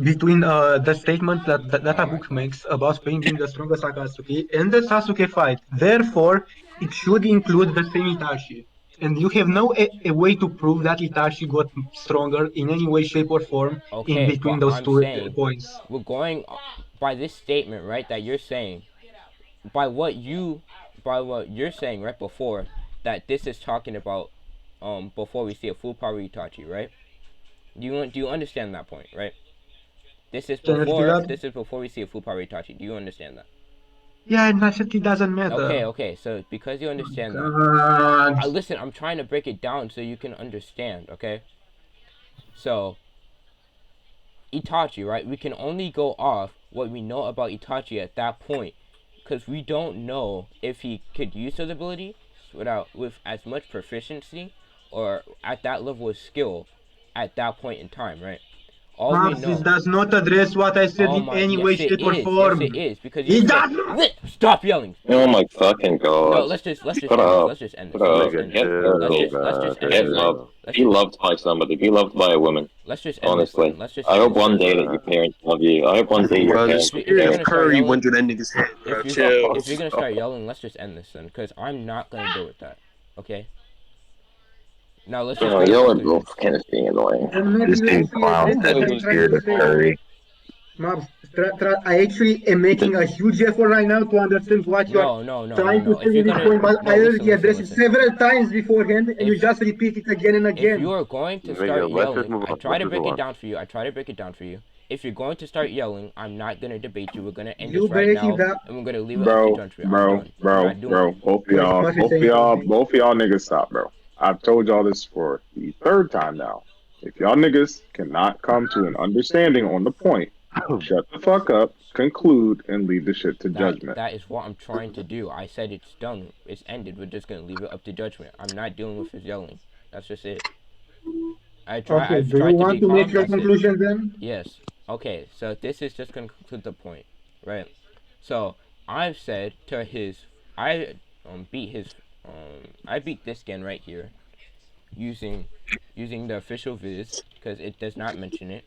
Speaker 3: between the statement that the
Speaker 2: oh
Speaker 3: data
Speaker 2: my
Speaker 3: book
Speaker 2: god.
Speaker 3: makes about Pain being the strongest Akatsuki and the Sasuke fight. Therefore, it should include the same Itachi. And you have no a way to prove that Itachi got stronger in any way, shape, or form in
Speaker 2: Okay,
Speaker 3: between
Speaker 2: but
Speaker 3: those
Speaker 2: I'm
Speaker 3: two
Speaker 2: saying
Speaker 3: points.
Speaker 2: we're going by this statement, right? That you're saying by what you by what you're saying right before that this is talking about before we see a full power Itachi, right? Do you understand that point, right?
Speaker 3: Can you repeat that?
Speaker 2: This is before we see a full power Itachi. Do you understand that?
Speaker 3: Yeah, and it doesn't
Speaker 2: Okay,
Speaker 3: matter.
Speaker 2: okay. So because you understand that,
Speaker 3: God.
Speaker 2: I listen. I'm trying to break it down so you can understand. Okay. So Itachi, right? We can only go off what we know about Itachi at that point, because we don't know if he could use his ability with as much proficiency or at that level of skill at that point in time, right? All we
Speaker 3: Mobs, this
Speaker 2: know.
Speaker 3: does not address what I said
Speaker 2: Oh
Speaker 3: in
Speaker 2: my,
Speaker 3: any way,
Speaker 2: yes it
Speaker 3: shape, or
Speaker 2: is. Yes it
Speaker 3: form.
Speaker 2: is because you're
Speaker 3: It
Speaker 2: saying,
Speaker 3: does not.
Speaker 2: stop yelling.
Speaker 1: Oh my fucking
Speaker 2: No,
Speaker 1: god.
Speaker 2: let's just
Speaker 1: Shut
Speaker 2: end this.
Speaker 1: up.
Speaker 2: Let's just end
Speaker 1: Shut
Speaker 2: this. Let's just
Speaker 1: up.
Speaker 2: end
Speaker 5: Nigga,
Speaker 2: this.
Speaker 1: Get therapy.
Speaker 2: Let's just end
Speaker 1: Get
Speaker 2: this then.
Speaker 1: love.
Speaker 5: chill.
Speaker 2: Let's
Speaker 1: Be
Speaker 2: just
Speaker 1: loved by somebody. Be loved by a woman.
Speaker 2: let's just end this then.
Speaker 1: Honestly.
Speaker 2: Let's just
Speaker 1: I
Speaker 2: end
Speaker 1: hope
Speaker 2: this
Speaker 1: one
Speaker 2: then.
Speaker 1: day that your parents love you. I hope one day your
Speaker 5: Bro, the
Speaker 1: parents will
Speaker 2: If
Speaker 5: spirit
Speaker 2: you're
Speaker 1: care.
Speaker 5: of
Speaker 2: gonna start
Speaker 5: Curry
Speaker 2: yelling,
Speaker 5: went through that nigga's head, bro. Chill.
Speaker 2: if you're gonna start yelling, let's just end this then, because I'm not gonna deal with that. Okay. Now let's
Speaker 1: You
Speaker 2: just
Speaker 1: know,
Speaker 2: go to
Speaker 1: y'all are
Speaker 2: conclusion.
Speaker 1: both kind of being annoying.
Speaker 3: And maybe
Speaker 8: This
Speaker 3: let's
Speaker 8: dude
Speaker 3: see a
Speaker 8: clowns
Speaker 3: sentence
Speaker 8: at
Speaker 1: Homeboy
Speaker 8: the
Speaker 3: I'm
Speaker 1: was
Speaker 3: trying
Speaker 8: spirit
Speaker 3: to
Speaker 8: of
Speaker 3: say.
Speaker 8: Curry.
Speaker 3: Mobs, I actually am making a huge effort right now to understand what you are
Speaker 2: No, no, no, no,
Speaker 3: trying to
Speaker 2: no.
Speaker 3: say
Speaker 2: If
Speaker 3: in
Speaker 2: you're
Speaker 3: this
Speaker 2: gonna
Speaker 3: point, but
Speaker 2: no,
Speaker 3: I
Speaker 2: listen,
Speaker 3: already
Speaker 2: listen,
Speaker 3: addressed it
Speaker 2: listen.
Speaker 3: several times beforehand, and you
Speaker 2: If
Speaker 3: just repeat it again and
Speaker 2: if
Speaker 3: again.
Speaker 2: you are going to start
Speaker 5: Nigga, let's just
Speaker 2: yelling,
Speaker 5: move
Speaker 2: I
Speaker 5: on.
Speaker 2: try
Speaker 5: Let's
Speaker 2: to
Speaker 5: just move
Speaker 2: break it
Speaker 5: on.
Speaker 2: down for you. I try to break it down for you. If you're going to start yelling, I'm not gonna debate you. We're gonna end
Speaker 3: You
Speaker 2: this right
Speaker 3: breaking
Speaker 2: now,
Speaker 3: that?
Speaker 2: and we're gonna leave it up to
Speaker 4: Bro,
Speaker 2: judgment. I'm
Speaker 4: bro,
Speaker 2: done. I'm
Speaker 4: bro,
Speaker 2: not doing
Speaker 4: bro.
Speaker 2: it.
Speaker 3: Wait, Smash is saying something.
Speaker 4: Both of y'all niggas stop, bro. I've told y'all this for the third time now. If y'all niggas cannot come to an understanding on the point, shut the fuck up, conclude, and leave the shit to judgment.
Speaker 2: That is what I'm trying to do. I said it's done. It's ended. We're just gonna leave it up to judgment. I'm not dealing with his yelling. That's just it.
Speaker 3: Okay,
Speaker 2: I've
Speaker 3: do you
Speaker 2: tried to
Speaker 3: want
Speaker 2: be
Speaker 3: to make
Speaker 2: calm.
Speaker 3: your
Speaker 2: That's it.
Speaker 3: conclusion then?
Speaker 2: Yes. Okay. So this is just gonna conclude the point, right? So I've said to his, I beat his, I beat this skin right here using the official viz because it does not mention it,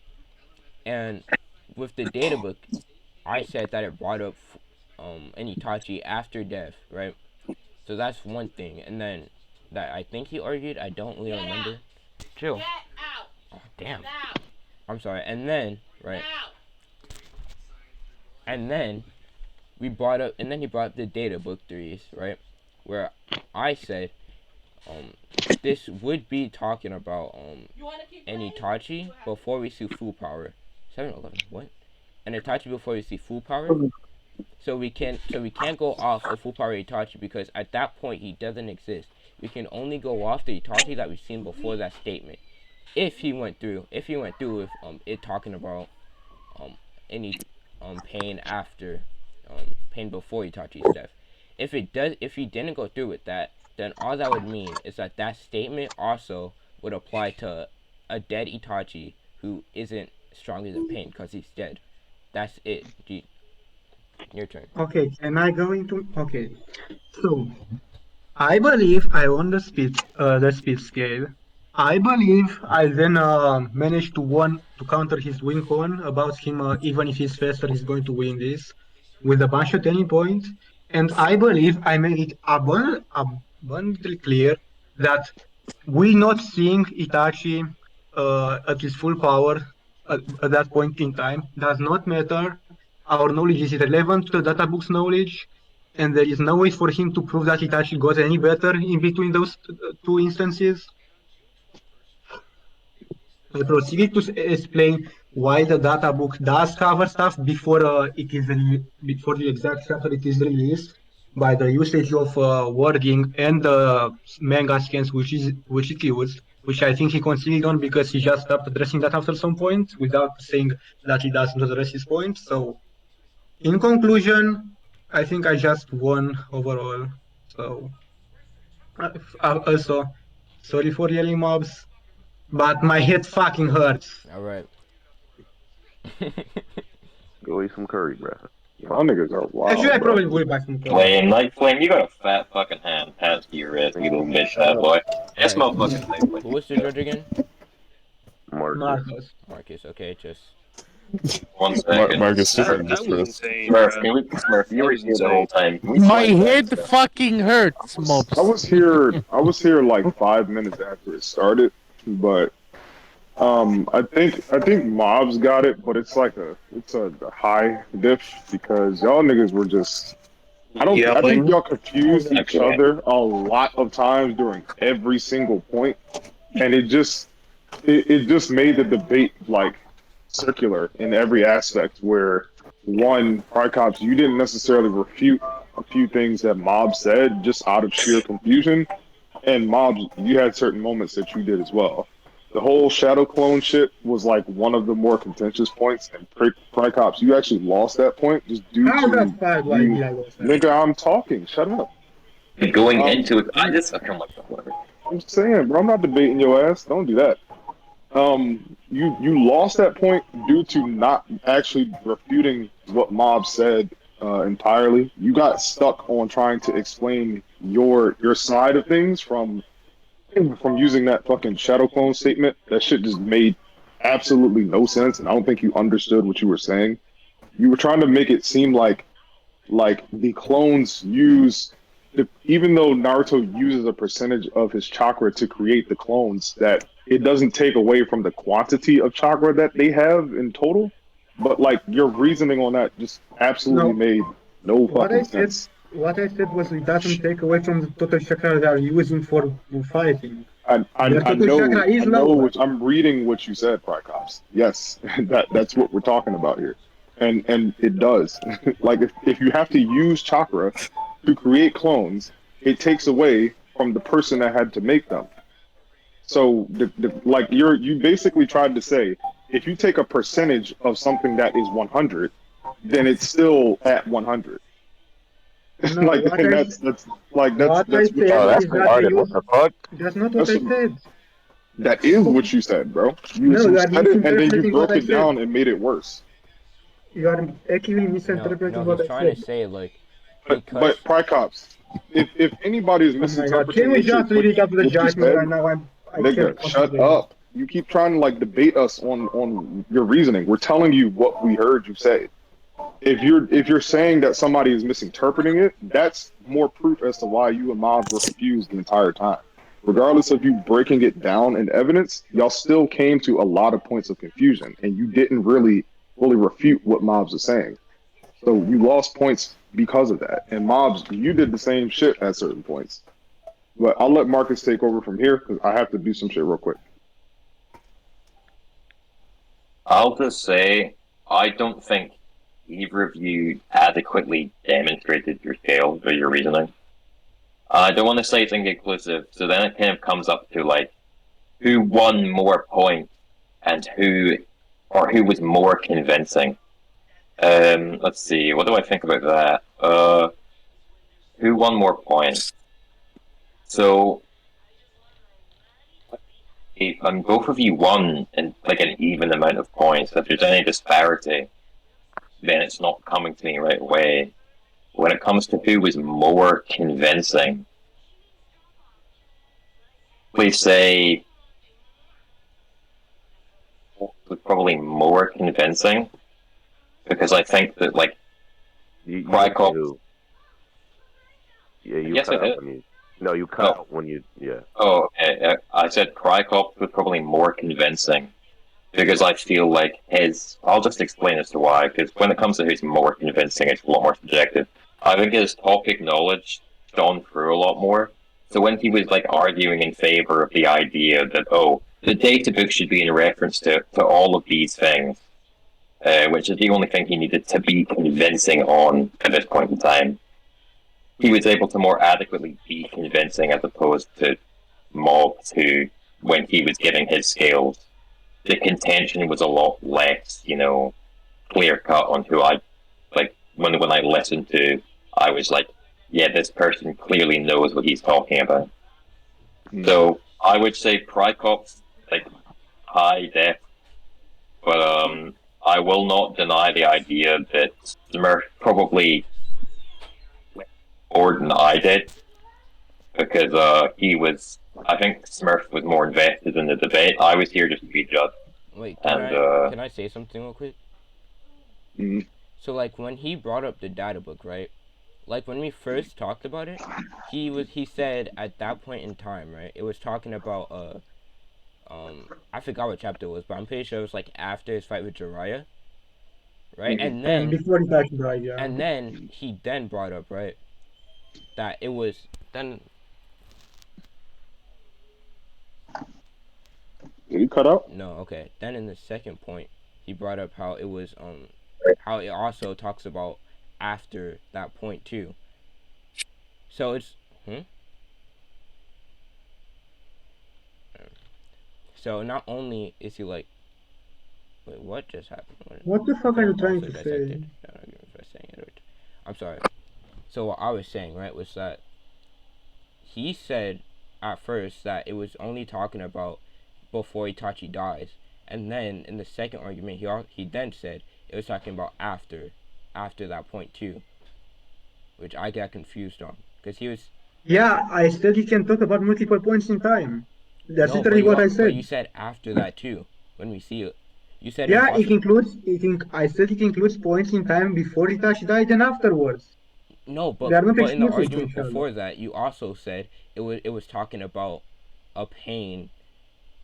Speaker 2: and with the data book, I said that it brought up an Itachi after death, right? So that's one thing, and then that I think he argued. I don't really remember. Chill. Oh damn. I'm sorry. And then right. And then he brought up the data book threes, right? Where I said, this would be talking about an Itachi before we see full power. 7-Eleven, what? An Itachi before we see full power. So we can't go off a full power Itachi because at that point he doesn't exist. We can only go off the Itachi that we've seen before that statement. If he went through with it talking about any pain after pain before Itachi's death. If he didn't go through with that, then all that would mean is that that statement also would apply to a dead Itachi who isn't stronger than pain because he's dead. That's it. Your turn.
Speaker 3: Okay, am I going to? Okay, so I believe I won the speed scale. I believe I then managed to counter his win con about him. Even if he's faster, he's going to win this with a bunch of turning points. And I believe I made it abundantly clear that we not seeing Itachi at his full power at that point in time does not matter. Our knowledge is irrelevant to the data book's knowledge, and there is no way for him to prove that Itachi got any better in between those two instances. I proceeded to explain why the data book does cover stuff before before the exact chapter it is released by the usage of wording and the manga scans which it used, which I think he conceded on because he just stopped addressing that after some point without saying that he doesn't address his point. So in conclusion, I think I just won overall. So also sorry for yelling mobs, but my head fucking hurts.
Speaker 2: All right.
Speaker 5: Go eat some curry, bro.
Speaker 4: Y'all niggas are
Speaker 3: Actually,
Speaker 4: wild,
Speaker 3: I
Speaker 4: bro.
Speaker 3: probably will buy some clothes.
Speaker 1: Flame, like Flame, you got a fat fucking hand attached to your wrist, you little bitch, that boy. This
Speaker 2: Alright.
Speaker 1: motherfucker's thing.
Speaker 2: Who was the judge again?
Speaker 5: Marcus.
Speaker 3: Marcos.
Speaker 2: Marcus. Okay, just
Speaker 1: 1 second.
Speaker 7: Marcus, just
Speaker 5: That,
Speaker 7: on
Speaker 5: that
Speaker 7: this
Speaker 5: was
Speaker 7: first.
Speaker 5: insane,
Speaker 1: Smurf,
Speaker 5: bro.
Speaker 1: can we, Smurf, you
Speaker 5: That
Speaker 1: were
Speaker 5: was
Speaker 1: here the whole
Speaker 5: insane.
Speaker 1: time. Can we
Speaker 8: My
Speaker 1: slide
Speaker 8: head
Speaker 1: that?
Speaker 8: fucking hurts, mobs.
Speaker 4: I was here. I was here like 5 minutes after it started, but I think mobs got it, but it's like it's a high diff because y'all niggas were just. I think
Speaker 5: Yelling.
Speaker 4: y'all confused each
Speaker 1: Okay.
Speaker 4: other a lot of times during every single point, and it just made the debate like circular in every aspect. Where one, Pricops, you didn't necessarily refute a few things that Mob said just out of sheer confusion, and Mobs, you had certain moments that you did as well. The whole shadow clone shit was like one of the more contentious points, and Pricops, you actually lost that point just due
Speaker 3: How the
Speaker 4: to
Speaker 3: fuck do I
Speaker 4: you.
Speaker 3: be I was that?
Speaker 4: Nigga, I'm talking. Shut up.
Speaker 1: Going
Speaker 4: Um,
Speaker 1: into it, I just, okay, I'm like, whatever.
Speaker 4: I'm saying, bro, I'm not debating your ass. Don't do that. You lost that point due to not actually refuting what Mob said entirely. You got stuck on trying to explain your side of things from using that fucking shadow clone statement. That shit just made absolutely no sense, and I don't think you understood what you were saying. You were trying to make it seem like the clones use even though Naruto uses a percentage of his chakra to create the clones, that it doesn't take away from the quantity of chakra that they have in total. But like your reasoning on that just absolutely
Speaker 3: No,
Speaker 4: made no
Speaker 3: what I
Speaker 4: fucking
Speaker 3: said,
Speaker 4: sense.
Speaker 3: what I said was it doesn't take away from the total chakra they are using for fighting.
Speaker 4: I, I,
Speaker 3: Their
Speaker 4: I
Speaker 3: total
Speaker 4: know
Speaker 3: chakra is
Speaker 4: I know
Speaker 3: lower.
Speaker 4: what I'm reading what you said, Pricops. Yes, that's what we're talking about here. And it does. Like if you have to use chakra to create clones, it takes away from the person that had to make them. So like you basically tried to say if you take a percentage of something that is 100, then it's still at 100.
Speaker 3: No,
Speaker 4: Like and that's like
Speaker 3: what I
Speaker 4: that's what
Speaker 3: said
Speaker 4: you
Speaker 5: Oh, that's
Speaker 3: is that they
Speaker 5: retarded. What
Speaker 3: use.
Speaker 5: the fuck?
Speaker 3: That's not what
Speaker 4: that's
Speaker 3: I said.
Speaker 4: that is what you said, bro.
Speaker 3: No,
Speaker 4: You
Speaker 3: you are
Speaker 4: said it and then you
Speaker 3: misinterpreting what
Speaker 4: broke
Speaker 3: I
Speaker 4: it
Speaker 3: said.
Speaker 4: down and made it worse.
Speaker 3: You are actually
Speaker 2: no,
Speaker 3: misinterpreting
Speaker 2: no.
Speaker 3: what
Speaker 2: He's
Speaker 3: I
Speaker 2: trying to
Speaker 3: said.
Speaker 2: say like
Speaker 4: But
Speaker 2: because
Speaker 4: Pricops, if anybody is
Speaker 3: Oh my god! Can
Speaker 4: misinterpreting
Speaker 3: we just leave it up to the
Speaker 4: what you
Speaker 3: judgment
Speaker 4: said,
Speaker 3: right now? I can't
Speaker 4: nigga, shut
Speaker 3: concentrate.
Speaker 4: up. You keep trying to like debate us on your reasoning. We're telling you what we heard you say. If you're saying that somebody is misinterpreting it, that's more proof as to why you and Mobs were confused the entire time. Regardless of you breaking it down in evidence, y'all still came to a lot of points of confusion, and you didn't really fully refute what Mobs was saying. So you lost points because of that. And Mobs, you did the same shit at certain points. But I'll let Marcus take over from here because I have to do some shit real quick.
Speaker 1: I'll just say, I don't think either of you adequately demonstrated your scale or your reasoning. I don't want to say it's inconclusive, so then it kind of comes up to like who won more points and who was more convincing. Let's see, what do I think about that? Who won more points? So if both of you won in like an even amount of points, if there's any disparity, then it's not coming to me right away. When it comes to who was more convincing, please say was probably more convincing because I think that like
Speaker 9: You
Speaker 1: Pricops.
Speaker 9: who? Yeah, you
Speaker 1: Yes,
Speaker 9: cut
Speaker 1: I
Speaker 9: out
Speaker 1: did.
Speaker 9: when you. No, you cut out when you. Yeah.
Speaker 1: Oh, okay. I said Pricops was probably more convincing because I feel like his. I'll just explain as to why. Because when it comes to who's more convincing, it's a lot more subjective. I think his topic knowledge shone through a lot more. So when he was like arguing in favor of the idea that the data book should be in reference to all of these things, which is the only thing he needed to be convincing on at this point in time, he was able to more adequately be convincing as opposed to Mobs, who, when he was giving his scales, the contention was a lot less, clear cut on who I like. When I listened to, I was like, yeah, this person clearly knows what he's talking about. So I would say Pricops like high def, but I will not deny the idea that Smurf probably went more than I did because he was. I think Smurf was more invested in the debate. I was here just to be judged.
Speaker 2: Wait,
Speaker 1: And
Speaker 2: can I say something real quick?
Speaker 4: Mhm.
Speaker 2: So like when he brought up the data book, right? Like when we first talked about it, he said at that point in time, right? It was talking about I forgot what chapter it was, but I'm pretty sure it was like after his fight with Jiraiya, right?
Speaker 4: Mhm.
Speaker 2: And then
Speaker 3: before Itachi died, yeah.
Speaker 2: and then he then brought up, right, that it was then.
Speaker 4: Did he cut out?
Speaker 2: No, okay. Then in the second point, he brought up how it was how it also talks about after that point too. So it's So not only is he like, wait, what just happened?
Speaker 3: What the fuck are you trying to
Speaker 2: dissected?
Speaker 3: say?
Speaker 2: I'm sorry. So what I was saying, right, was that he said at first that it was only talking about before Itachi dies, and then in the second argument, he then said it was talking about after that point too, which I got confused on because he was.
Speaker 3: Yeah, I said he can talk about multiple points in time. That's
Speaker 2: No,
Speaker 3: literally what I
Speaker 2: but
Speaker 3: said.
Speaker 2: you said after that too. When we see it, you said
Speaker 3: Yeah,
Speaker 2: impossible.
Speaker 3: I said it includes points in time before Itachi died and afterwards.
Speaker 2: No,
Speaker 3: They are not
Speaker 2: but in the
Speaker 3: exclusive to
Speaker 2: argument
Speaker 3: each other.
Speaker 2: before that, you also said it was talking about a pain,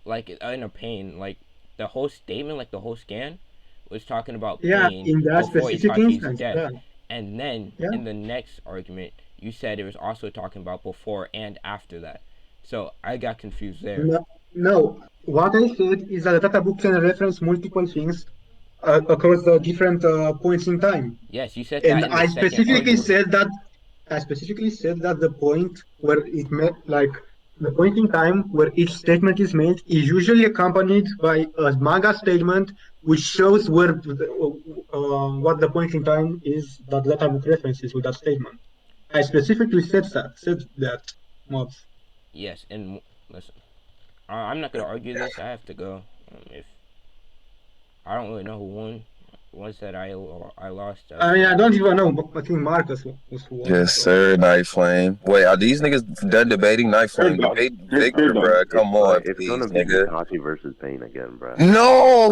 Speaker 2: like in a pain, like the whole statement, like the whole scan, was talking about
Speaker 3: Yeah,
Speaker 2: pain
Speaker 3: in that
Speaker 2: before
Speaker 3: specific
Speaker 2: Itachi's
Speaker 3: instance,
Speaker 2: death,
Speaker 3: yeah.
Speaker 2: and then
Speaker 3: Yeah.
Speaker 2: in the next argument, you said it was also talking about before and after that. So I got confused there.
Speaker 3: No, what I said is that the data book can reference multiple things across the different points in time.
Speaker 2: Yes, you said
Speaker 3: And
Speaker 2: that in the second argument.
Speaker 3: I specifically said that the point where it met, like the point in time where each statement is made, is usually accompanied by a manga statement, which shows where what the point in time is that the data book references with that statement. I specifically said that mobs.
Speaker 2: Yes, and listen, I'm not gonna argue this. I have to go. If I don't really know who won. One said I lost.
Speaker 3: I mean, I don't even know, but I think Marcus was who won.
Speaker 5: Yes,
Speaker 3: So.
Speaker 5: sir. Night Flame. Wait, are these niggas done debating Night
Speaker 4: They're
Speaker 5: Flame?
Speaker 4: done.
Speaker 5: Debate
Speaker 4: They're
Speaker 5: Victor,
Speaker 4: done.
Speaker 5: bruh. Come on,
Speaker 9: It's
Speaker 5: please,
Speaker 9: gonna be
Speaker 5: nigga.
Speaker 9: Itachi versus Pain again, bro.
Speaker 5: No.